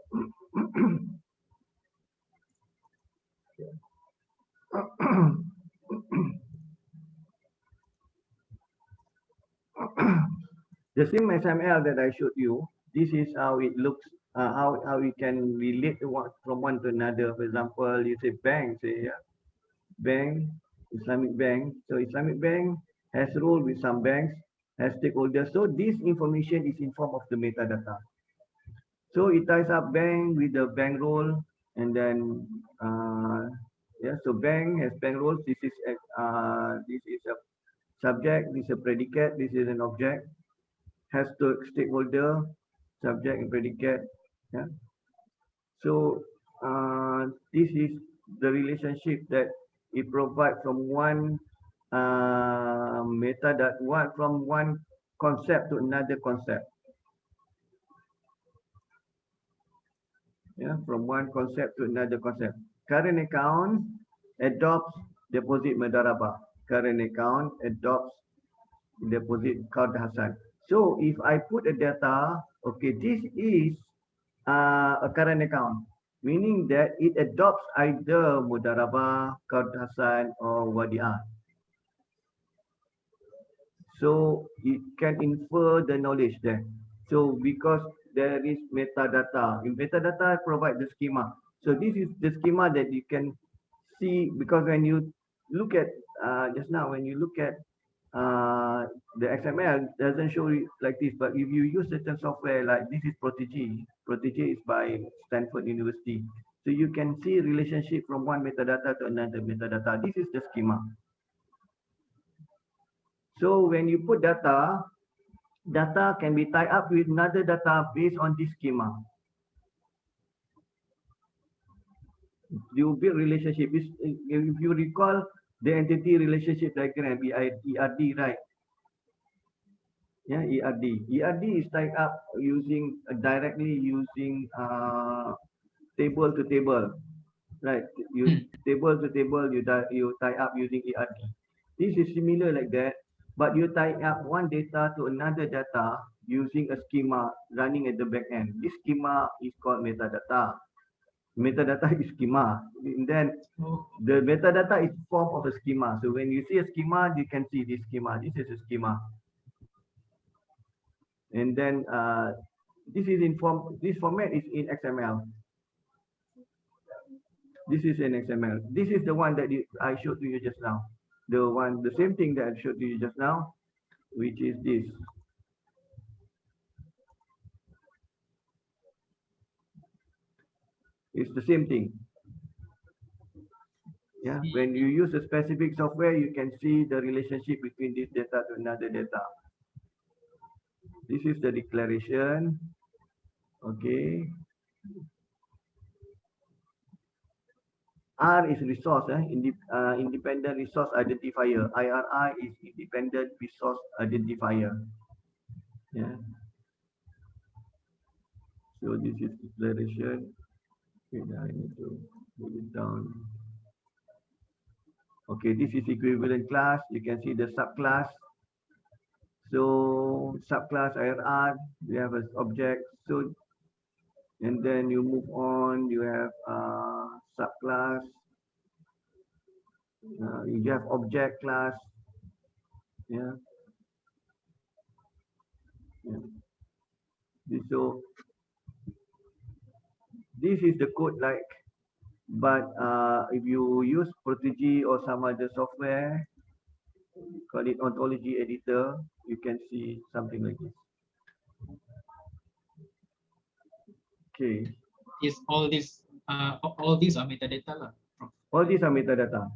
The same XML that I showed you, this is how it looks, how we can relate from one to another. For example, you say bank, say yeah, bank, Islamic bank. So Islamic bank has role with some banks, has stakeholders. So this information is in form of the metadata. So it ties up bank with the bank role, and then yeah. So bank has bank roles. This is a subject. This is a predicate. This is an object. Has to stakeholder, subject and predicate. Yeah. So this is the relationship that it provides from one metadata, from one concept to another concept. Yeah, from one concept to another concept. Current account adopts deposit mudarabah. Current account adopts deposit qard hasan. So if I put a data, okay, this is a current account, meaning that it adopts either mudarabah, qard hasan, or wadi'ah. So it can infer the knowledge there. So because there is metadata, in metadata provide the schema. So this is the schema that you can see, because when you look at just now, when you look at the XML doesn't show it like this, but if you use certain software like this is Protege is by Stanford University. So you can see relationship from one metadata to another metadata. This is the schema. So when you put data can be tied up with another data based on this schema. You build relationship. If you recall the entity relationship diagram, ERD, right? Yeah, ERD. ERD is tied up using directly using table to table, right? Table to table, you tie up using ERD. This is similar like that, but you tie up one data to another data using a schema running at the back end. This schema is called metadata. Metadata is schema. And then the metadata is form of a schema. So when you see a schema, you can see this schema. This is a schema. And then this format is in XML. This is in XML. This is the one that I showed to you just now. The same thing that I showed to you just now, which is this. It's the same thing. Yeah, when you use a specific software, you can see the relationship between this data to another data. This is the declaration. Okay. R is resource, independent resource identifier. IRI is independent resource identifier. Yeah. So this is declaration. Okay, now I need to move it down. Okay, this is equivalent class. You can see the subclass. So subclass IRR, you have an object. So and then you move on. You have subclass. You have object class. Yeah. Yeah. So this is the code like, but if you use Protege or some other software, call it ontology editor, you can see something like this. Okay. Is all these are metadata lah. All these are metadata.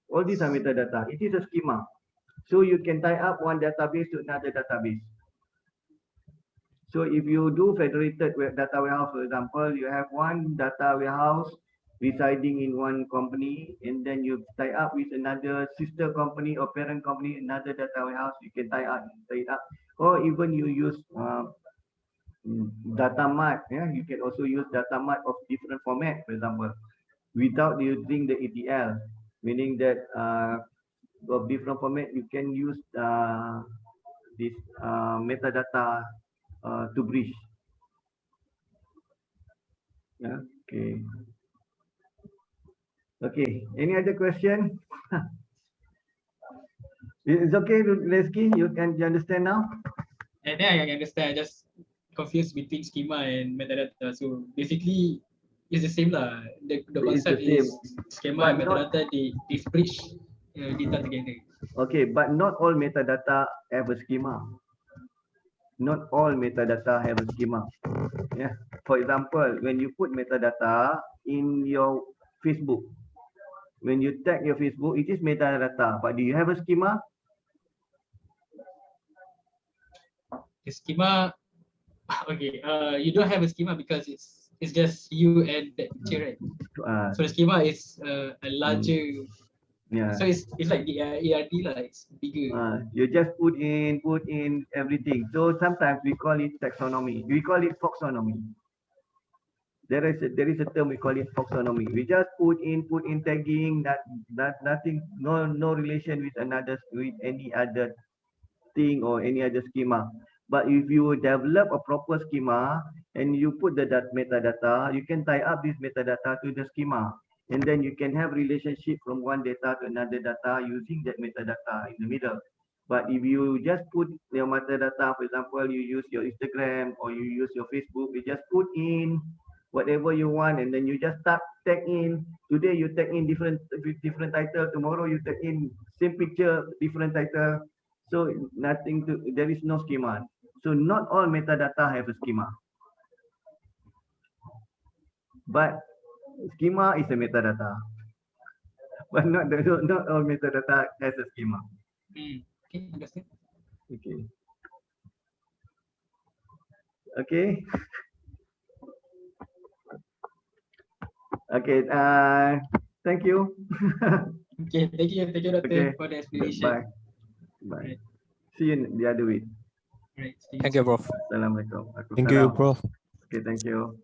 All these are metadata. It is a schema. So you can tie up one database to another database. So if you do federated data warehouse, for example, you have one data warehouse residing in one company, and then you tie up with another sister company or parent company, another data warehouse, you can tie it up. Or even you use data mart, yeah, you can also use data mart of different format, for example, without using the ETL, meaning that of different format, you can use this metadata to bridge. Yeah. Okay. Okay. Any other question? It's okay, Reski. You understand now? And then I understand. I just confused between schema and metadata. So basically, it's the same lah. The concept is schema and metadata. They bridge data together. Okay, but not all metadata have a schema. Not all metadata have a schema. Yeah. For example, when you put metadata in your Facebook, when you tag your Facebook, it is metadata. But do you have a schema? The schema, okay. You don't have a schema because it's just you and that picture, right? So the schema is a larger. Yeah. So it's like the ARD lah. It's bigger. You just put in everything. So sometimes we call it taxonomy. We call it taxonomy. There is a term we call it taxonomy. We just put in tagging that nothing, no relation with any other thing or any other schema. But if you develop a proper schema and you put the metadata, you can tie up this metadata to the schema, and then you can have relationship from one data to another data using that metadata in the middle. But if you just put your metadata, for example, you use your Instagram or you use your Facebook, you just put in whatever you want, and then you just tag in. Today you tag in different title. Tomorrow you tag in same picture, different title. So there is no schema. So not all metadata have a schema. But schema is a metadata. But not all metadata has a schema. Okay, understand. Okay. Okay. Okay. Thank you. Okay, thank you, Doctor, for the explanation. Bye. Bye. See you the other week. Right. Thank you, Prof. Assalamualaikum. Thank you, Prof. Okay, thank you.